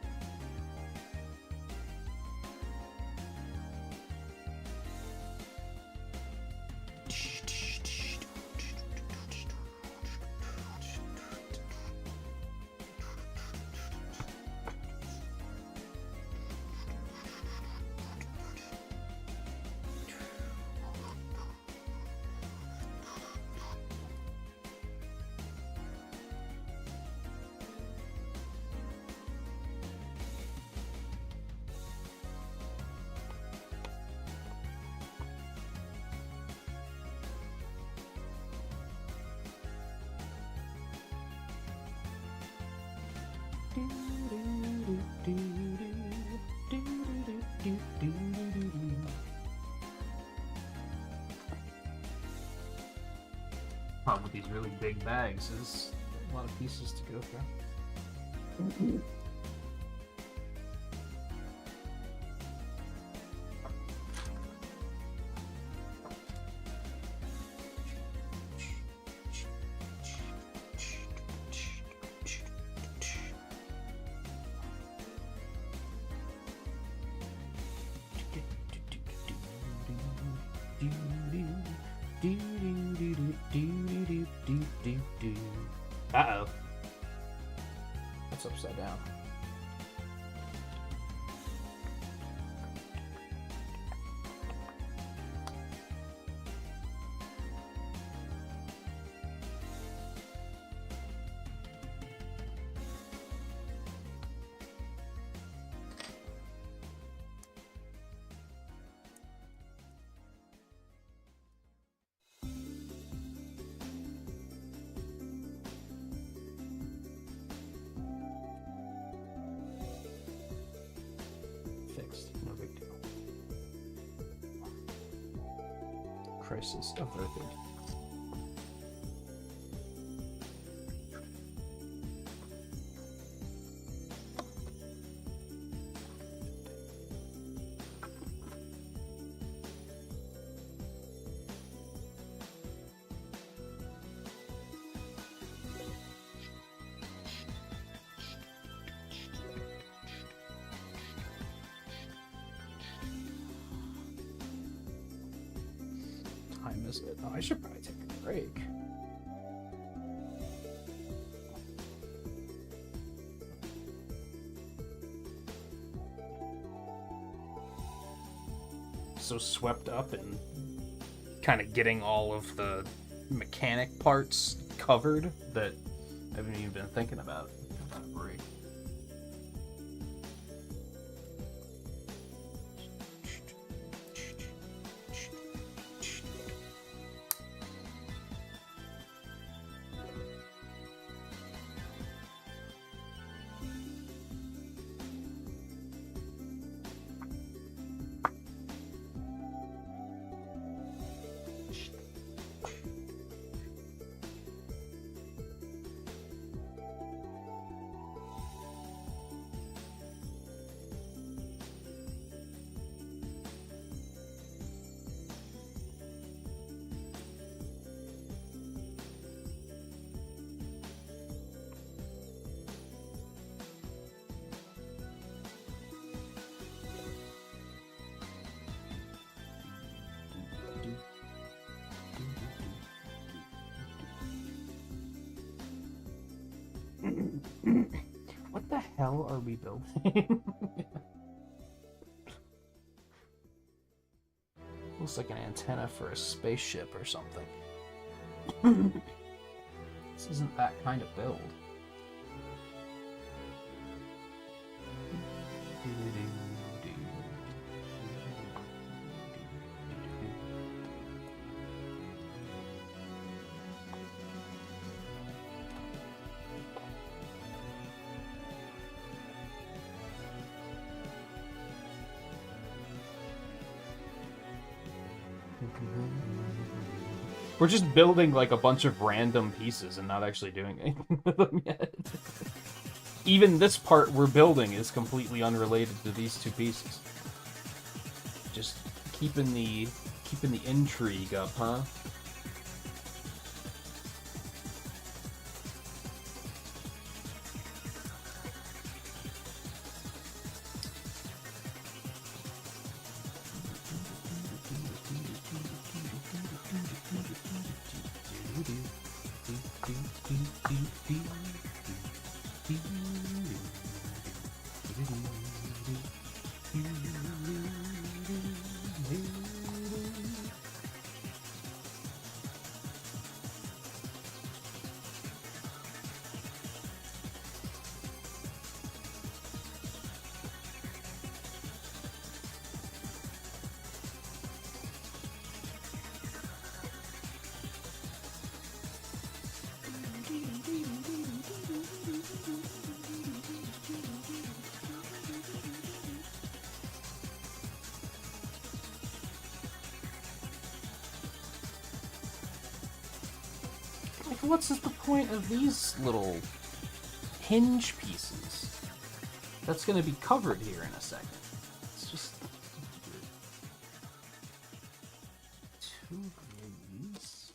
Speaker 1: Problem with these really big bags is a lot of pieces to go through. Uh-oh. That's upside down. No big deal. Crisis averted. Is it? Oh, I should probably take a break. So swept up in kind of getting all of the mechanic parts covered that I haven't even been thinking about a break. What the hell are we building? Looks like an antenna for a spaceship or something. This isn't that kind of build. We're just building like a bunch of random pieces and not actually doing anything with them yet. Even this part we're building is completely unrelated to these two pieces. Just keeping the intrigue up, huh? What's the point of these little hinge pieces? That's going to be covered here in a second. It's just... 2 of these.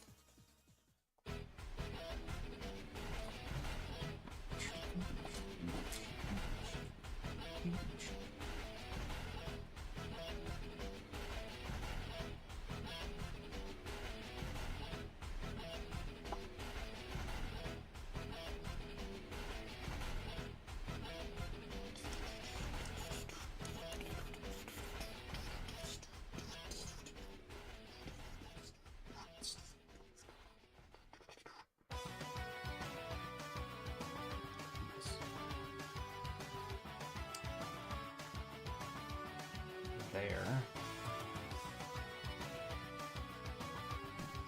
Speaker 1: There.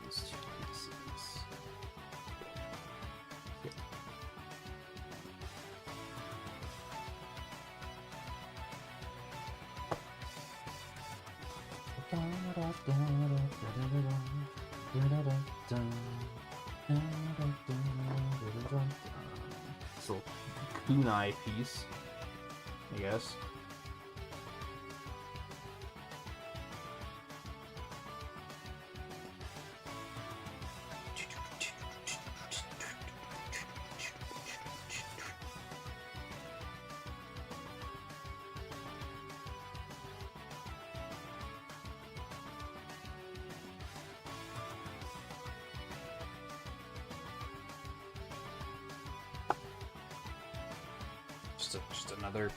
Speaker 1: These 2 pieces. Here. This little kunai piece, I guess. Just another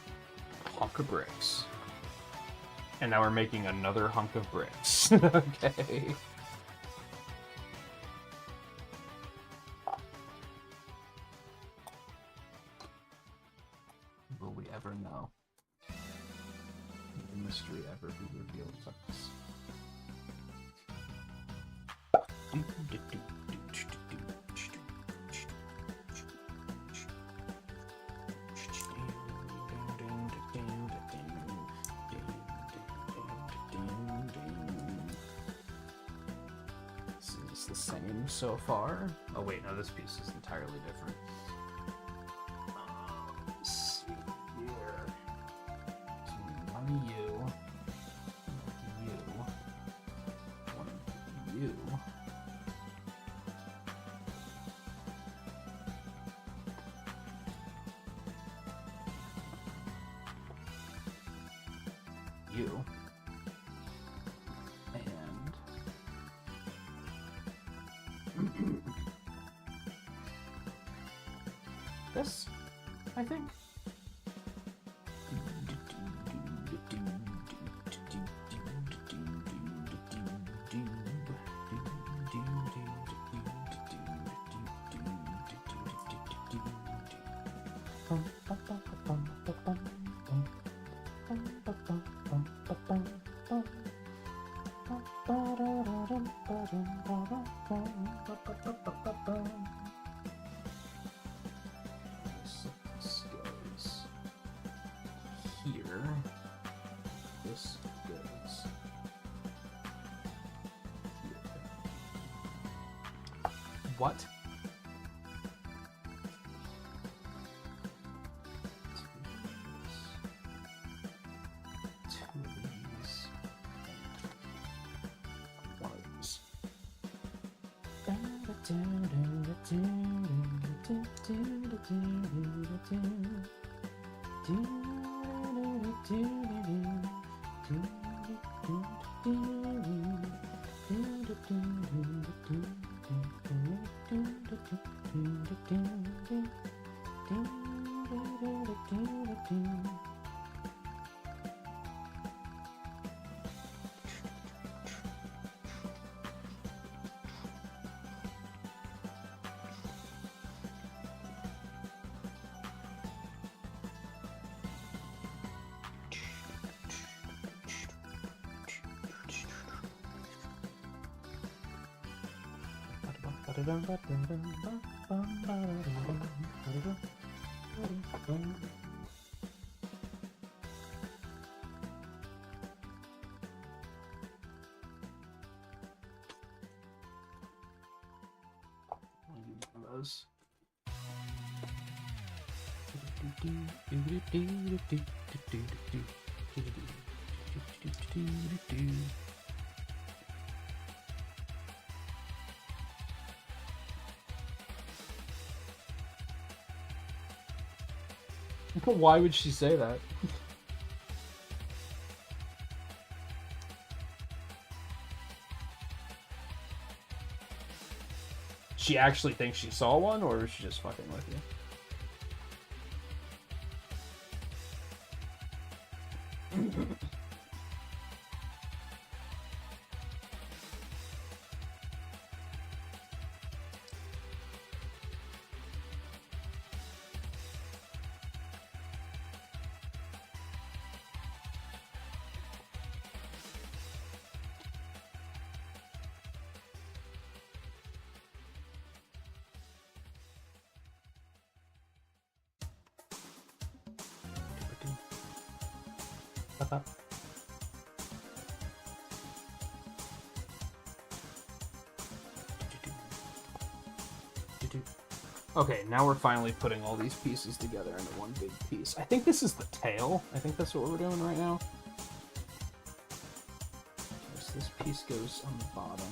Speaker 1: hunk of bricks. And now we're making another hunk of bricks. Okay. Will we ever know? Will the mystery ever be revealed to us? The same so far. Oh wait, no, this piece is entirely different. Let's see here. So one you, one you. You. This? I think. This goes here. This goes here. What? Those. Why would she say that? She actually thinks she saw one, or is she just fucking with you? Okay, now we're finally putting all these pieces together into one big piece. I think this is the tail. I think that's what we're doing right now. So this piece goes on the bottom.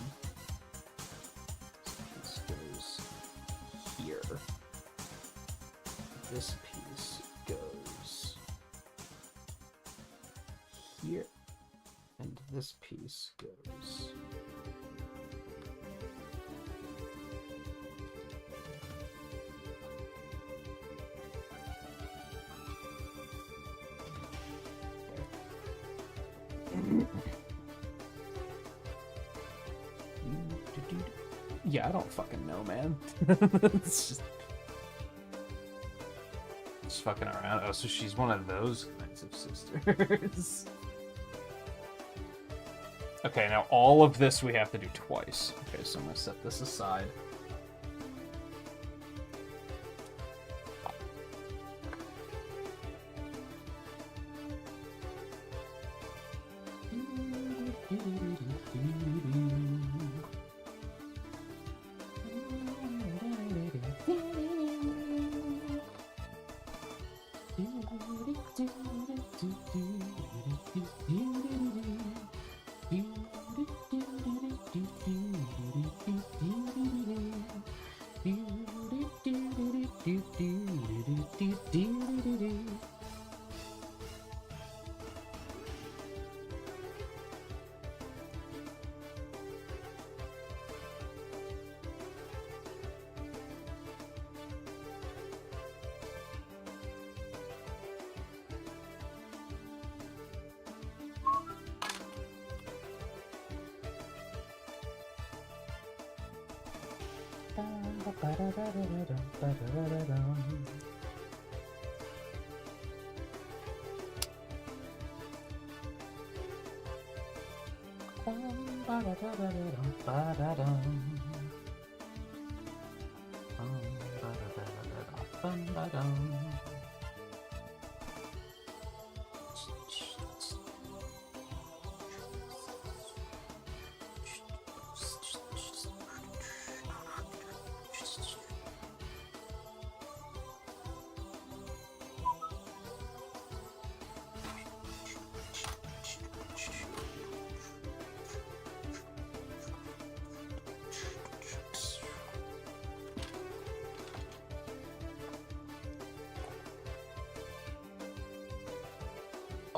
Speaker 1: This piece goes here. This piece goes here. And this piece goes... Yeah, I don't fucking know, man. It's just fucking around. Oh, so she's one of those kinds of sisters. Okay, now all of this we have to do twice. Okay, so I'm gonna set this aside.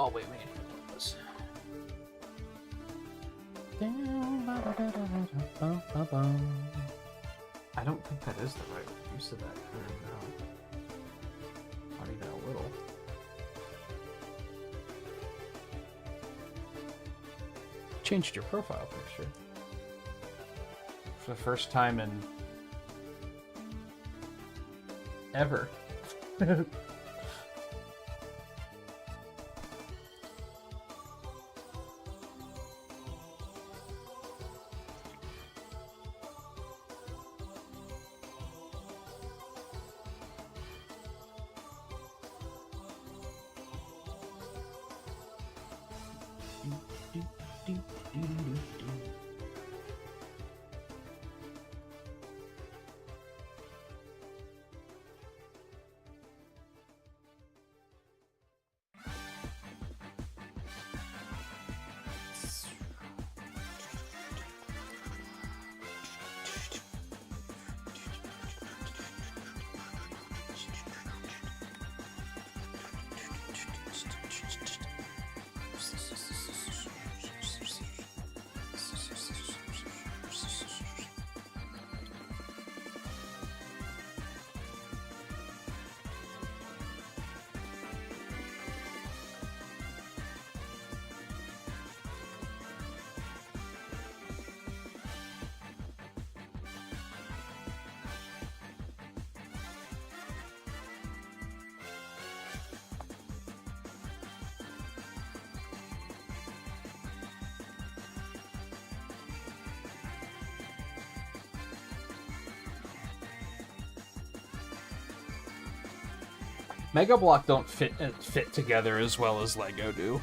Speaker 1: Oh, wait, man. This. I don't think that is the right use of that term now. Not even a little. Changed your profile picture. For the first time in... ever. Mega Block don't fit together as well as Lego do,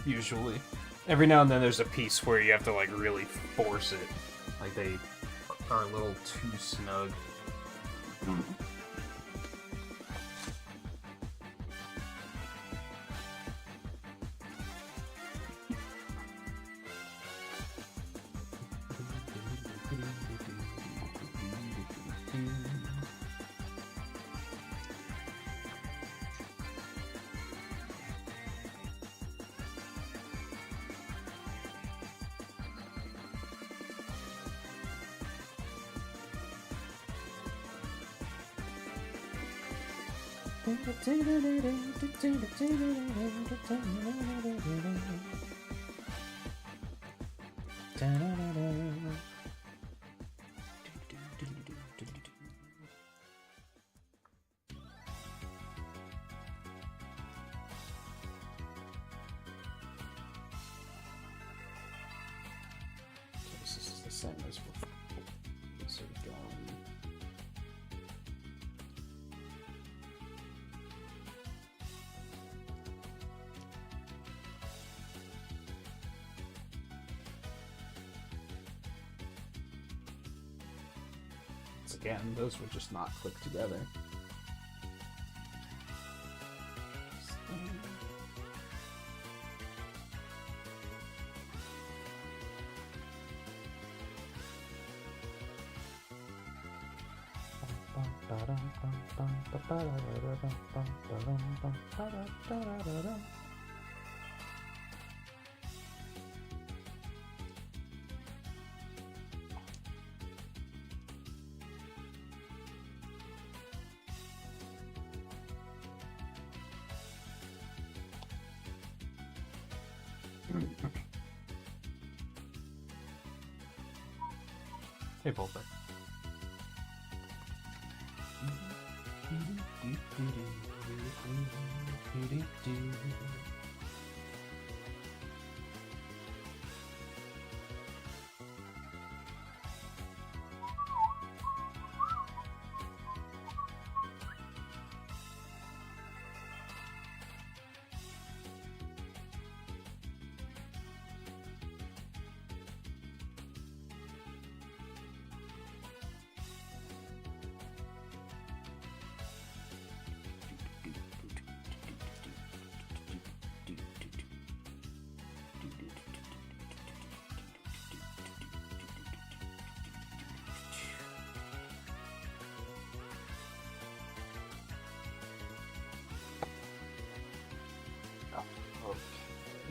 Speaker 1: usually. Every now and then there's a piece where you have to like really force it. Like they are a little too snug. This is the same as before. So again, those would just not click together. Hey, Volpe.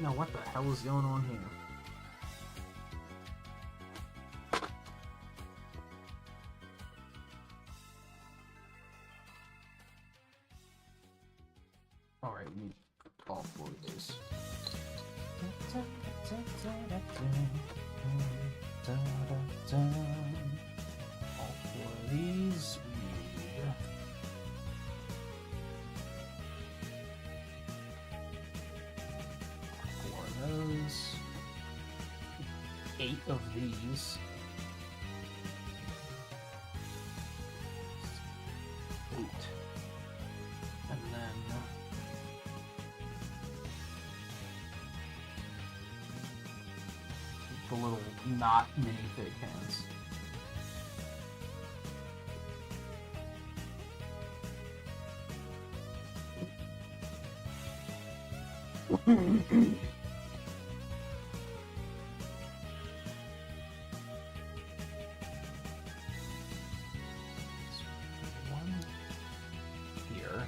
Speaker 1: Now what the hell is going on here? Alright, we need all 4 of these. All 4 of these. We need 4 of those. 8 of these. 8. And then the little not minifig hands. One here.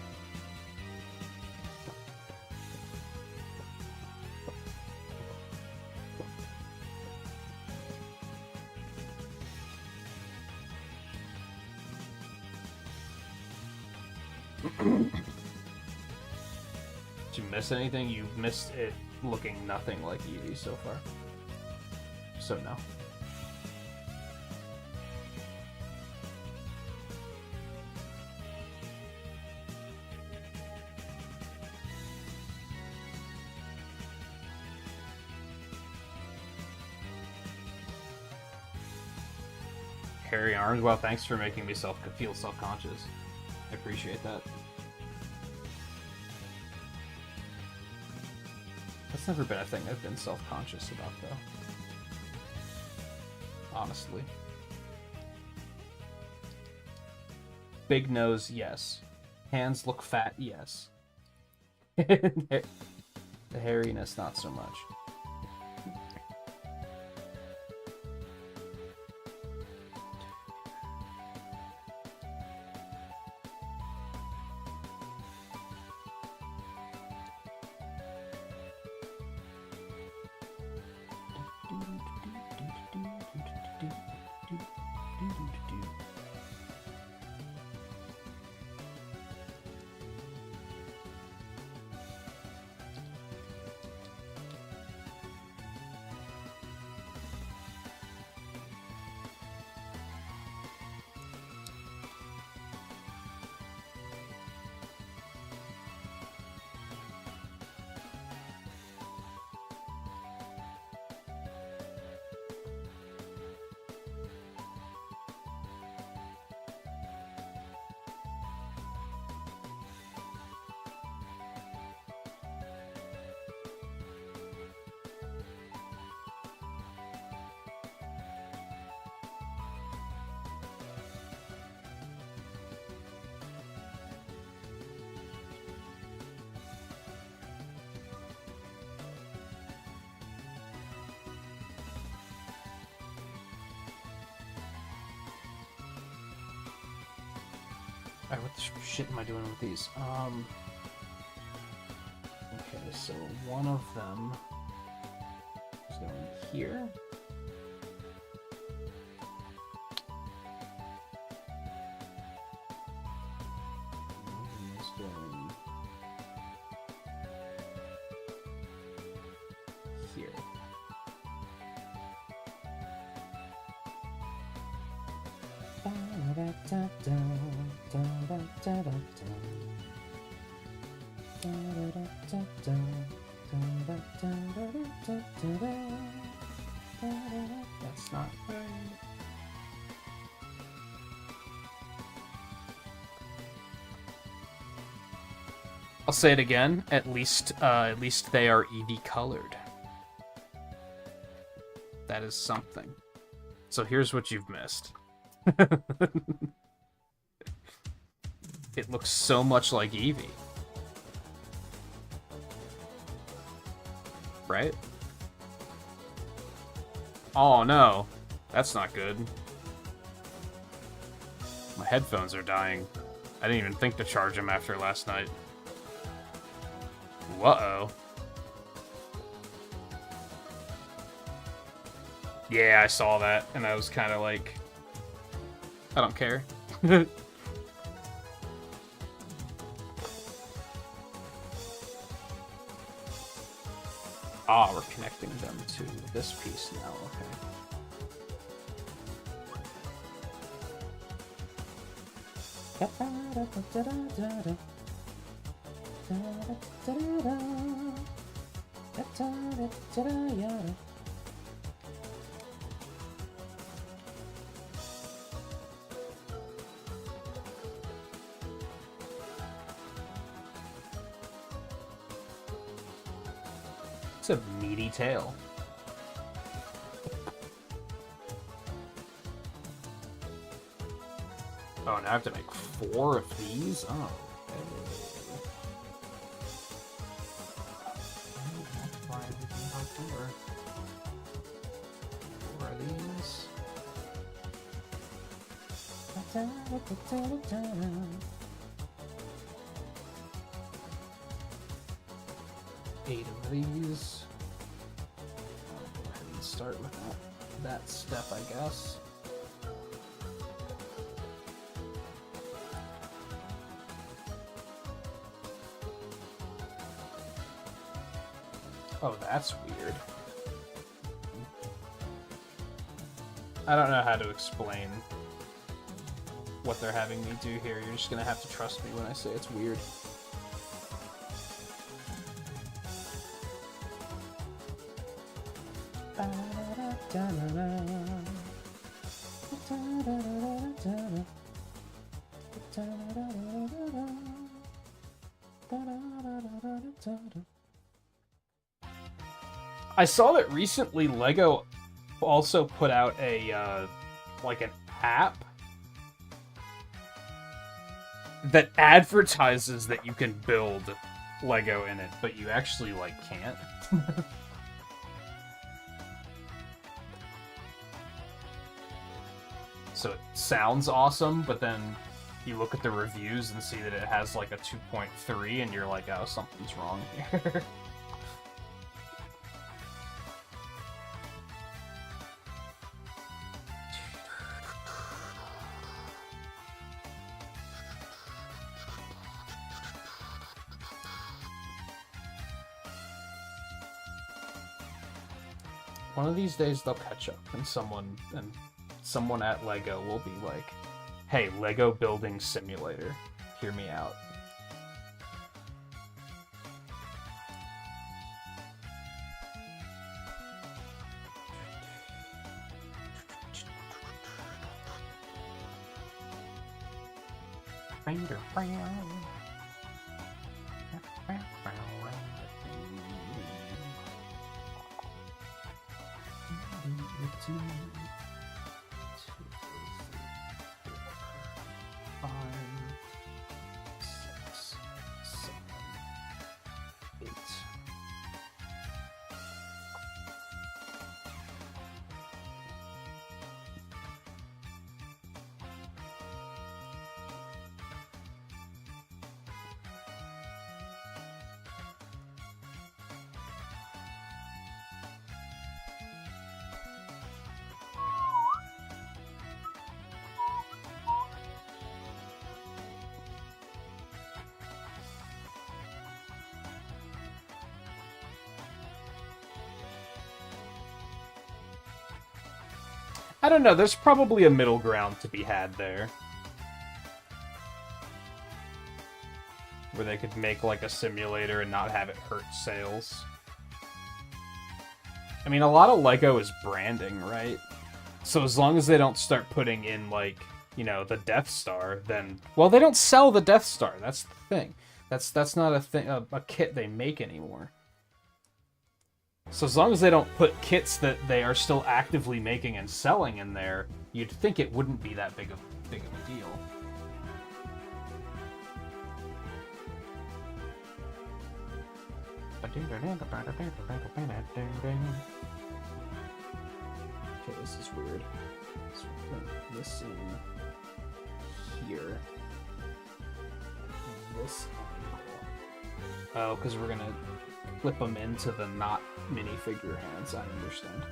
Speaker 1: Did you miss anything? You missed it looking nothing like Eevee so far. So no. Hairy arms. Well, thanks for making me feel self-conscious. I appreciate that. That's never been a thing I've been self-conscious about, though. Honestly. Big nose, yes. Hands look fat, yes. The hairiness, not so much. Alright, what the shit am I doing with these? Okay, so one of them is going here. One of them is going here. That's not right. I'll say it again. At least they are Eevee colored. That is something. So here's what you've missed. It looks so much like Eevee. Right? Oh no. That's not good. My headphones are dying. I didn't even think to charge them after last night. Uh-oh. Yeah, I saw that, and I was kind of like... I don't care. Ah, we're connecting them to this piece now, okay. It's a meaty tail. Oh, now I have to make 4 of these? Oh, okay. Multiply everything by 4. 4 of these. 8 of these. I'll go ahead and start with that step, I guess. Oh, that's weird. I don't know how to explain what they're having me do here. You're just gonna have to trust me when I say it's weird. I saw that recently LEGO also put out a, like an app that advertises that you can build LEGO in it, but you actually, like, can't. So it sounds awesome, but then you look at the reviews and see that it has, like, a 2.3, and you're like, oh, something's wrong here. One of these days they'll catch up, and someone at LEGO will be like, "Hey, LEGO Building Simulator, hear me out." I don't know, there's probably a middle ground to be had there. where they could make like a simulator and not have it hurt sales. I mean, a lot of LEGO is branding, right? So as long as they don't start putting in, like, you know, the Death Star, then... Well, they don't sell the Death Star, that's the thing. That's not a thing, a kit they make anymore. So as long as they don't put kits that they are still actively making and selling in there, you'd think it wouldn't be that big of a deal. Okay, this is weird. So put this in here. This angle. Oh, because we're gonna flip them into the not minifigure hands, I understand.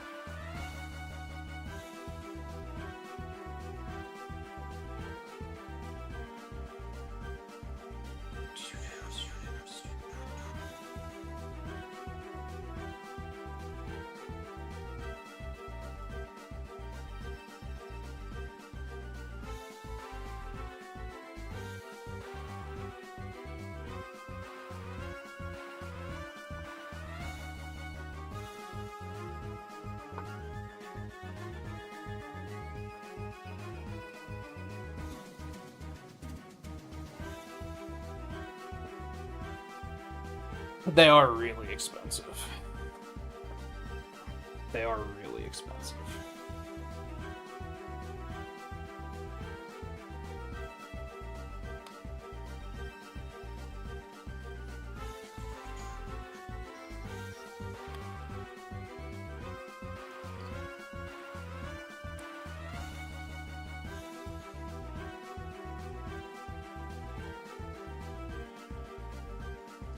Speaker 1: They are really expensive. They are really expensive.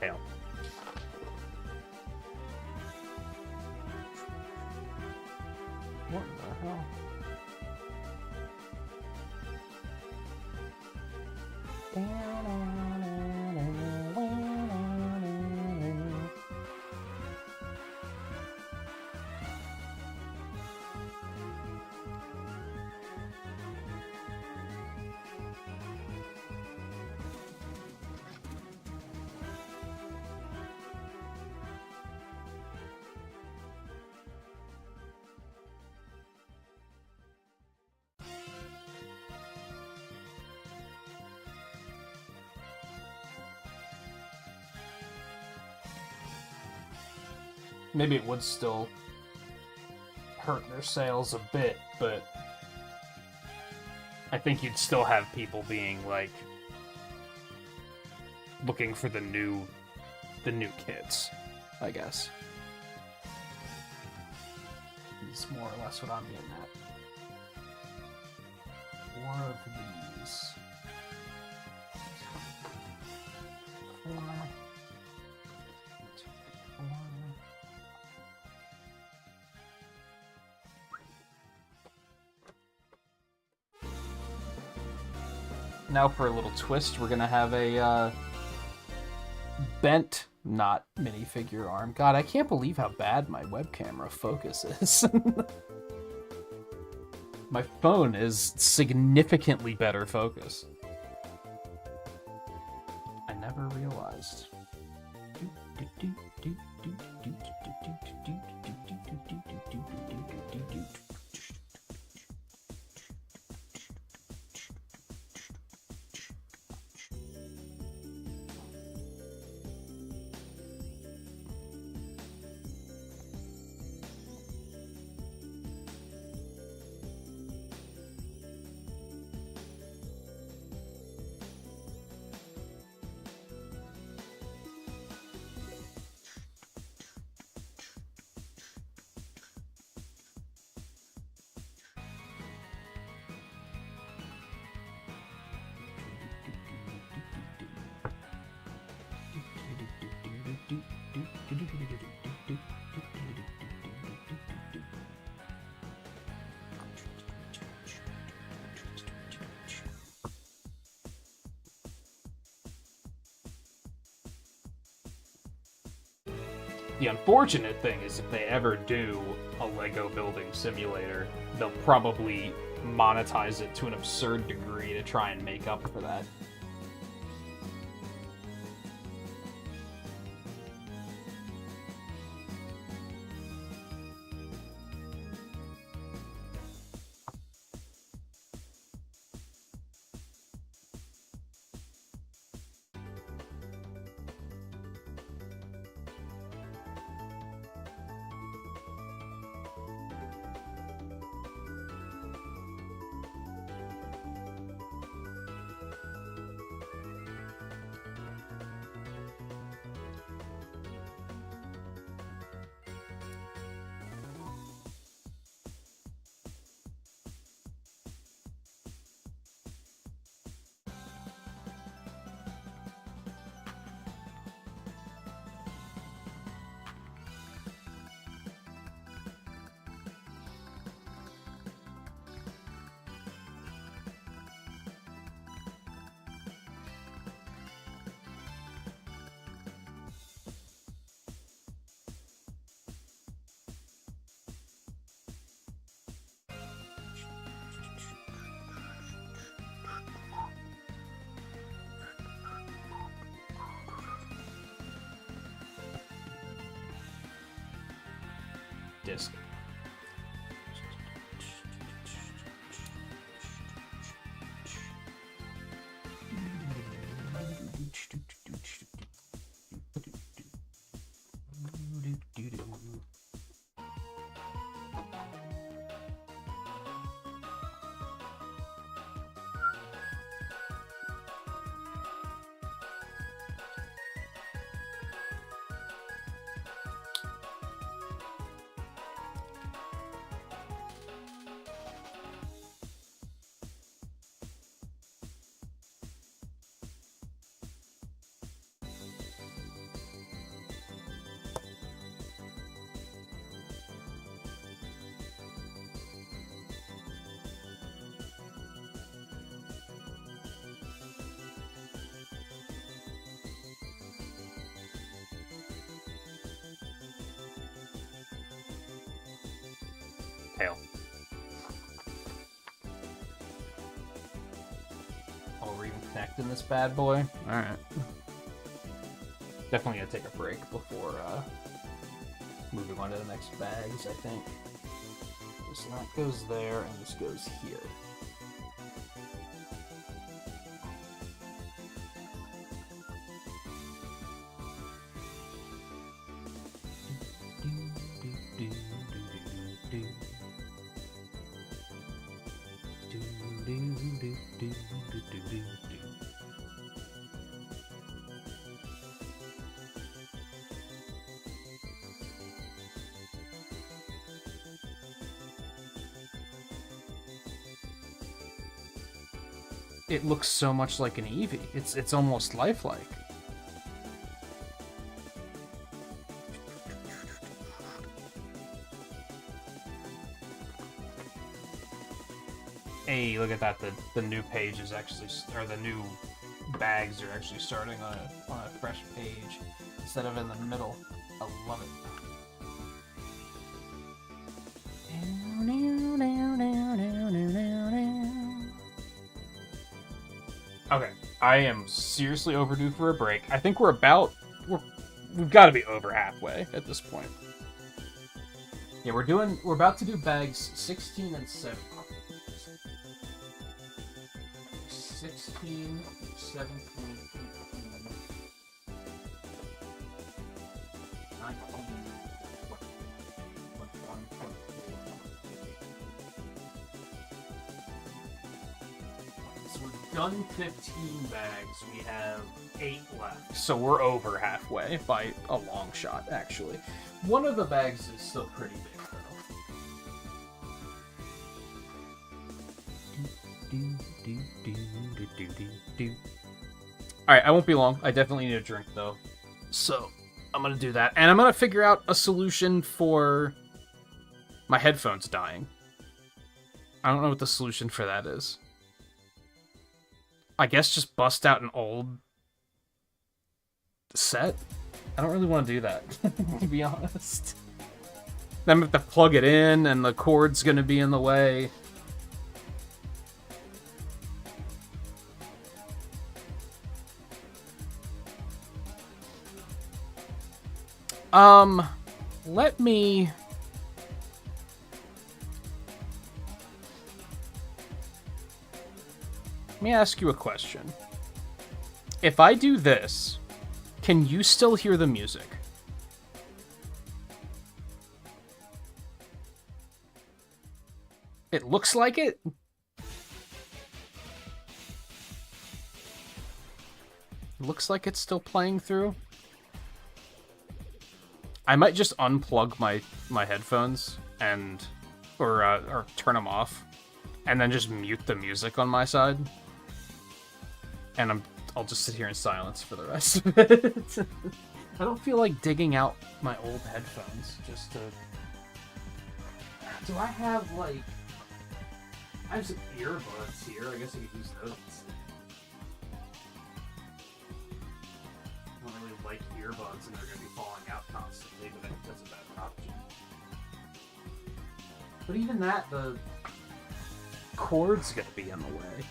Speaker 1: Hell. What the hell? Maybe it would still hurt their sales a bit, but I think you'd still have people being like looking for the new kits, I guess. Is more or less what I'm getting at. More of these. Four. Now for a little twist, we're gonna have a bent, not minifigure arm. God, I can't believe how bad my web camera focus is. My phone is significantly better focus. I never realized. The unfortunate thing is if they ever do a Lego building simulator, they'll probably monetize it to an absurd degree to try and make up for that. disc. Tail. Oh, we're even connecting this bad boy? Alright. Definitely gonna take a break before moving on to the next bags, I think. So that goes there, and this goes here. It looks so much like an Eevee. It's almost lifelike. Hey, look at that. The new page is actually, or the new bags are actually starting on a fresh page instead of in the middle. I love it. Okay, I am seriously overdue for a break. I think we've got to be over halfway at this point. Yeah, we're about to do bags 16 and 17. 16, 17, 18, 19, 21, 22. So we've done 15 bags. We have 8 left. So we're over halfway by a long shot, actually. One of the bags is still pretty big, though. Alright, I won't be long. I definitely need a drink, though. So, I'm gonna do that. And I'm gonna figure out a solution for my headphones dying. I don't know what the solution for that is. I guess just bust out an old set? I don't really want to do that, to be honest. Then I have to plug it in, and the cord's gonna be in the way. Let me ask you a question. If I do this, can you still hear the music? It looks like it. Looks like it's still playing through. I might just unplug my headphones and or turn them off, and then just mute the music on my side. And I'll just sit here in silence for the rest of it. I don't feel like digging out my old headphones just to. Do I have like? I have some earbuds here. I guess I could use those. I don't really like earbuds, and they're going to be falling out constantly, but I think that's a better option. But even that, the cord's going to be in the way.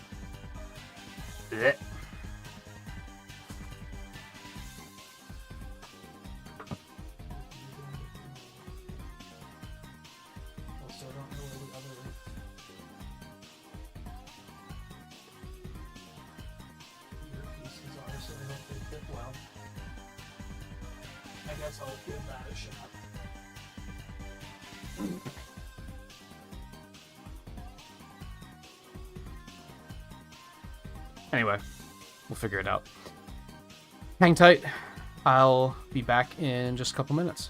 Speaker 1: Blech.
Speaker 2: guess I'll give that a shot.
Speaker 1: Anyway, we'll figure it out. Hang tight. I'll be back in just a couple minutes.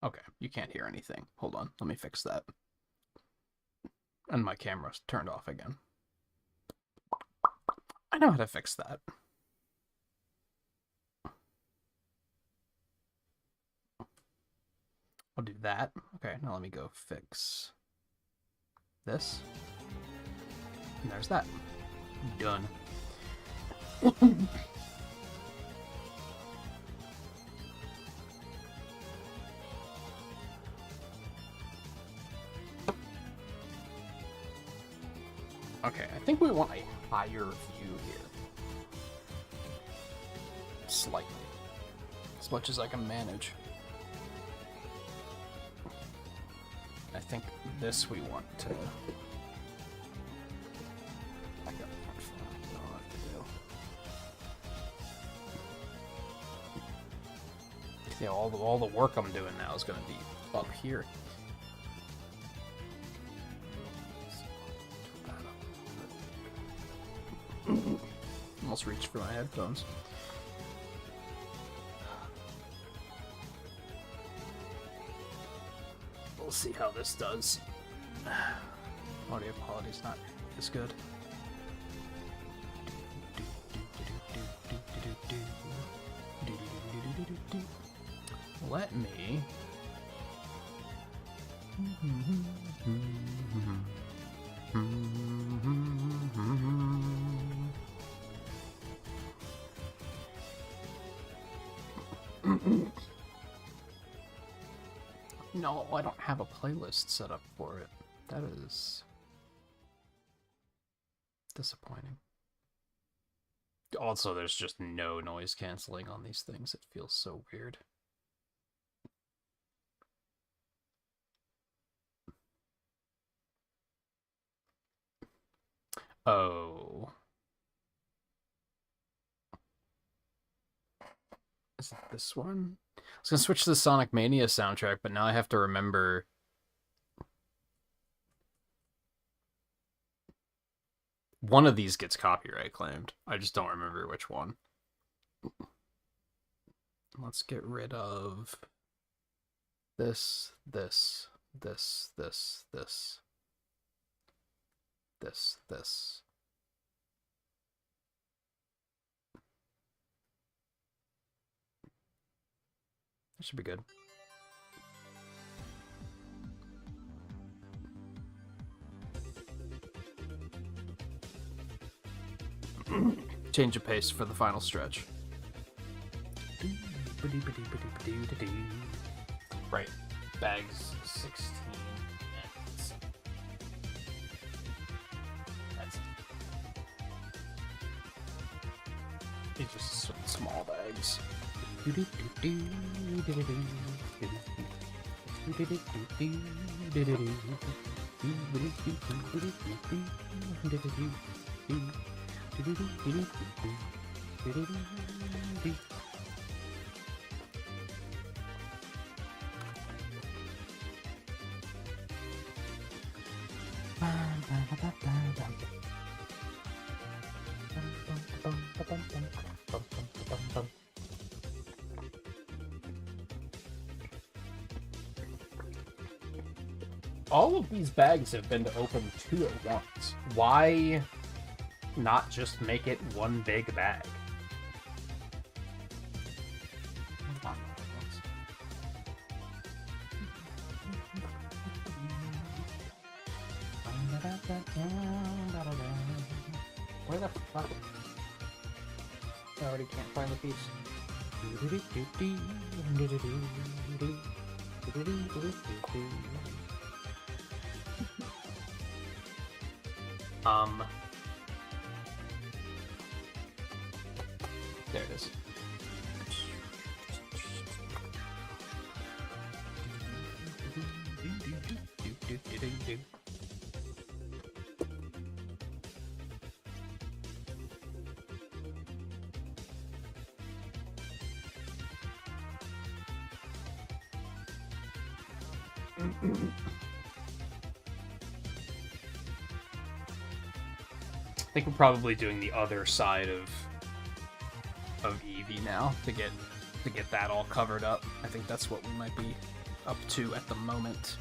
Speaker 1: Okay, you can't hear anything. Hold on, let me fix that. And my camera's turned off again. I know how to fix that. I'll do that. Okay, now let me go fix this. And there's that. Done. Okay, I think we want a higher view here. Slightly. As much as I can manage. I think this we want to... back up. I don't know what to do. See, all the work I'm doing now is going to be up here. Almost reached for my headphones. We'll see how this does. Audio quality's not as good. Let me... No, I don't have a playlist set up for it. That is disappointing. Also, there's just no noise canceling on these things. It feels so weird. Oh. Is it this one? I was gonna switch to the Sonic Mania soundtrack, but now I have to remember... One of these gets copyright claimed. I just don't remember which one. Let's get rid of... this. That should be good. Change of pace for the final stretch. Right. Bags 16. That's these are some small bags. All of these bags have been to open 2 at once. Why not just make it one big bag? Where the fuck? I already can't find the piece. There it is. I think we're probably doing the other side of of Eevee now to get that all covered up. I think that's what we might be up to at the moment.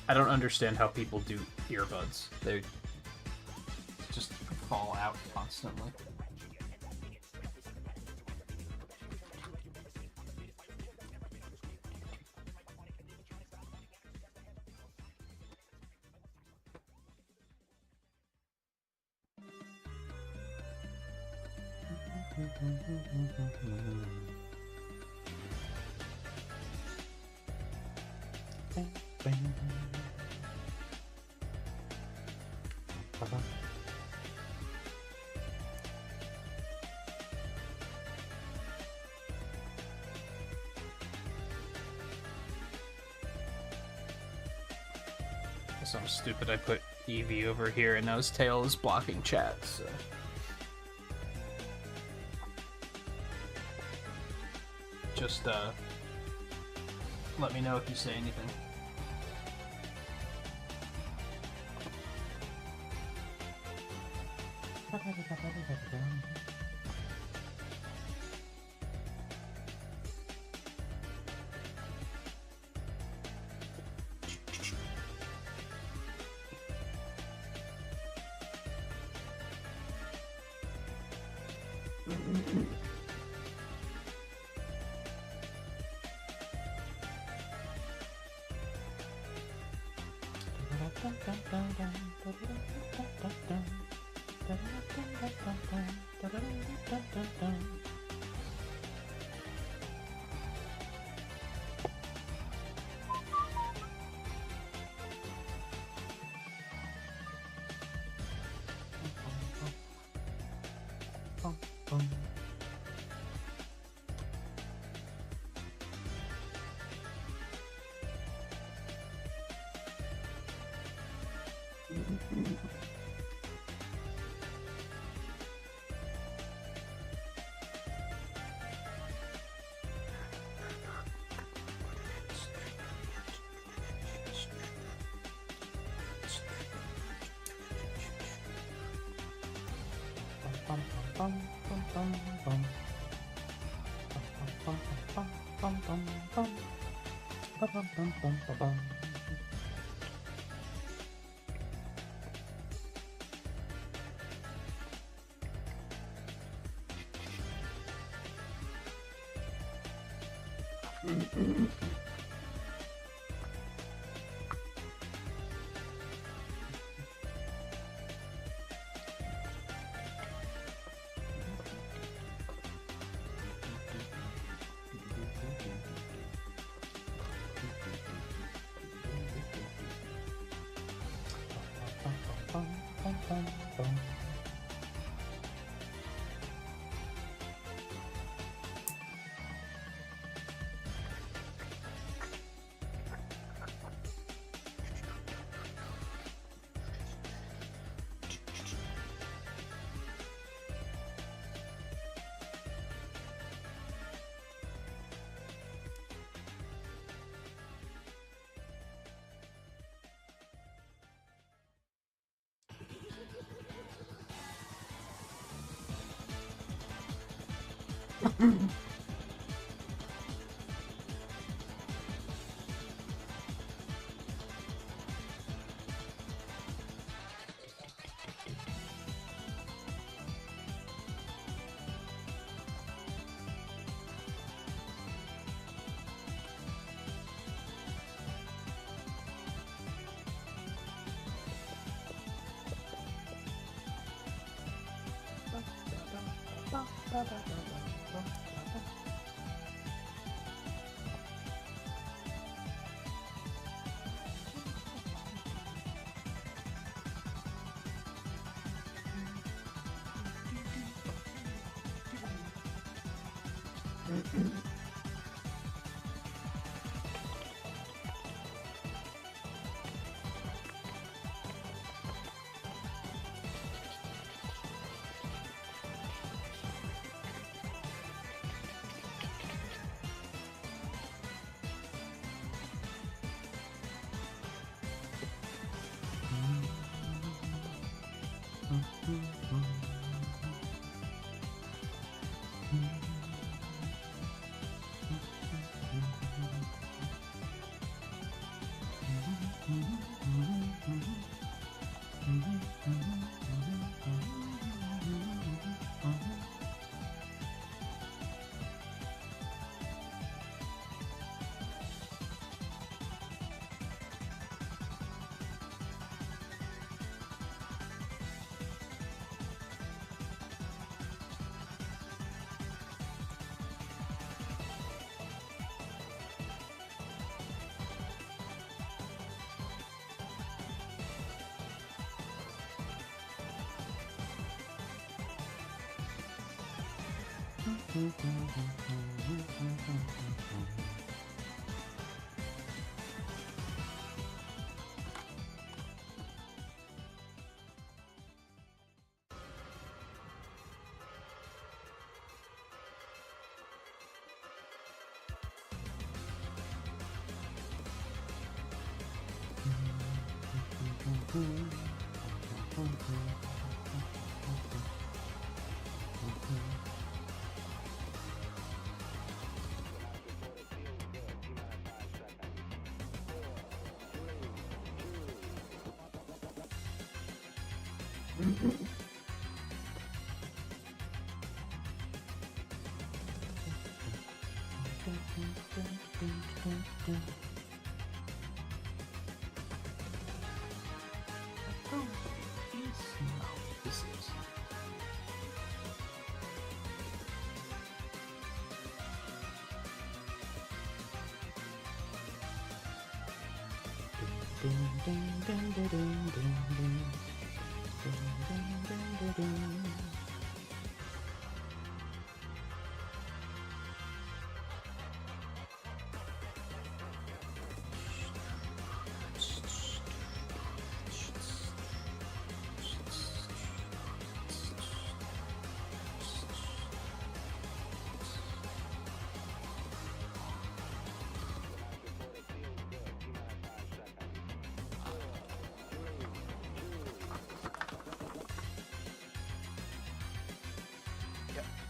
Speaker 1: I don't understand how people do earbuds. They just fall out constantly. I'm stupid, I put Eevee over here and now his tail is blocking chat, so... Just, let me know if you say anything.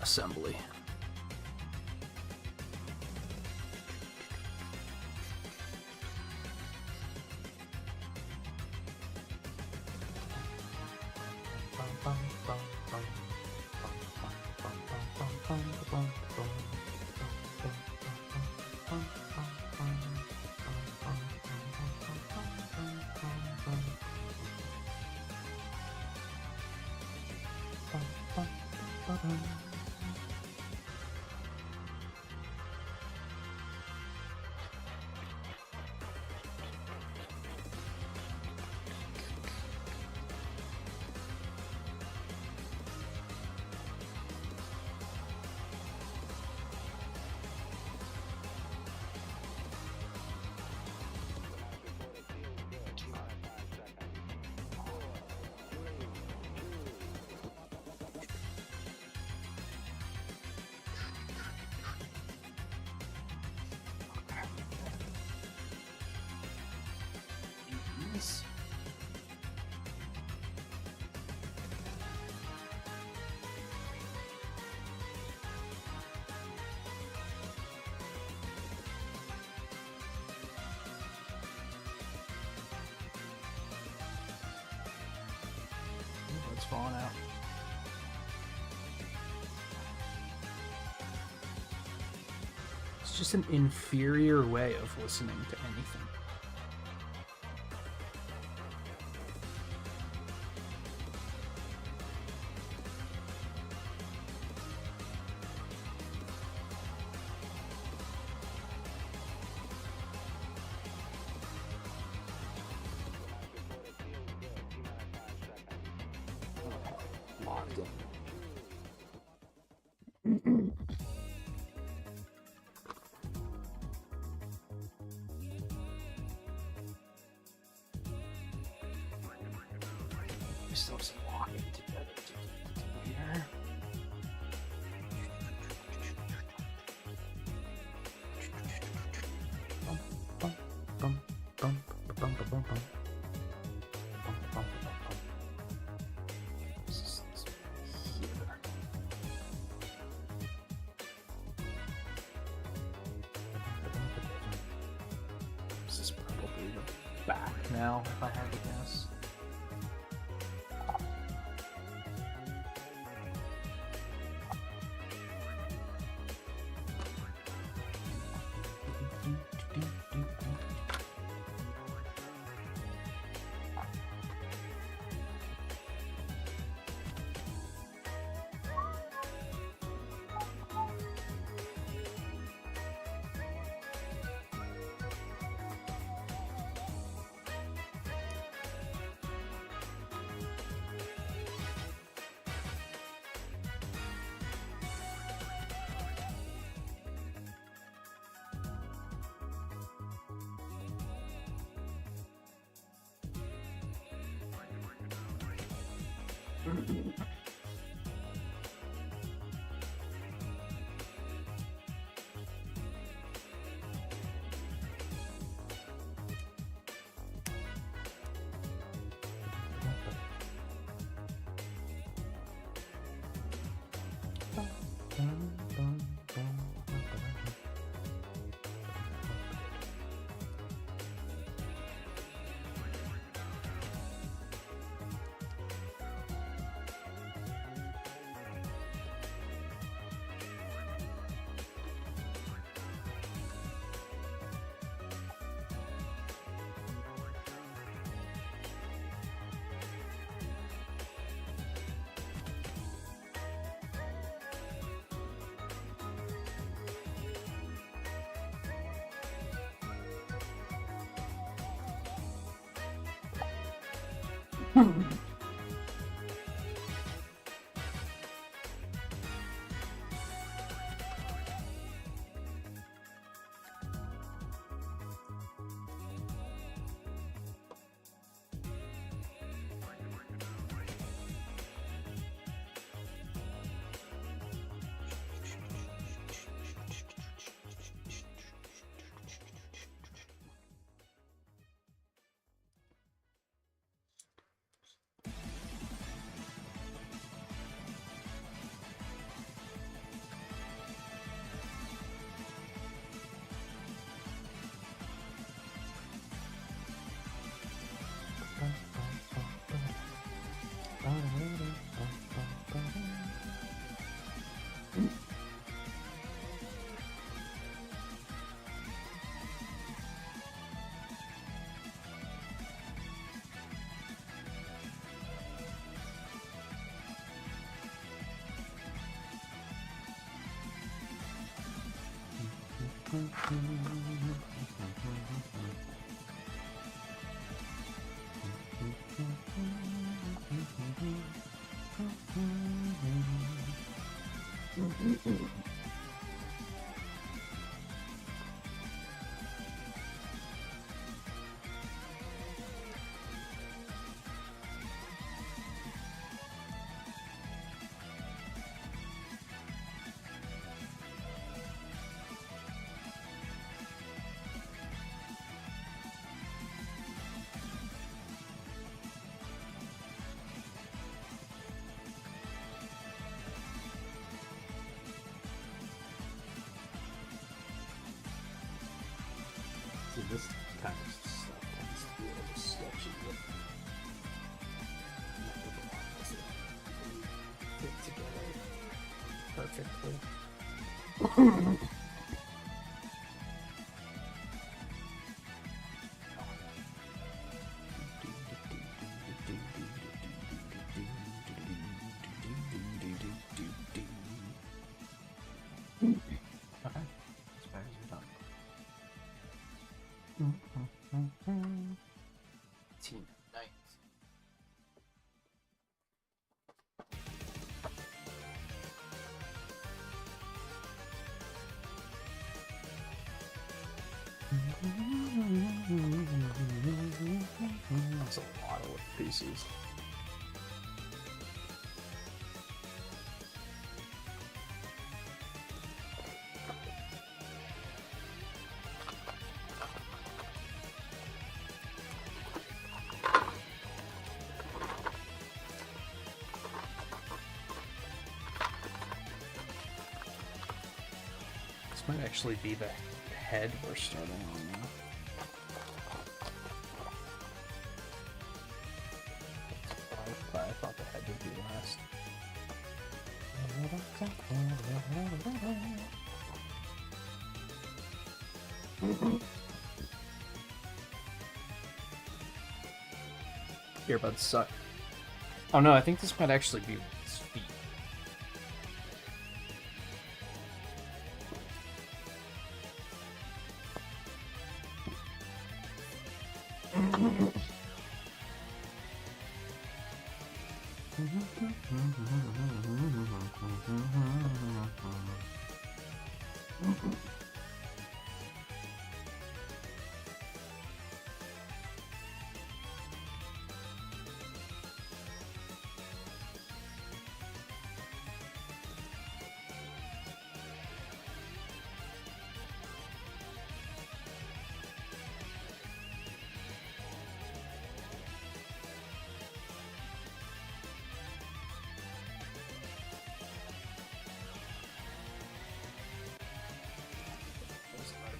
Speaker 1: assembly. It's falling out. It's just an inferior way of listening to anything. We still have some walking together to do here. This is probably the back now, if I had to guess. This kind of stuff tends to be a little sketchy, but fit together perfectly. That's a lot of pieces. This might actually be the head we're starting on now. But I thought the head would be last. Earbuds suck. Oh no, I think this might actually be his feet.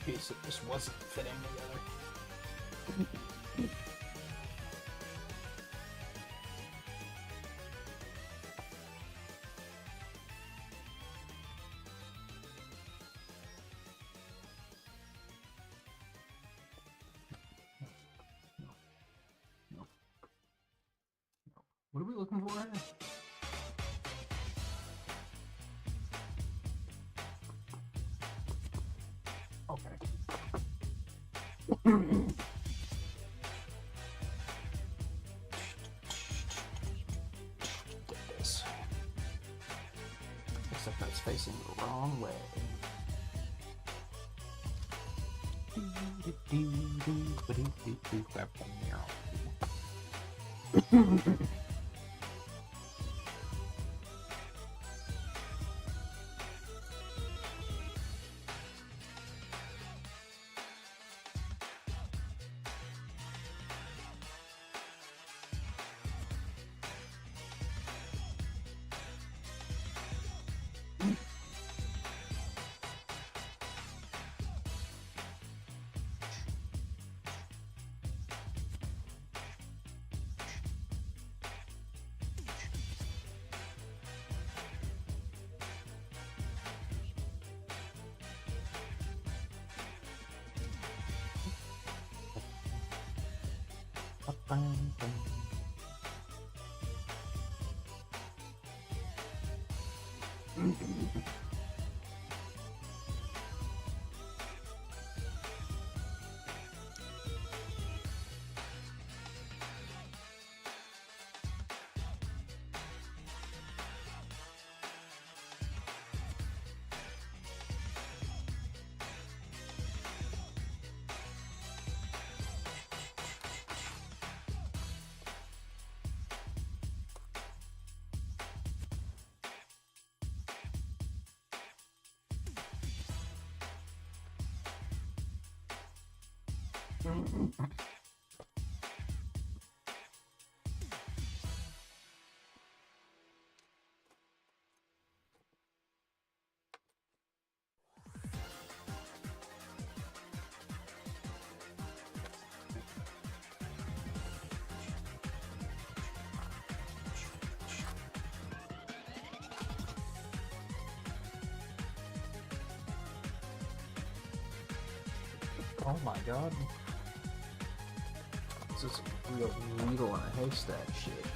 Speaker 1: Piece that just wasn't fitting together. No. What are we looking for here? Okay. Get this. Except that's facing the wrong way. Oh my god. This is a real needle in a haystack shit.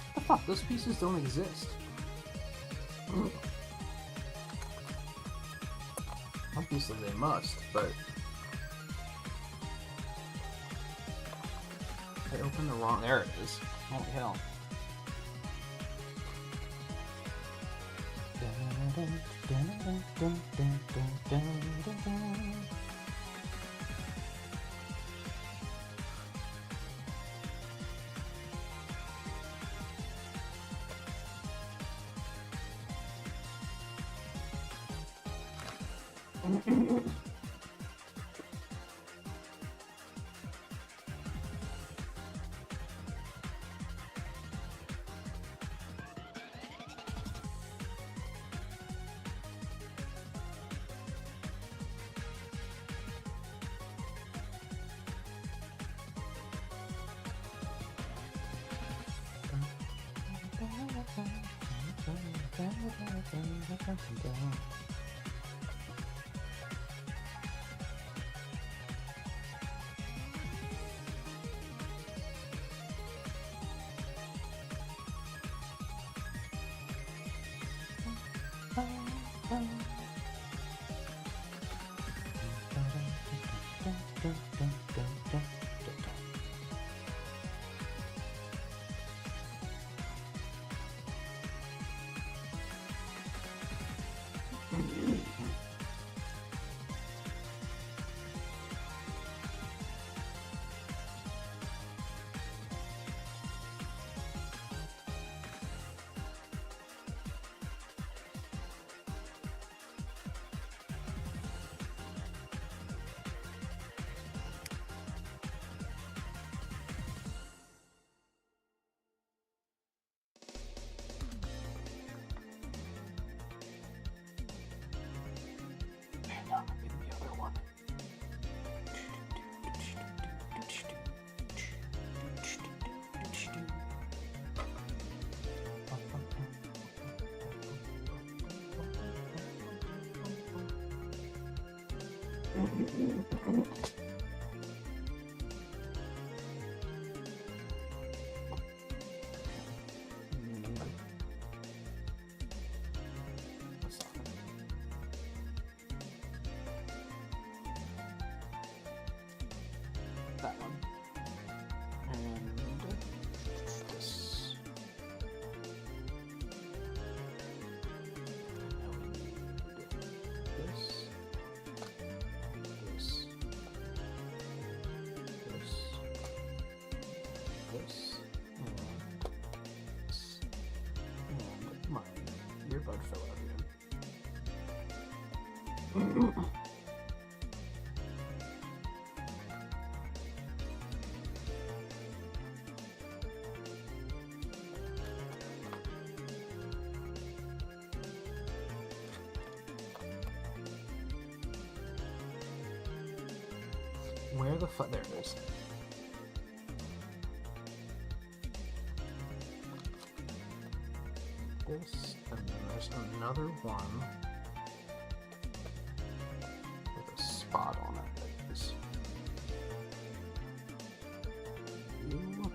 Speaker 1: What the fuck? Those pieces don't exist. Obviously they must, but... I opened the wrong... There it is. Holy hell. That one. And this. Now we need this. This. And my earbud fell out again. Where the fuck? There it is. this, and then there's another one with a spot on it that is blue.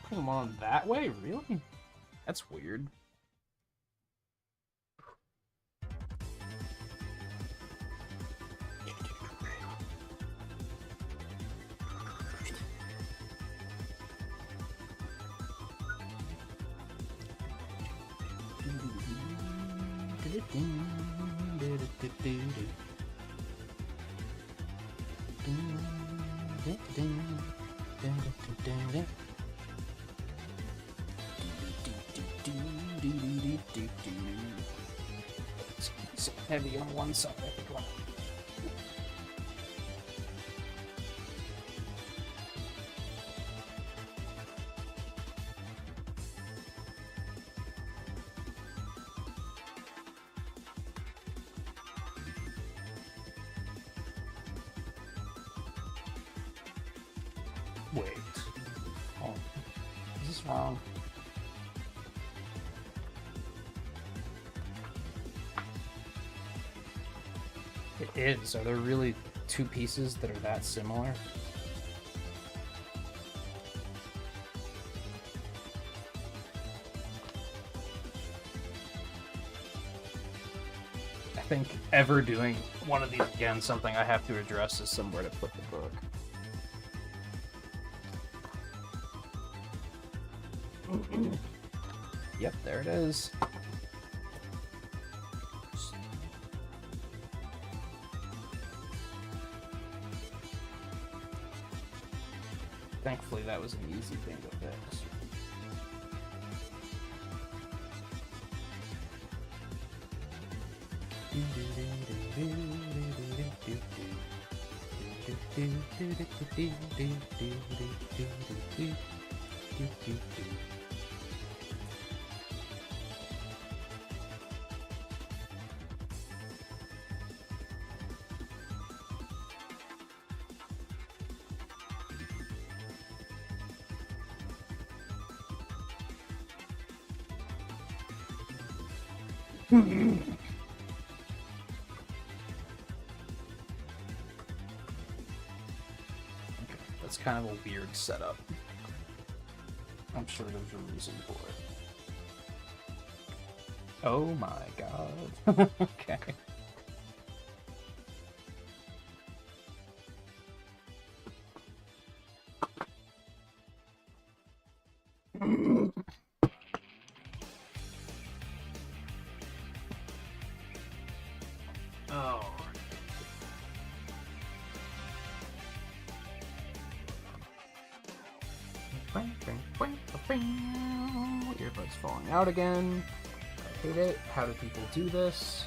Speaker 1: Putting them on that way? Really? That's weird. It's heavy on one side. Wait. Oh, is this wrong? It is. Are there really two pieces that are that similar? I think ever doing one of these again, something I have to address is somewhere to put the book. Yep, there it is. Thankfully, that was an easy thing to fix. That's kind of a weird setup. I'm sure there's a reason for it. Oh my god. Okay. Oh. Earbuds falling out again. I hate it. How do people do this?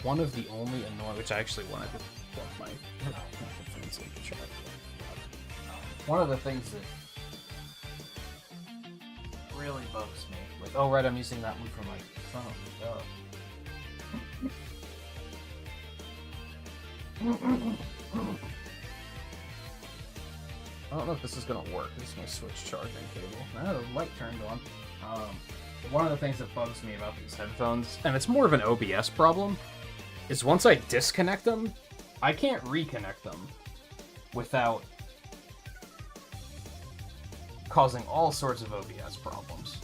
Speaker 1: One of the only annoying, which I actually wanted to plug my headphones into charge. One of the things that really bugs me with, oh right, I'm using that one for my phone. I don't know if this is gonna work. This is my switch charging cable. Oh, the light turned on. One of the things that bugs me about these headphones, and it's more of an OBS problem, is once I disconnect them, I can't reconnect them without causing all sorts of OBS problems.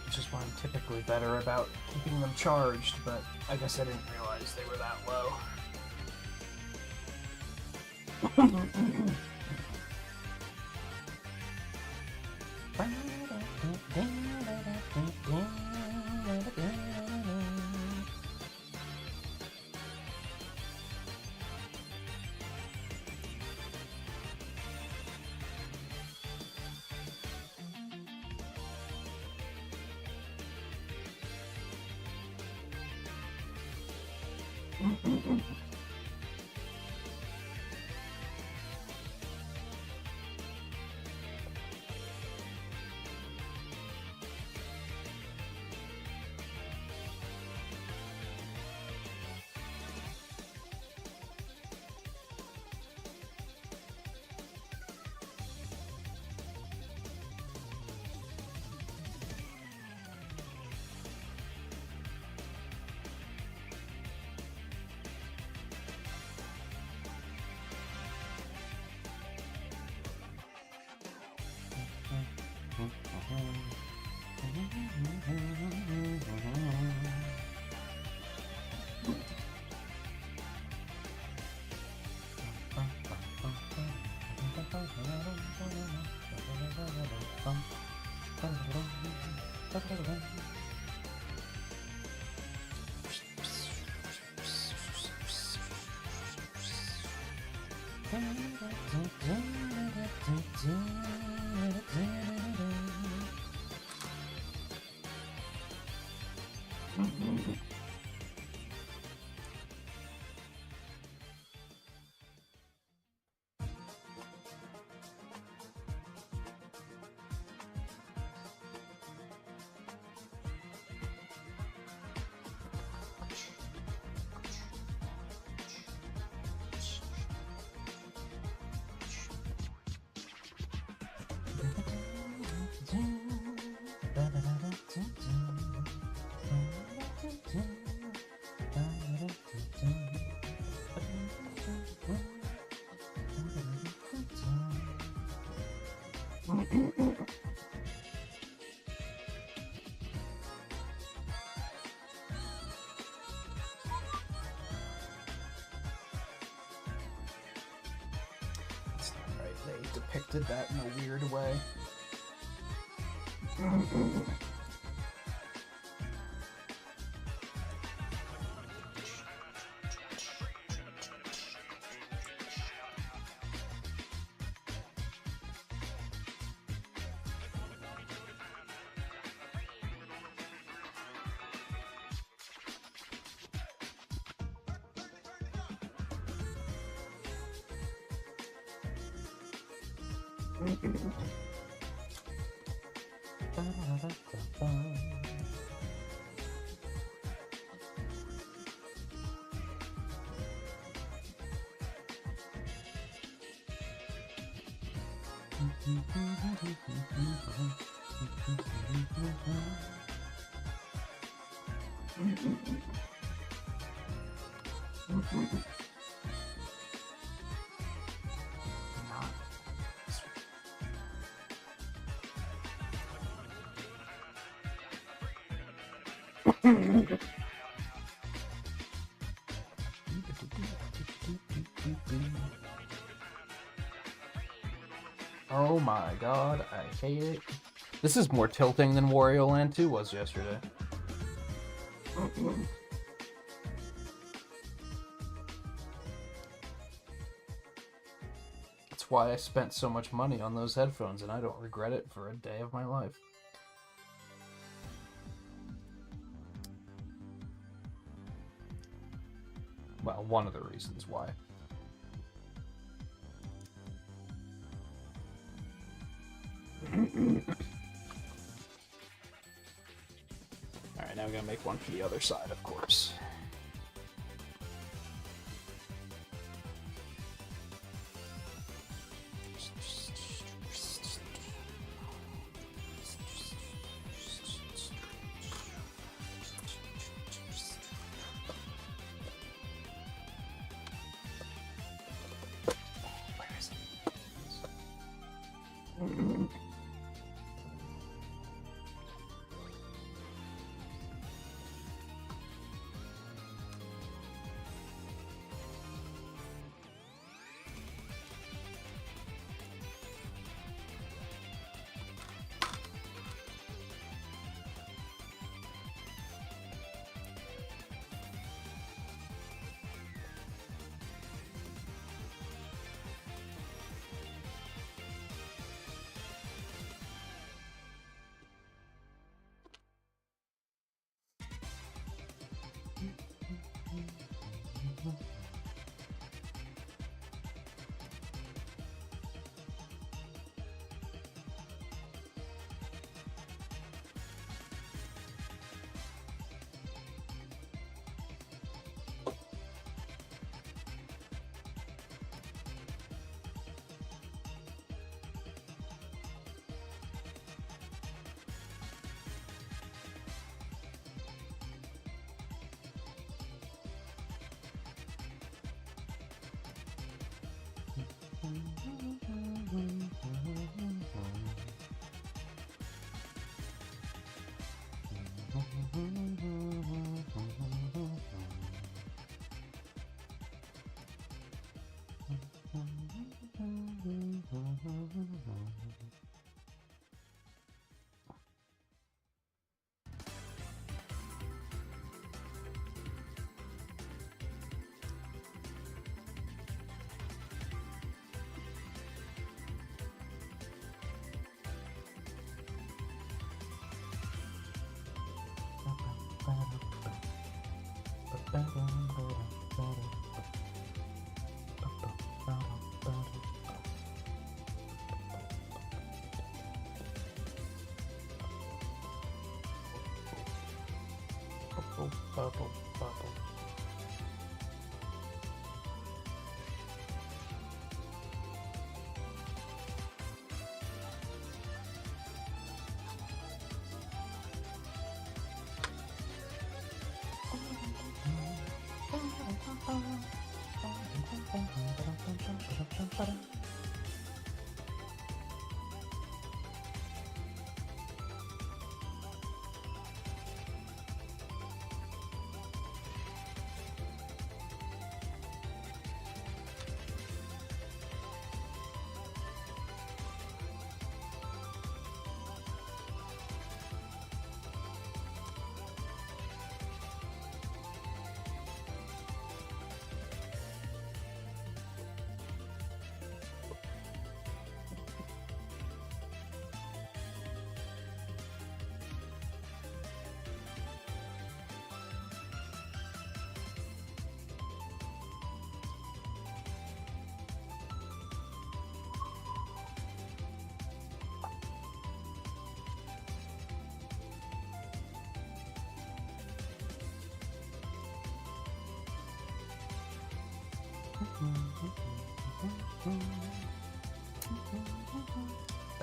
Speaker 1: Which is why I'm typically better about keeping them charged, but I guess I didn't realize they were that low. That's not right. They depicted that in a weird way. Oh my god, I hate it. This is more tilting than Wario Land 2 was yesterday. That's why I spent so much money on those headphones, and I don't regret it for a day of my life. Well, one of the reasons why. Alright, now I'm gonna make one for the other side, of course. Bubble, bubble.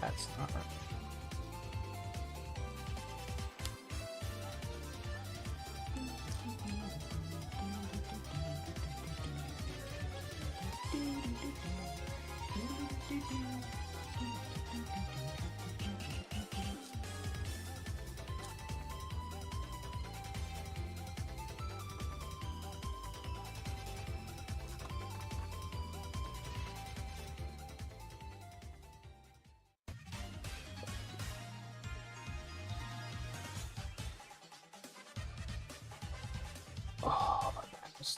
Speaker 1: That's not right. Oh, my back is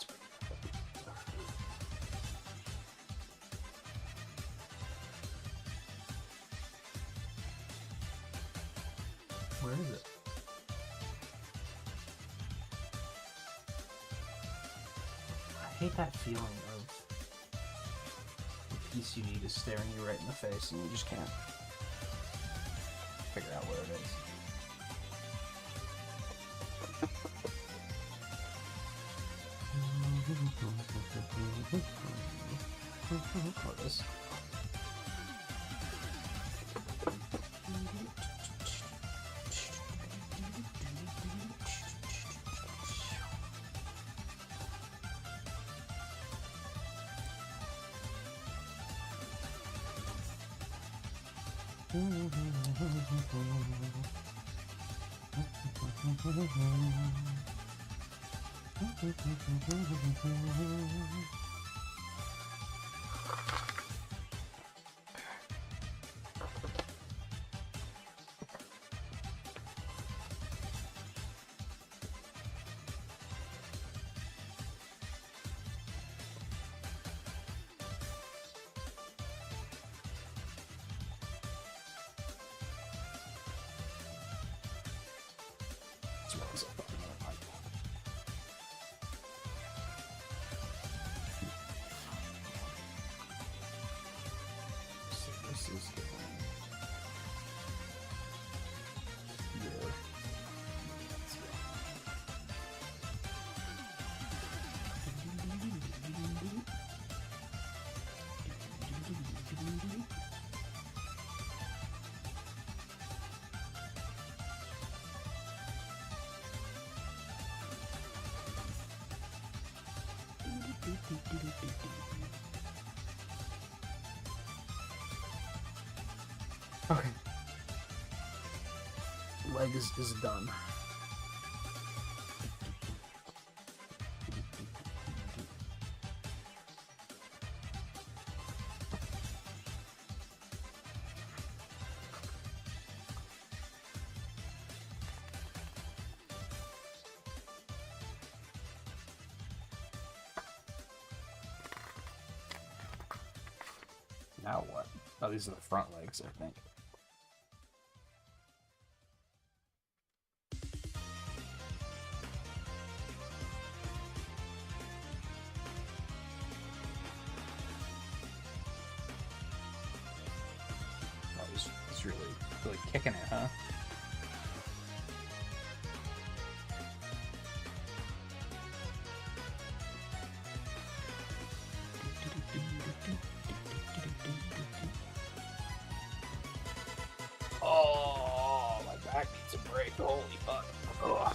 Speaker 1: Where is it? I hate that feeling of the piece you need is staring you right in the face and you just can't figure out where it is. Oh, this. This is the one. Here. Okay. Leg is done. Now what? Oh, these are the front legs, I think. He's really kicking it, huh? Oh, my back needs a break. Holy fuck. Ugh.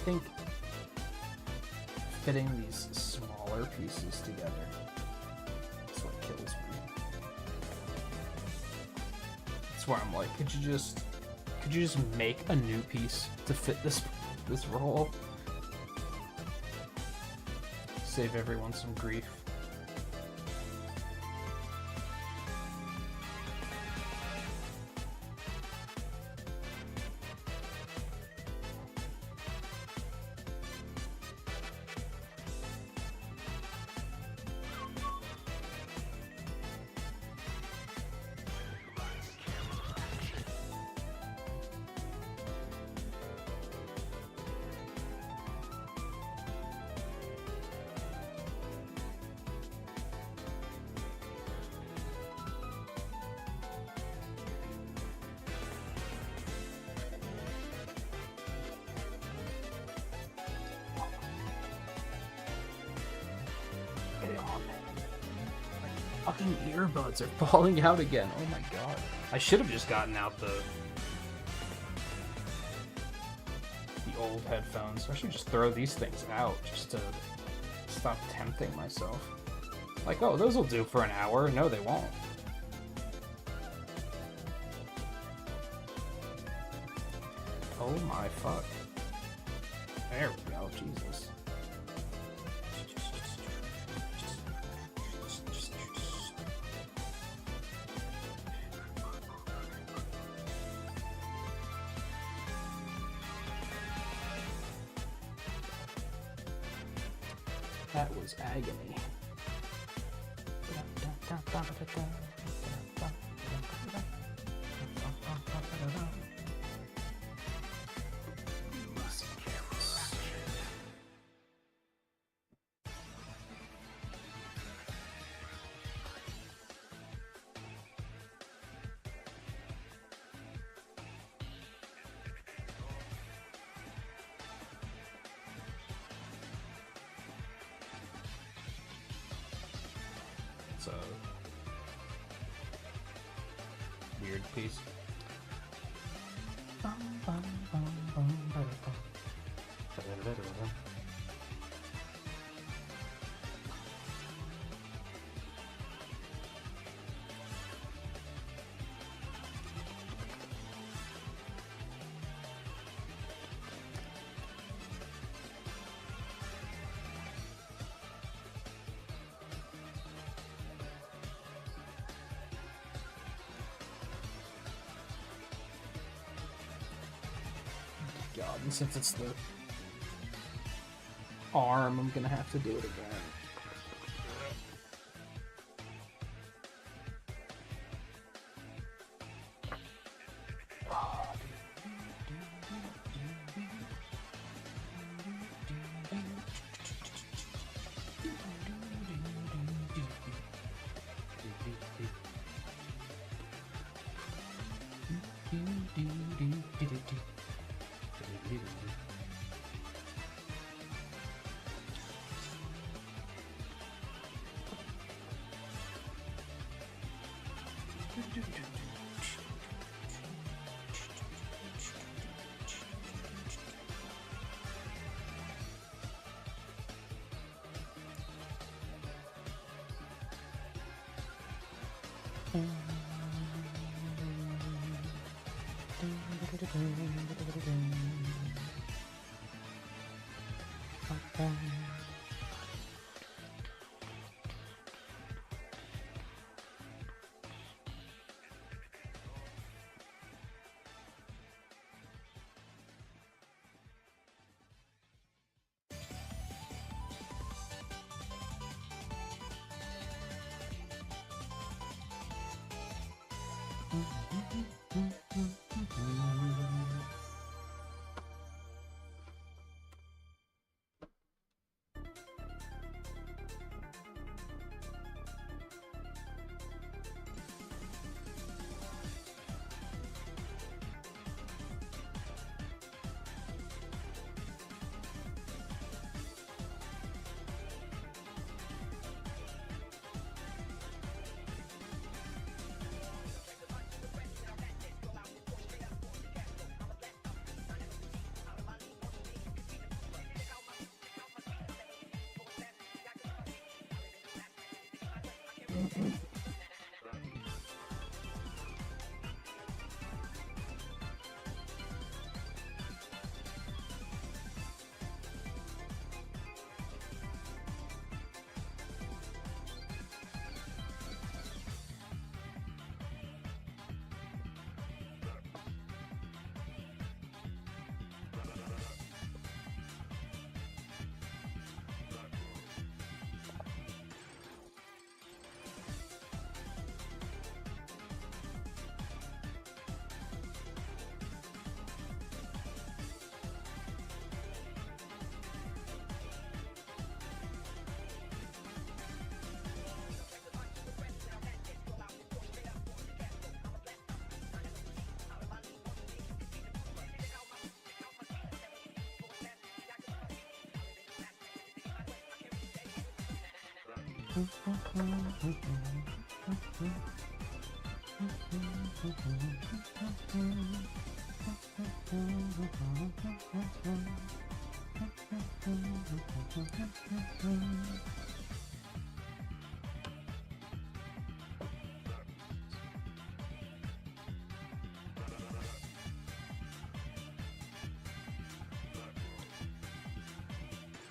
Speaker 1: I think fitting these smaller pieces together is what kills me. That's where I'm like, could you just make a new piece to fit this roll? Save everyone some grief. Fucking earbuds are falling out again. Oh my god. I should have just gotten out the old headphones. I should just throw these things out just to stop tempting myself. Like, oh, those will do for an hour. No, they won't. Oh my fuck. There we go, Jesus. That was agony. It's a weird piece. God, and since it's the arm, I'm gonna have to do it again.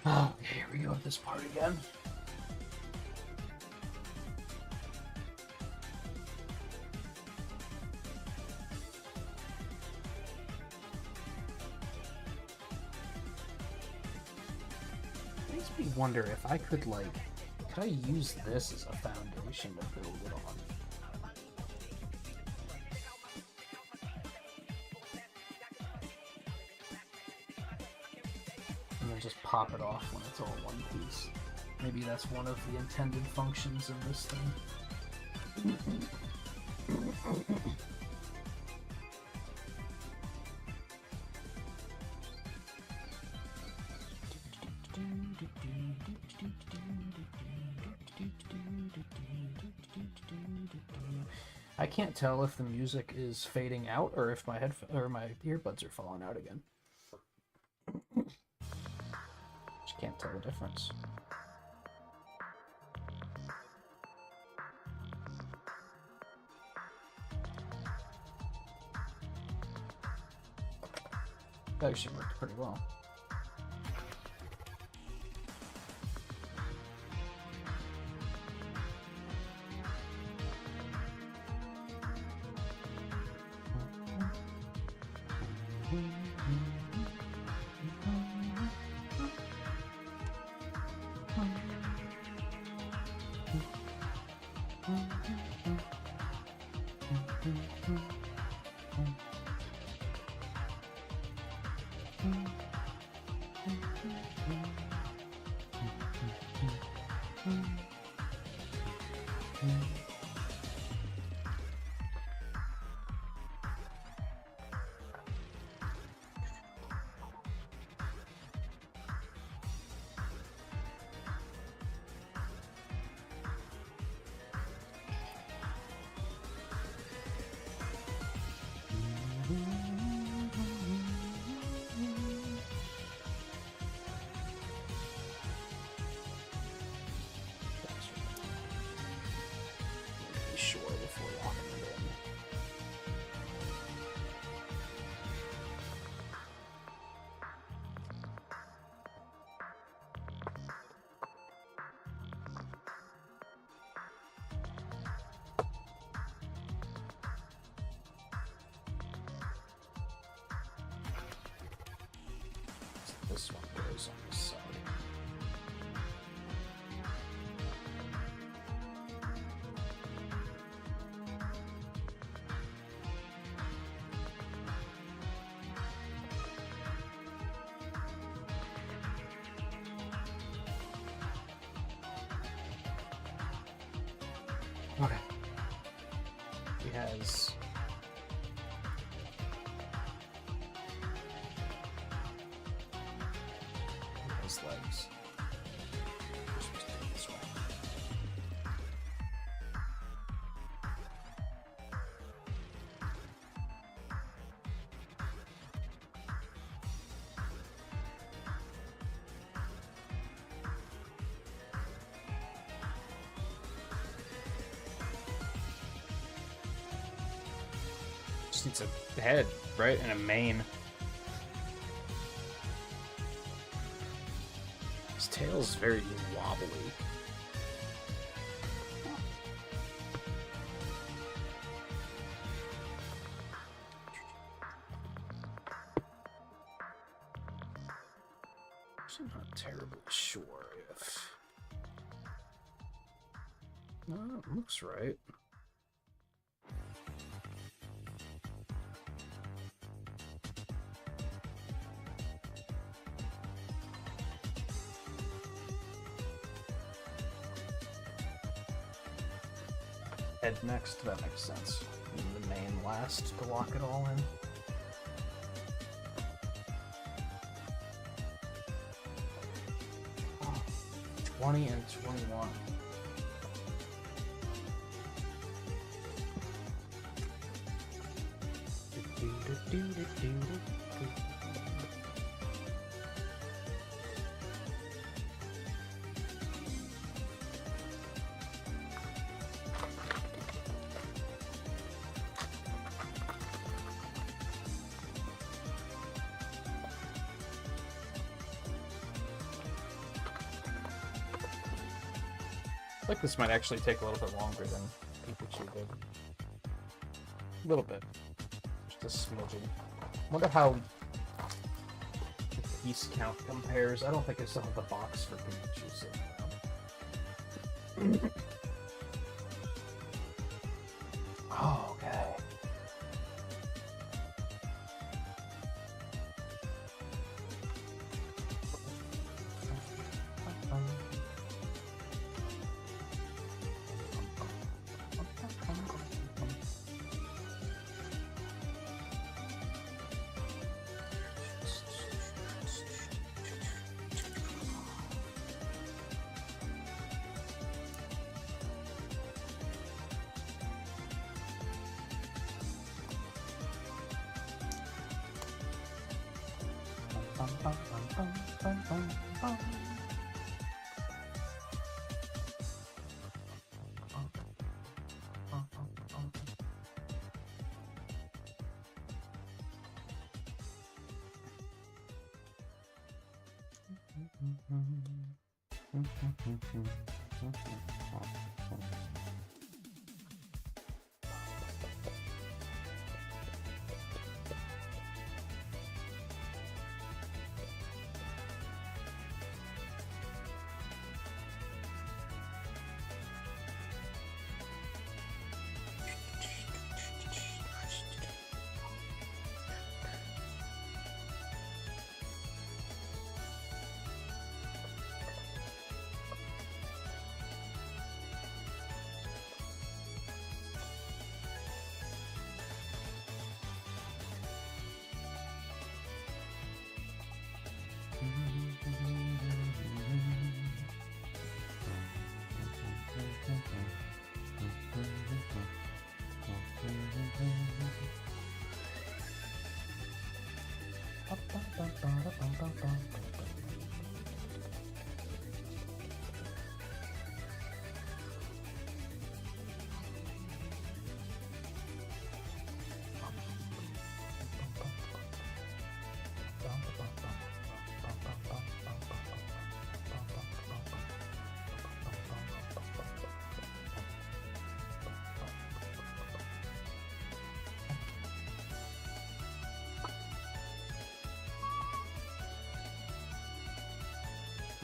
Speaker 1: Okay, here we go with this part again. makes me wonder if I could, like, could I use this as a foundation to build it on? And then just pop it off when it's all one piece. Maybe that's one of the intended functions of this thing. I can't tell if the music is fading out or if my my earbuds are falling out again. Just can't tell the difference. That actually worked pretty well. Sure before locking it in. So this one goes on the side. Okay. He has legs. We're supposed to go this way. Just needs a head, right? And a mane. His tail's very wobbly. I'm not terribly sure if... No, it looks right. Head next, that makes sense. And the main last to lock it all in. Oh, 20 and 21. I think this might actually take a little bit longer than Pikachu did. A little bit. Just a smidgen. Wonder how piece count compares. I don't think I still have the box for Pikachu, so... Oh, okay.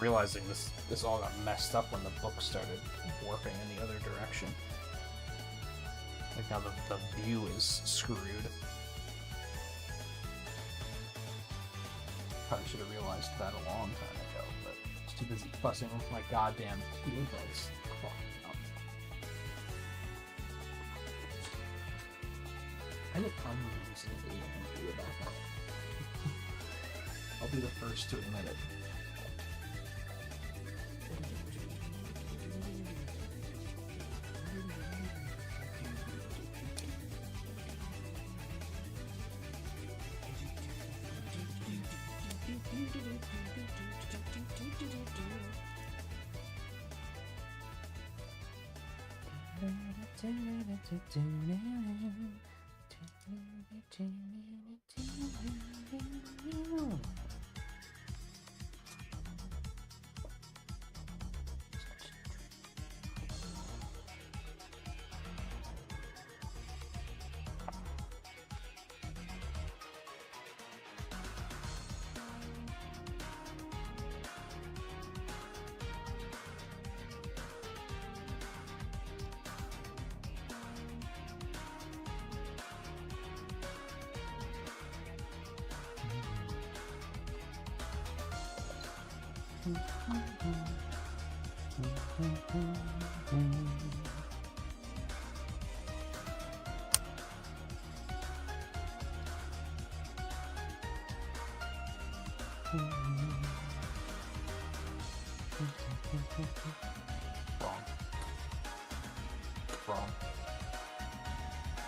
Speaker 1: Realizing this all got messed up when the book started warping in the other direction. Like now the view is screwed. Probably should have realized that a long time ago, but I was too busy fussing with my goddamn earbuds. Fuck. I look unreasonably angry about that. I'll be the first to admit it.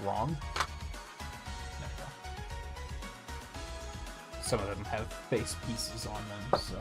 Speaker 1: Wrong? No. Some of them have face pieces on them, so...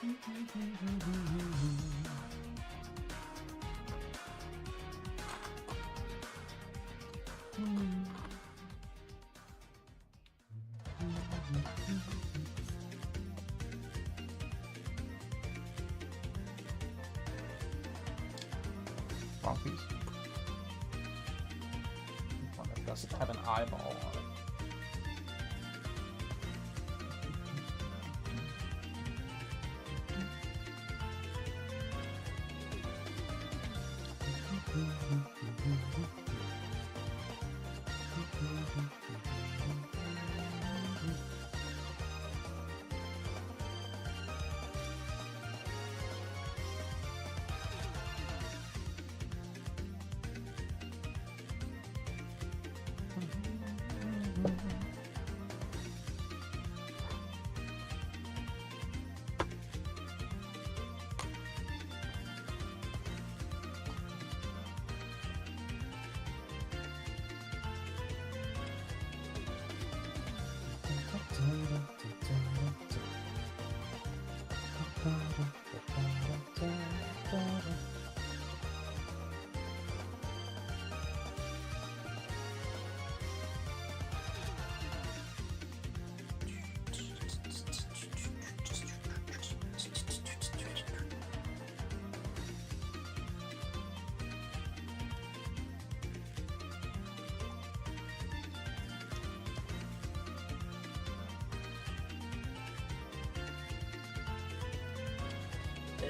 Speaker 2: Wrong piece. One that doesn't have an eyeball on it.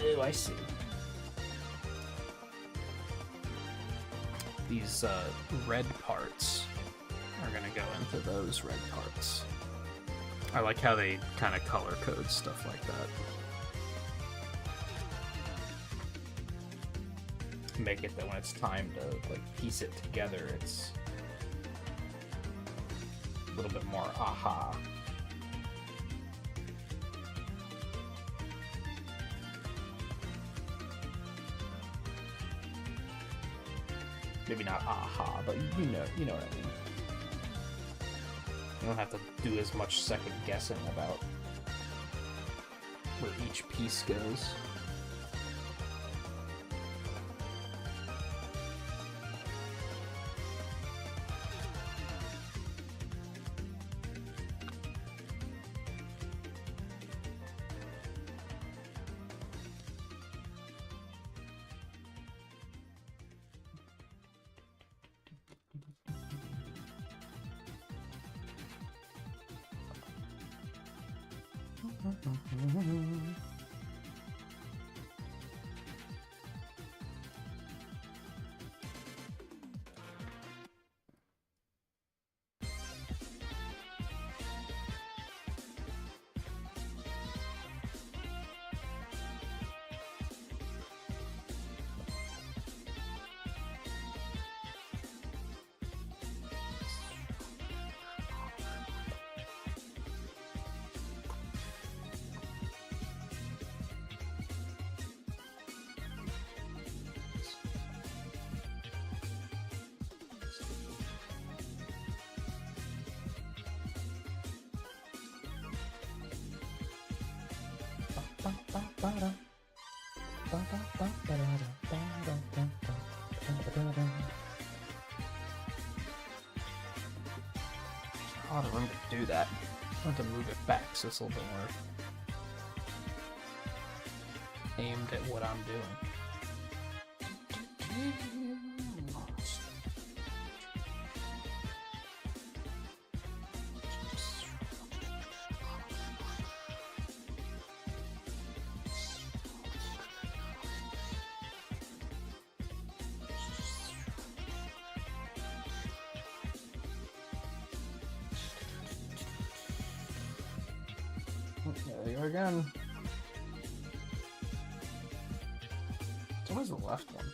Speaker 2: Oh, I see. These red parts are gonna go into those red parts. I like how they kind of color code stuff like that. Make it that when it's time to like piece it together, it's a little bit more aha. Maybe not aha, but you know what I mean. You don't have to do as much second guessing about where each piece goes. A lot of room to do that. I have to move it back so it's a little bit more aimed at what I'm doing. There you go again. So where's the left one?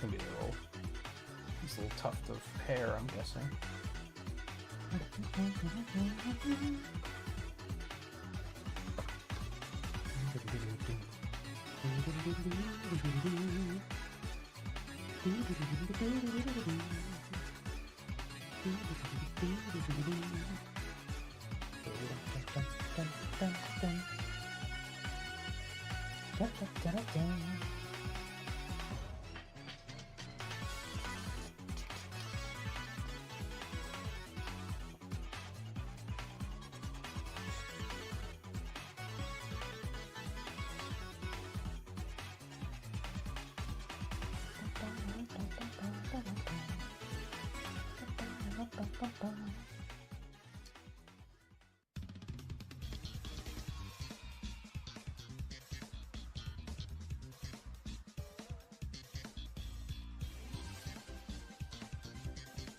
Speaker 1: Gonna be this little tuft of hair, I'm guessing.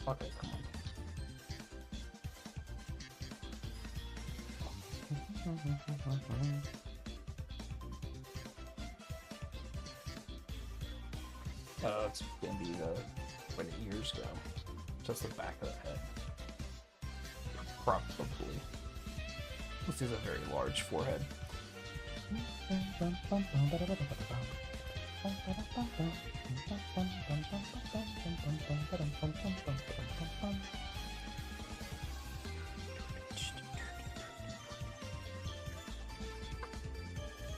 Speaker 1: Okay, come on. It's gonna be where the ears go. Just the back of the head. Probably. This is a very large forehead.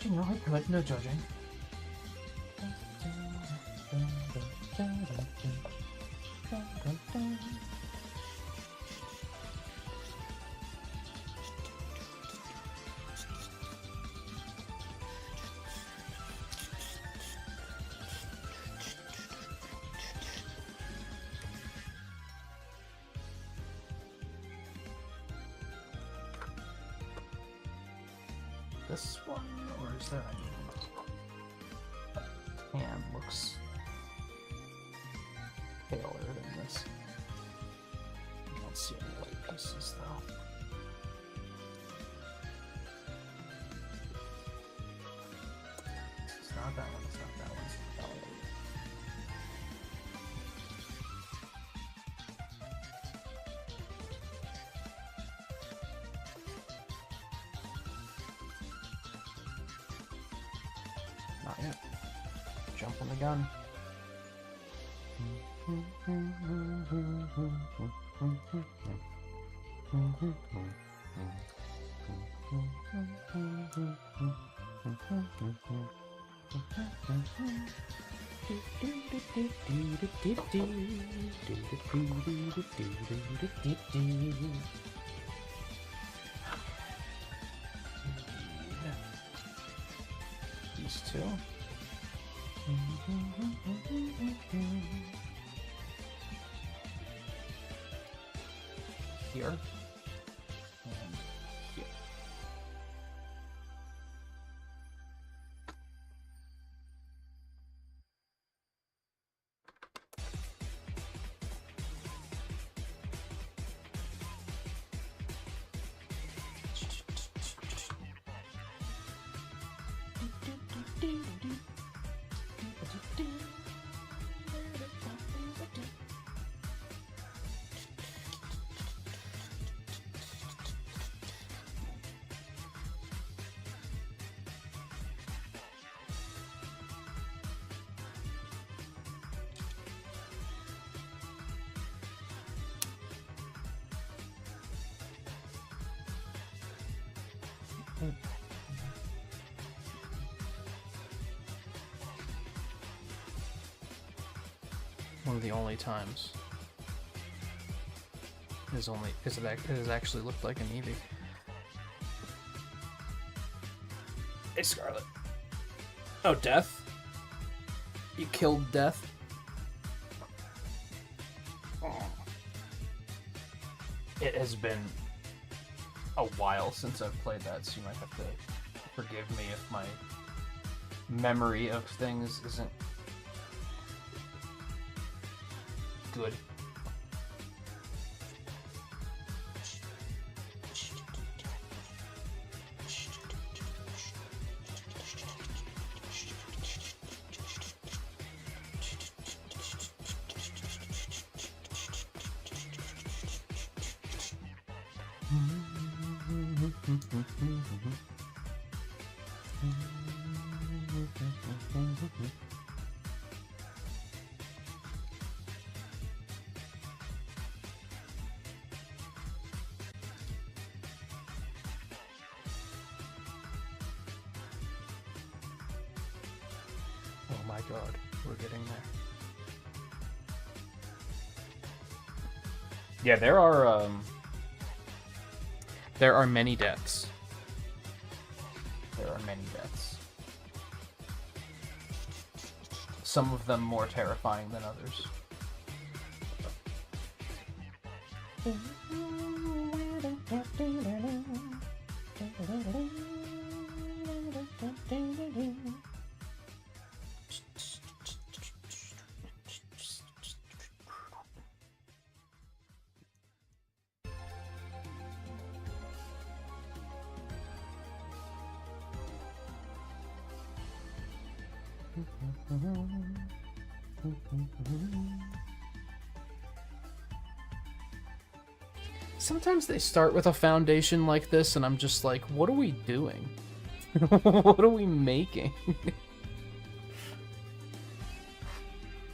Speaker 1: You know, I could, no judging. This one, or is there any? Tan looks paler than this. I don't see any white pieces though. It's not that one, it's not that one, it's not that one. Not yet. Jumping the gun. These two. Here. And here.
Speaker 2: One of the only times it has actually looked like an Eevee. Hey, Scarlet. Oh, Death? You killed Death? Oh. It has been a while since I've played that, so you might have to forgive me if my memory of things isn't good. Oh my god, we're getting there. Yeah, there are many deaths. There are many deaths. Some of them more terrifying than others. Sometimes they start with a foundation like this, and I'm just like, what are we doing? What are we making?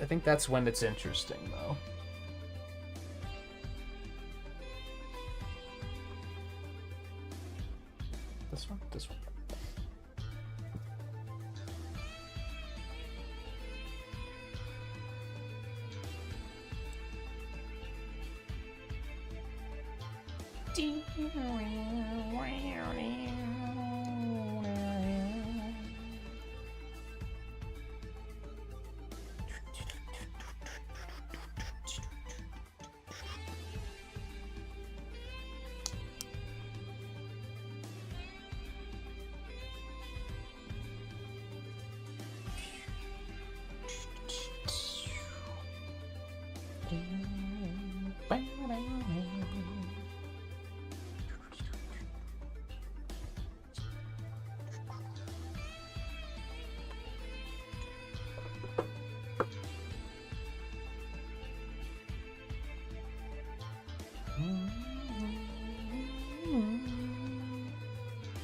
Speaker 2: I think that's when it's interesting, though. This one? This one.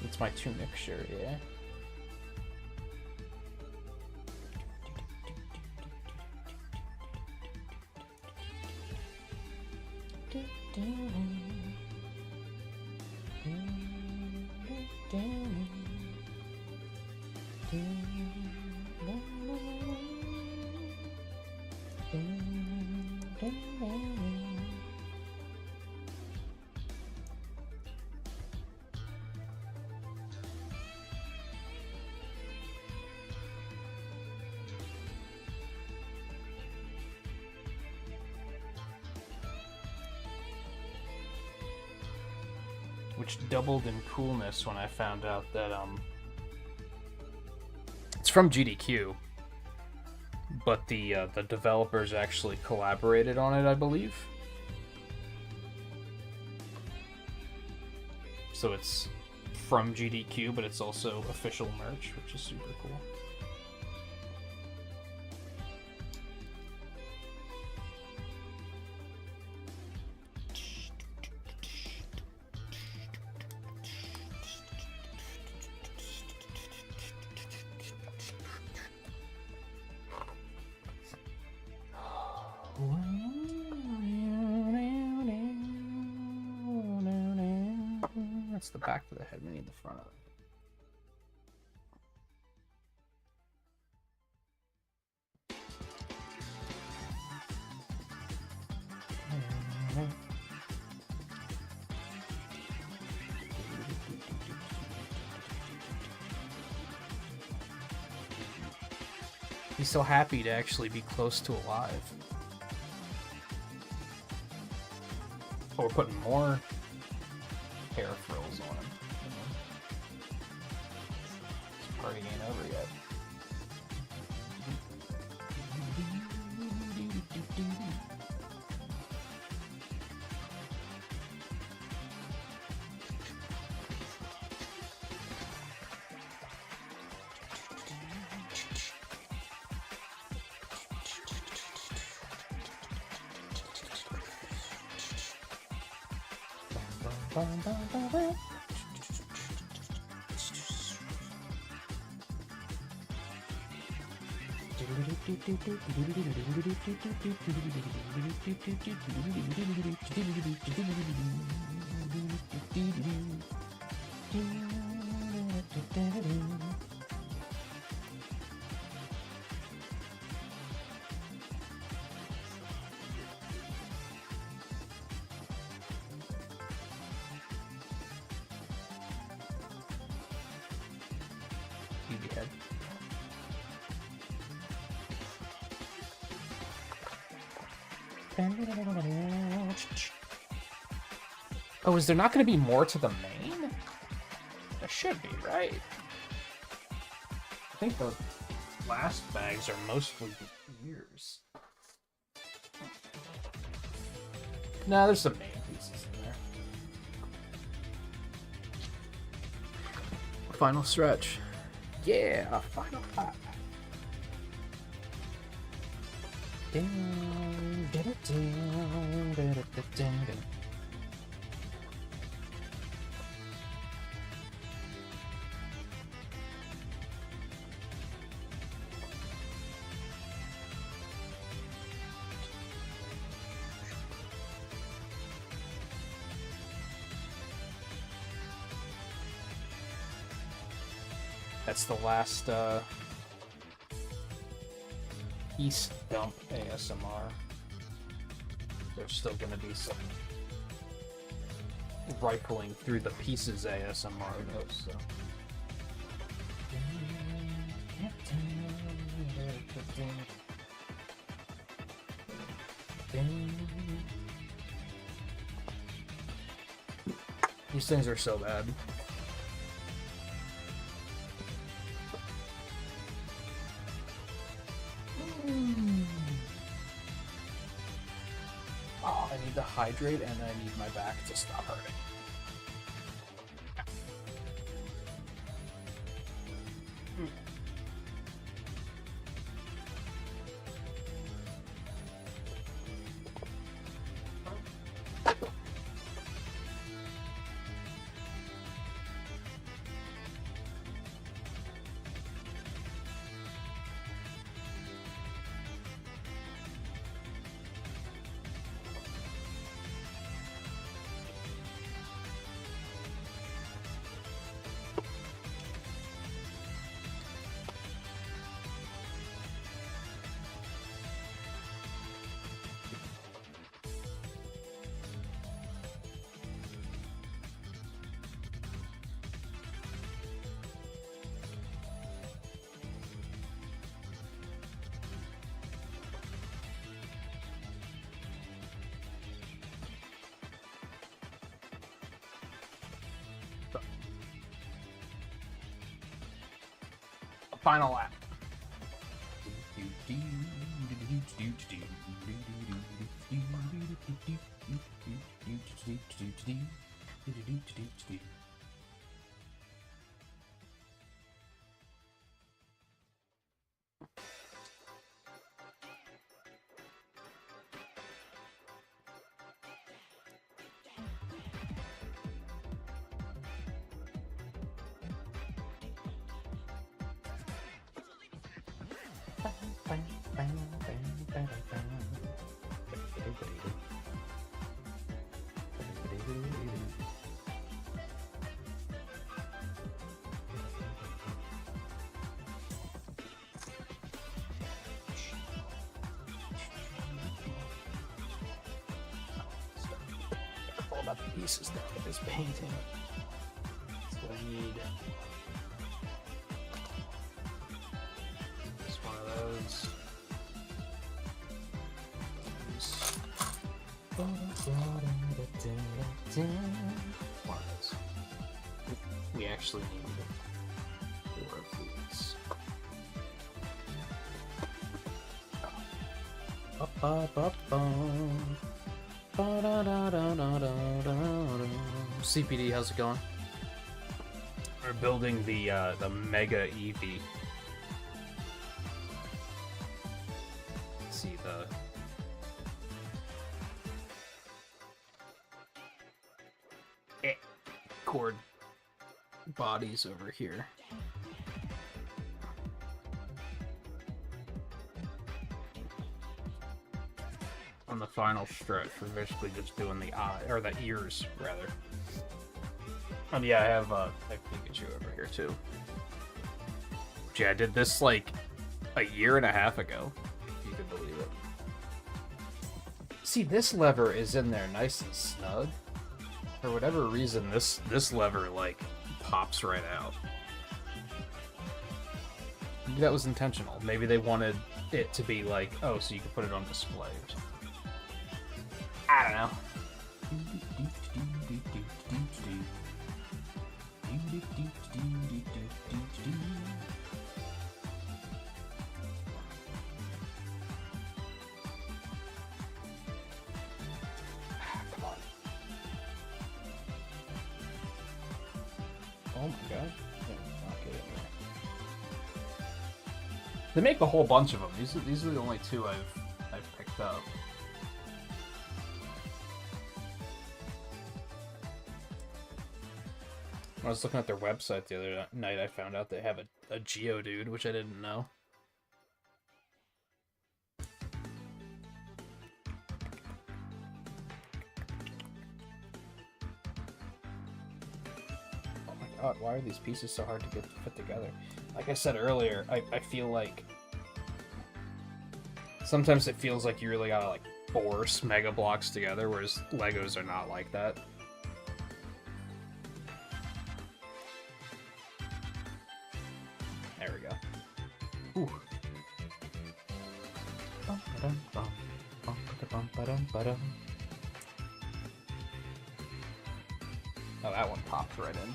Speaker 2: It's my tunic shirt, yeah. Which doubled in coolness when I found out that it's from GDQ, but the developers actually collaborated on it, I believe. So it's from GDQ, but it's also official merch, which is super cool. That's the back of the head. We need the front of it. He's so happy to actually be close to alive. Oh, we're putting more hair frills on him. This party ain't over yet. Eevee head. Oh, is there not going to be more to the main? There should be, right? I think the last bags are mostly ears. No, there's some main pieces in there. Final stretch. Yeah, final lap. That's the last East Dump ASMR. There's still going to be some rifling through the pieces ASMR though, so. These things are so bad. Oh, I need to hydrate and I need my back to stop hurting. Final lap. about the pieces though of this painting. That's what I need. Just one of those. One of those. We actually need 4 of these. CPD, how's it going? We're building the Mega Eevee. See the cord bodies over here. On the final stretch, we're basically just doing the eye, or the ears, rather. And yeah, I have Pikachu over here too. But yeah, I did this like a year and a half ago, if you can believe it. See, this lever is in there nice and snug. For whatever reason, this lever like pops right out. Maybe that was intentional. Maybe they wanted it to be like, oh, so you can put it on display. I don't know. Come on. Oh my god. Not get in here. They make a whole bunch of them. These are the only 2 I've picked up. When I was looking at their website the other night, I found out they have a Geodude, which I didn't know. Oh my god, why are these pieces so hard to get fit together? Like I said earlier, I feel like sometimes it feels like you really gotta like force Mega Blocks together, whereas Legos are not like that. There we go. Ooh. Oh, that one popped right in.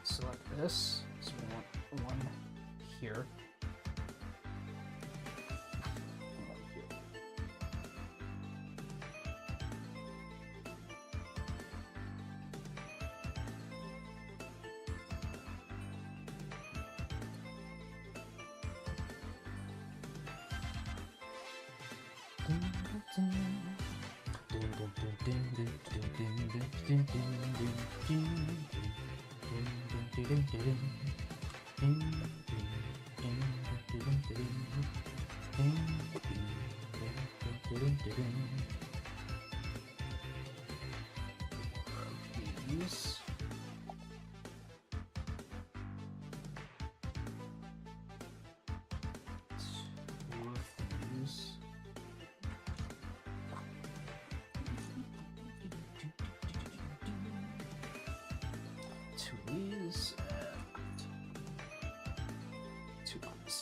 Speaker 2: Select this. So we want one here. And one here. These. Two of these. Two of these and two of these.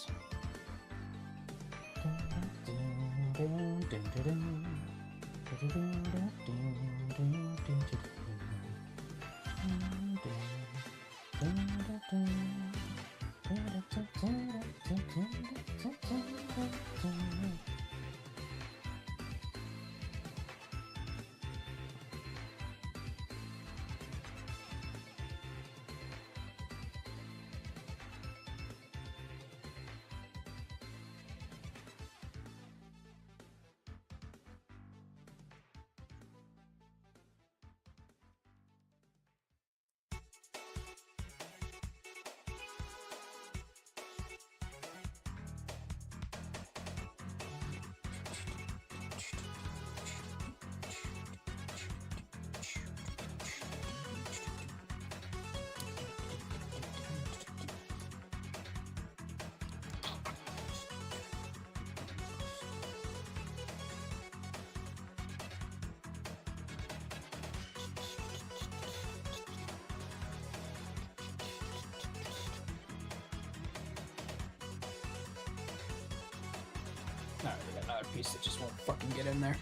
Speaker 1: piece that just won't fucking get in there.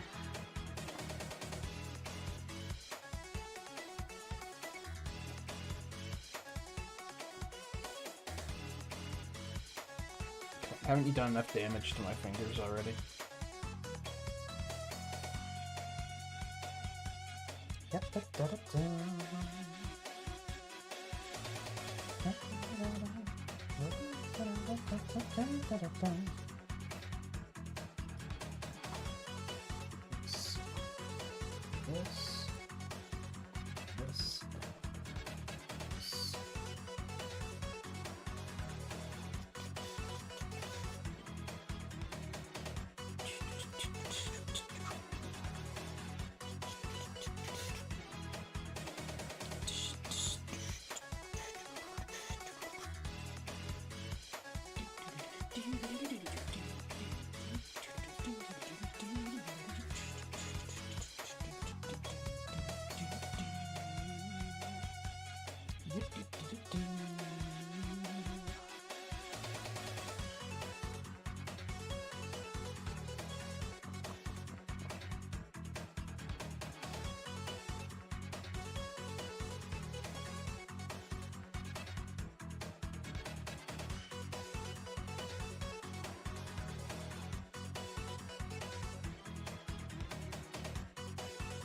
Speaker 1: Haven't you done enough damage to my fingers already?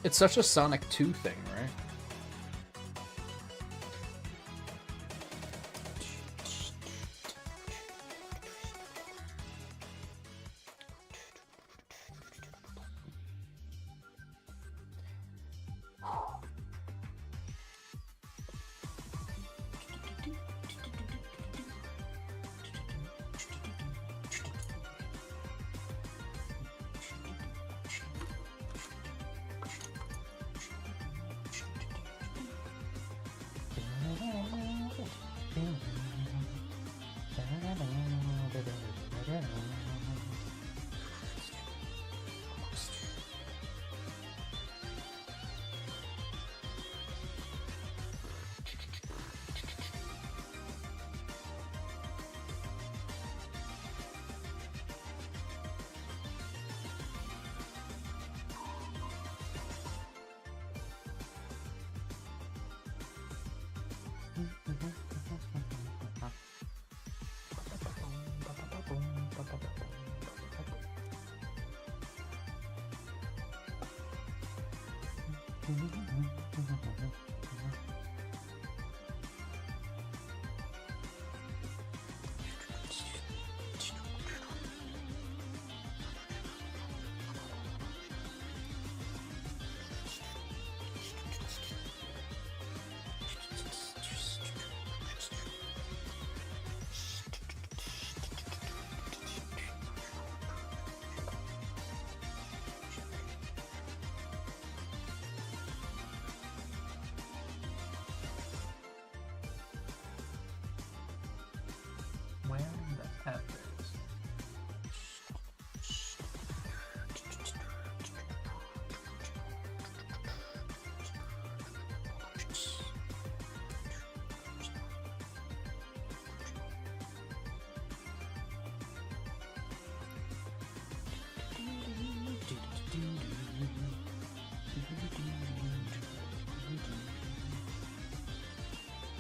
Speaker 1: It's such a Sonic 2 thing, right?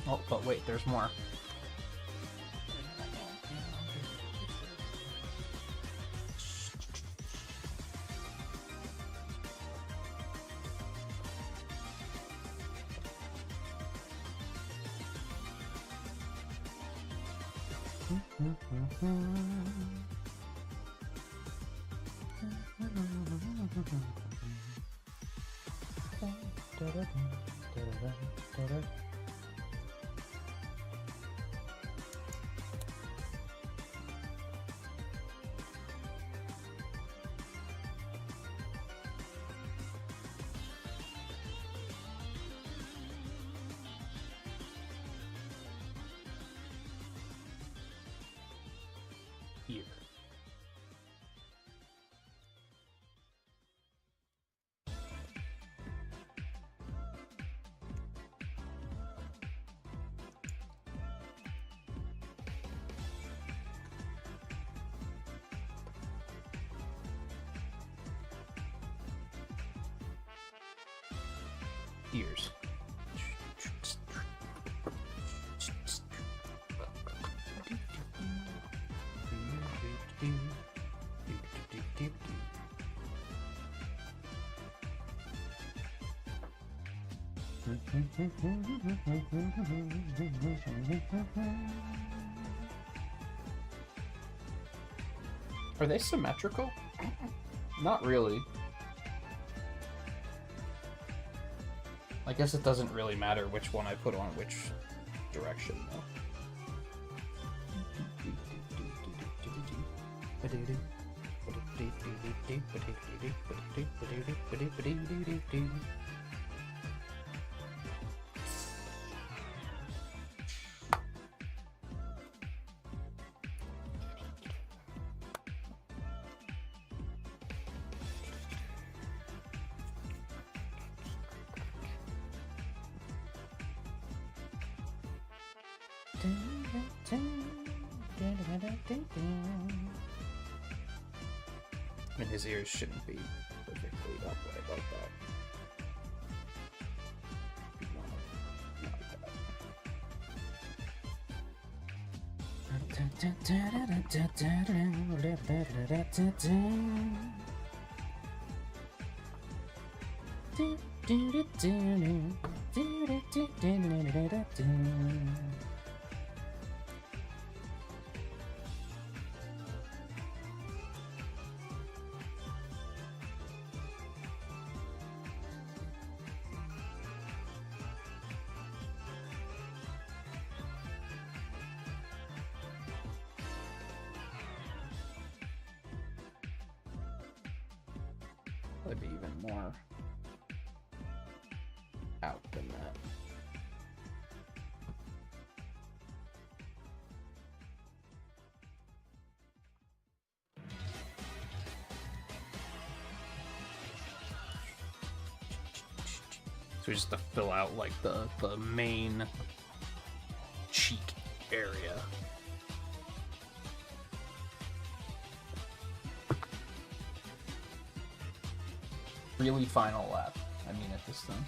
Speaker 1: Oh, but wait, there's more. Here.
Speaker 2: ears. Are they symmetrical? Not really. I guess it doesn't really matter which one I put on which direction, though. I mean, his ears shouldn't be perfectly upright like that. That'd be even more out than that. So just to fill out like the main cheek area. Really final lap. I mean it this time.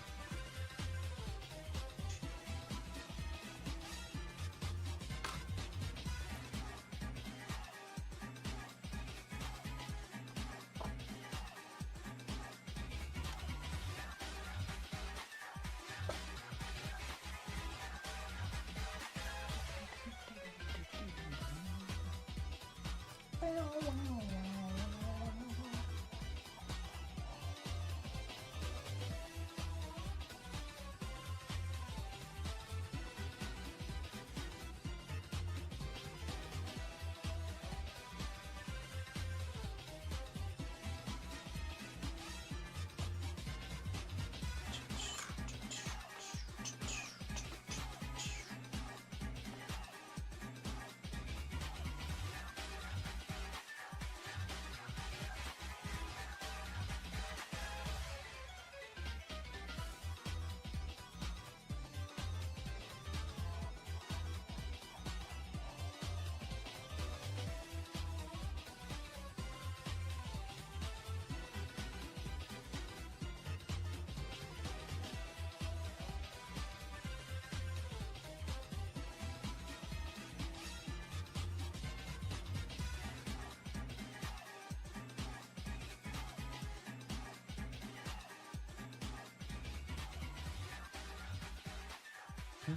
Speaker 2: Is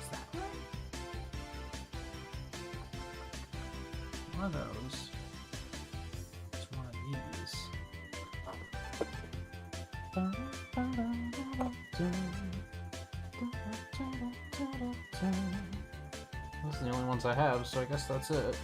Speaker 2: that right? One of those. It's one of these. Those are the only ones I have, so I guess that's it.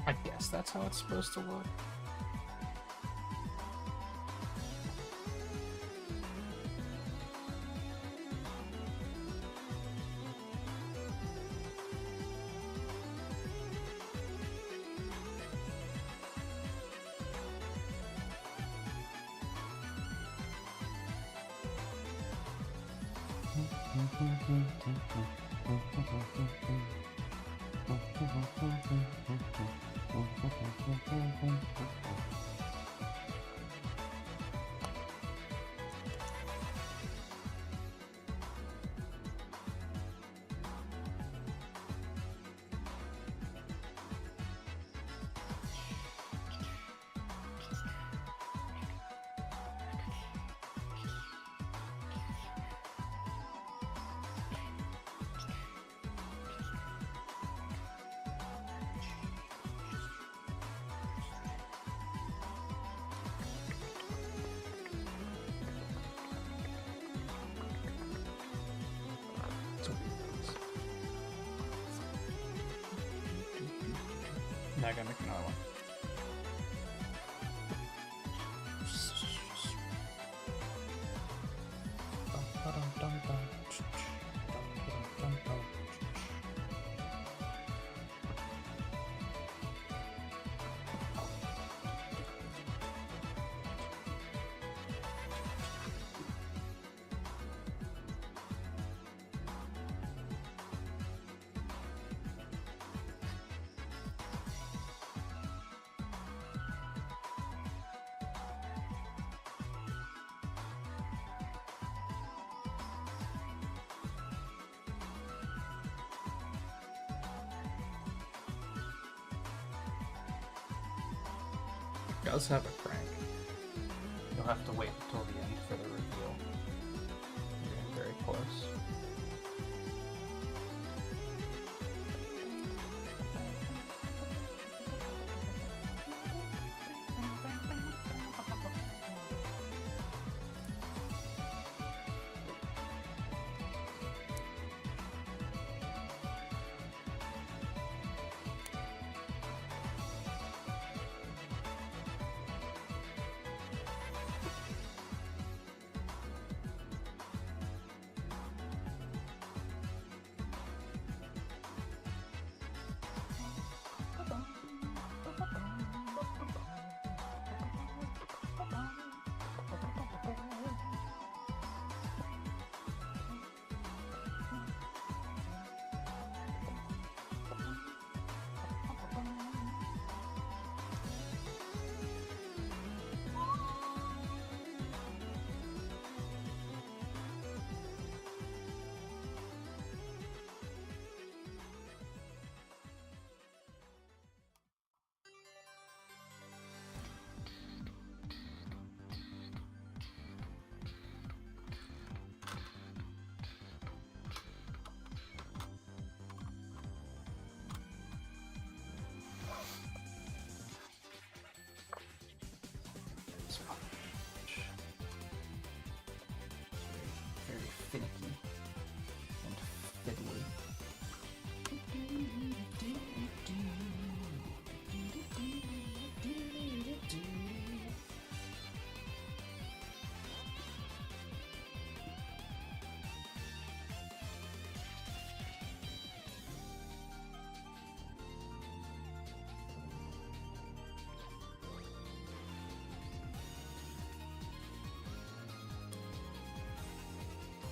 Speaker 2: I guess that's how it's supposed to look. Now I gotta make another one. It does have a crank. You'll have to wait until the end for the reveal. We're getting very close.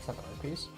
Speaker 2: Is that the right piece?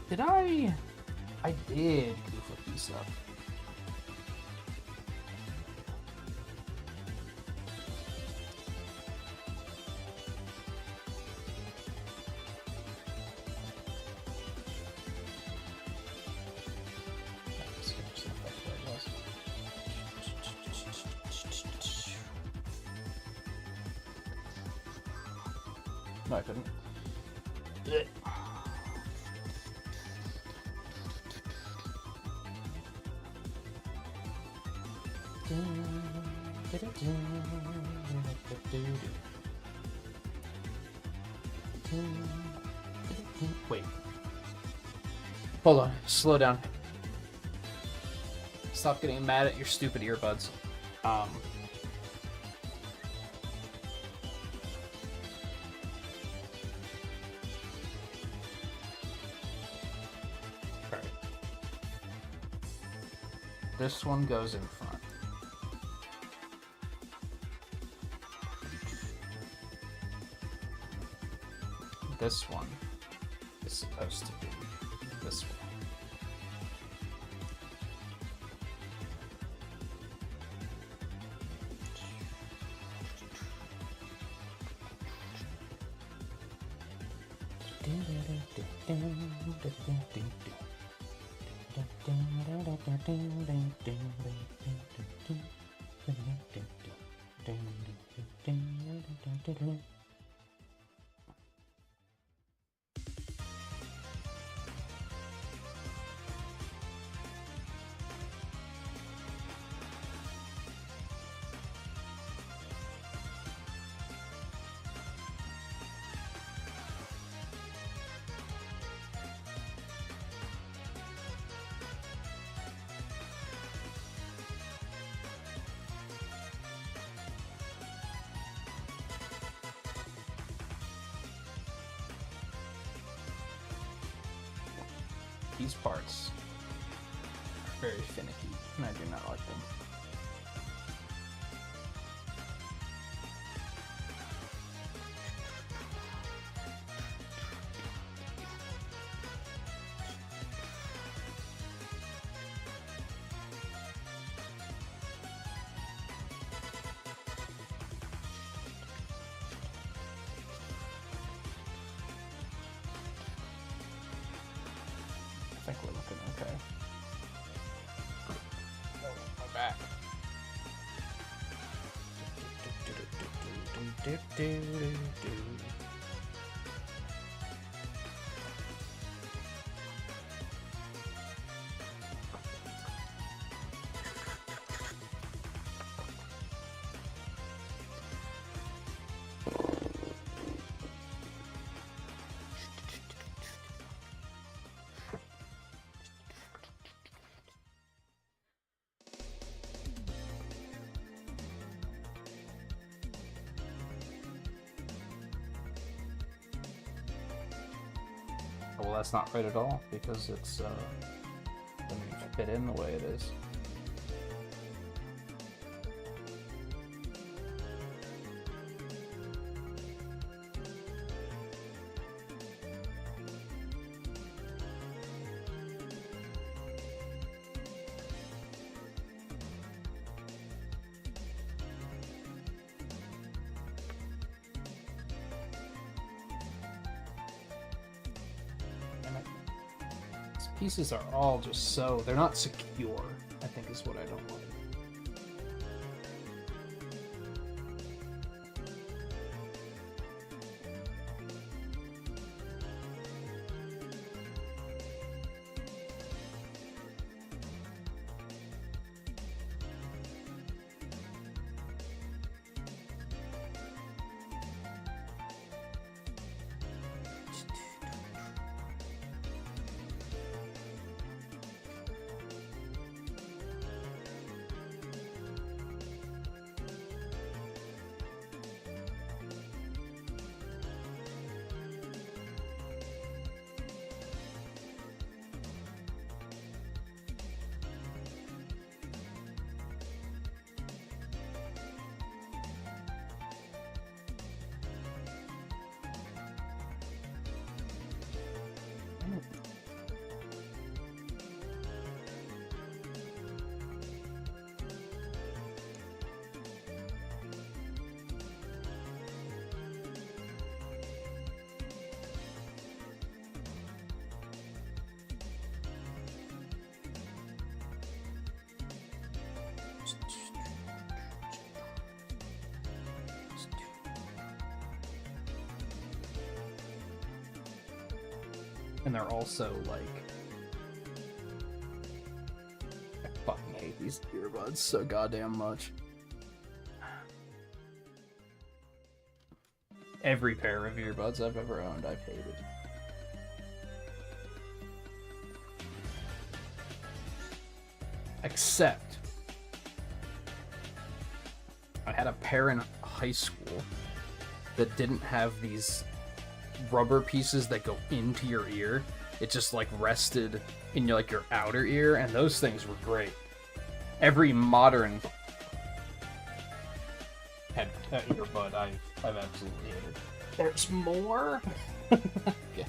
Speaker 2: Did I? I did goof a piece up. No, I couldn't. Wait. Hold on. Slow down. Stop getting mad at your stupid earbuds. Alright. This one goes in front. This one is supposed to be this one. These parts are very finicky, and I do not like them. I think we're looking okay. Oh, my back. Well, that's not right at all, because it's, doesn't fit in the way it is. pieces are all just so... They're not secure, I think is what I don't like. And they're also like... I fucking hate these earbuds so goddamn much. Every pair of earbuds I've ever owned, I've hated. Except... I had a pair in high school that didn't have these rubber pieces that go into your ear. It just like rested in your, like your outer ear, and those things were great. Every modern head earbud I've absolutely hated. There's more. Okay.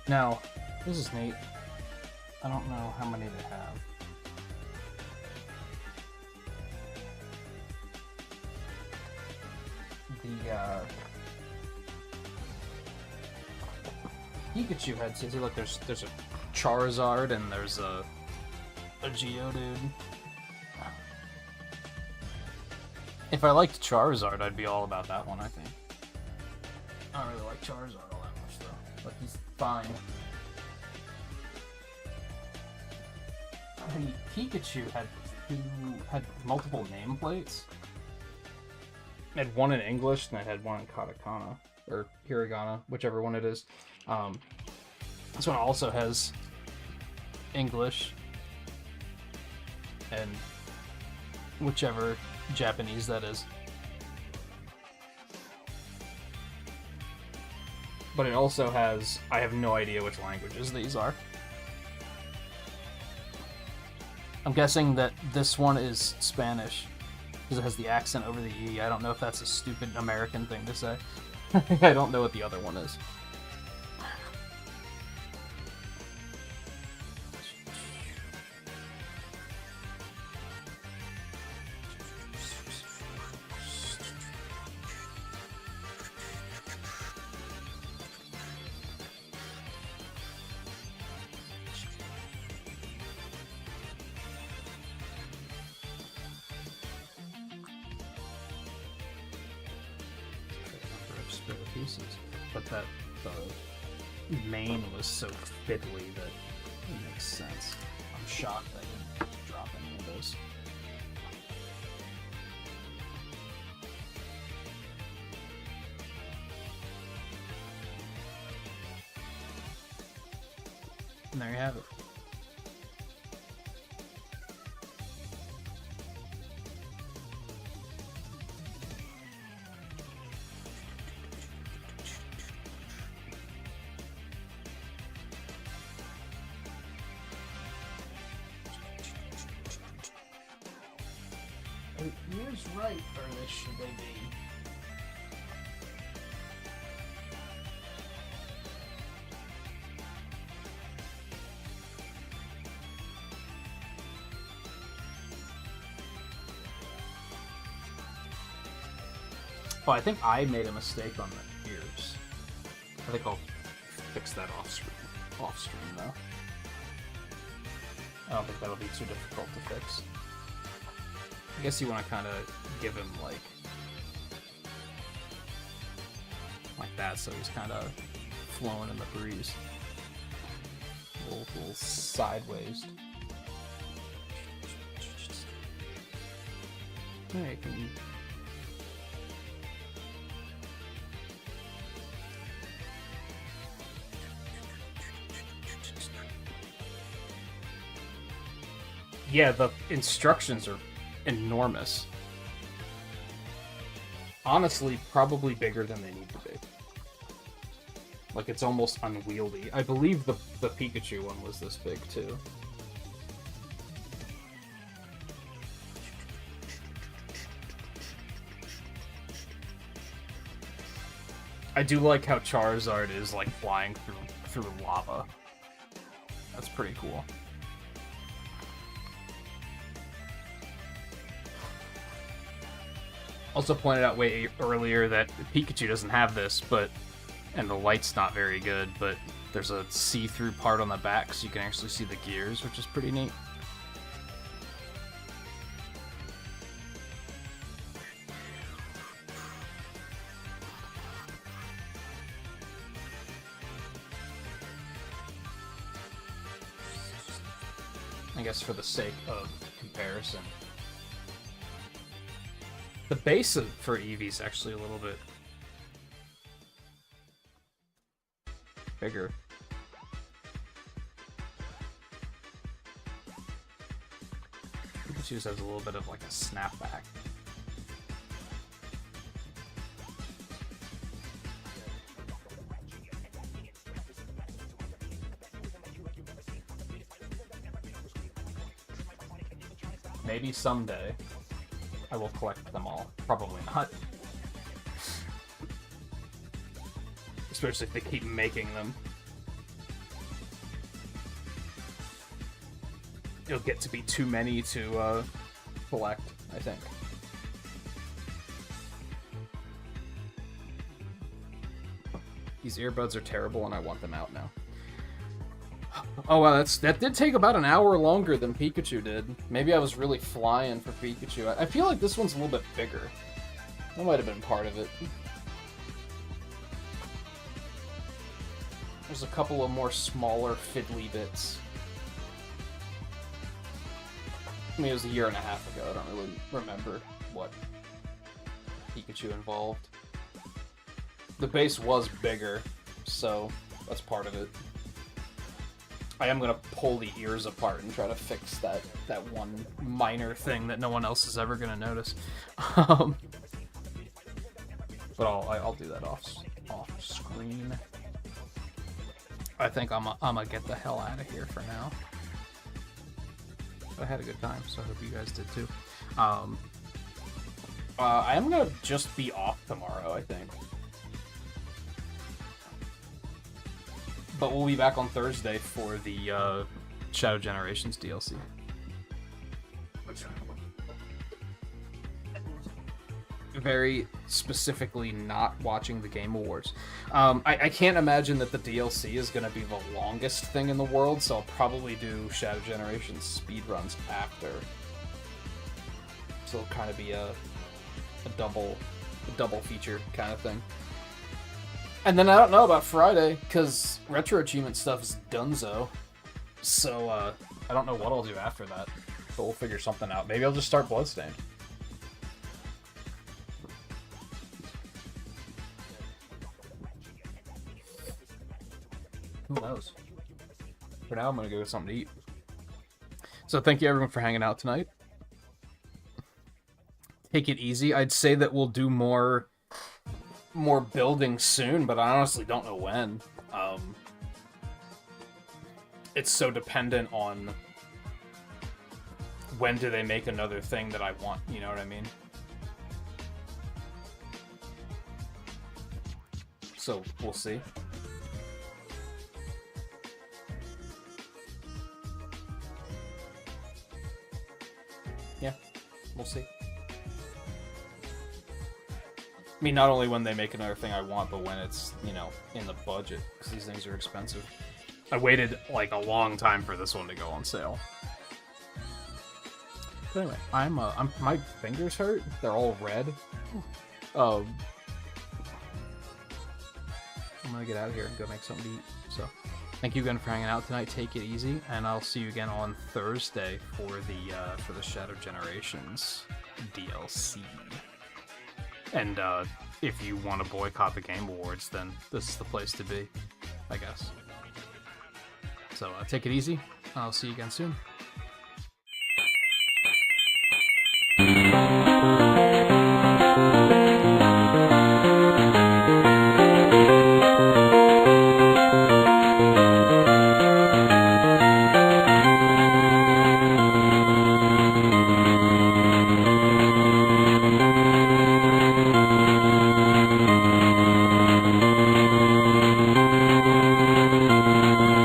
Speaker 2: Now, this is neat. I don't know how many they have. The Pikachu headsets. Look, there's a Charizard and there's a Geodude. If I liked Charizard, I'd be all about that one, I think. I don't really like Charizard all that much, though. But he's fine. The Pikachu had multiple nameplates. It had one in English, and it had one in katakana, or hiragana, whichever one it is. This one also has English, and whichever Japanese that is. But it also has, I have no idea which languages these are. I'm guessing that this one is Spanish, because it has the accent over the E. I don't know if that's a stupid American thing to say. I don't know what the other one is. But that the main was so fiddly that it makes sense. I'm shocked I didn't drop any of those. And there you have it. Ears right, or this should they be? Oh, I think I made a mistake on the ears. I think I'll fix that off stream though. I don't think that'll be too difficult to fix. I guess you want to kind of give him like that, so he's kind of flowing in the breeze, a little sideways. Yeah, yeah, the instructions are enormous. Honestly, probably bigger than they need to be. Like, it's almost unwieldy. I believe the Pikachu one was this big, too. I do like how Charizard is, like, flying through lava. That's pretty cool. Also pointed out way earlier that Pikachu doesn't have this, and the light's not very good, but there's a see-through part on the back, so you can actually see the gears, which is pretty neat. I guess for the sake of comparison. The base for Eevee is actually a little bit bigger. Pikachu's has a little bit of like a snapback. Maybe someday I will collect them all. Probably not. Especially if they keep making them. It'll get to be too many to collect, I think. These earbuds are terrible and I want them out now. Oh wow, that did take about an hour longer than Pikachu did. Maybe I was really flying for Pikachu. I feel like this one's a little bit bigger. That might have been part of it. There's a couple of more smaller fiddly bits. I mean, it was a year and a half ago. I don't really remember what Pikachu involved. The base was bigger, so that's part of it. I am gonna pull the ears apart and try to fix that one minor thing that no one else is ever gonna notice. But I'll do that off screen. I think I'm gonna get the hell out of here for now. But I had a good time, so I hope you guys did too. I am gonna just be off tomorrow, I think. But we'll be back on Thursday for the Shadow Generations DLC. Very specifically not watching the Game Awards. I can't imagine that the DLC is going to be the longest thing in the world, so I'll probably do Shadow Generations speedruns after. So it'll kind of be a double feature kind of thing. And then I don't know about Friday, because Retro Achievement stuff is donezo. So, I don't know what I'll do after that. But we'll figure something out. Maybe I'll just start Bloodstained. Who knows? For now, I'm going to go get something to eat. So thank you everyone for hanging out tonight. Take it easy. I'd say that we'll do more building soon, but I honestly don't know when. It's so dependent on when do they make another thing that I want, you know what I mean? So, we'll see. Yeah, we'll see. I mean, not only when they make another thing I want, but when it's, you know, in the budget, because these things are expensive. I waited, like, a long time for this one to go on sale. But anyway, my fingers hurt. They're all red. I'm gonna get out of here and go make something to eat. So, thank you again for hanging out tonight. Take it easy, and I'll see you again on Thursday for the Shadow Generations DLC. And if you want to boycott the Game Awards, then this is the place to be, I guess. So take it easy. I'll see you again soon.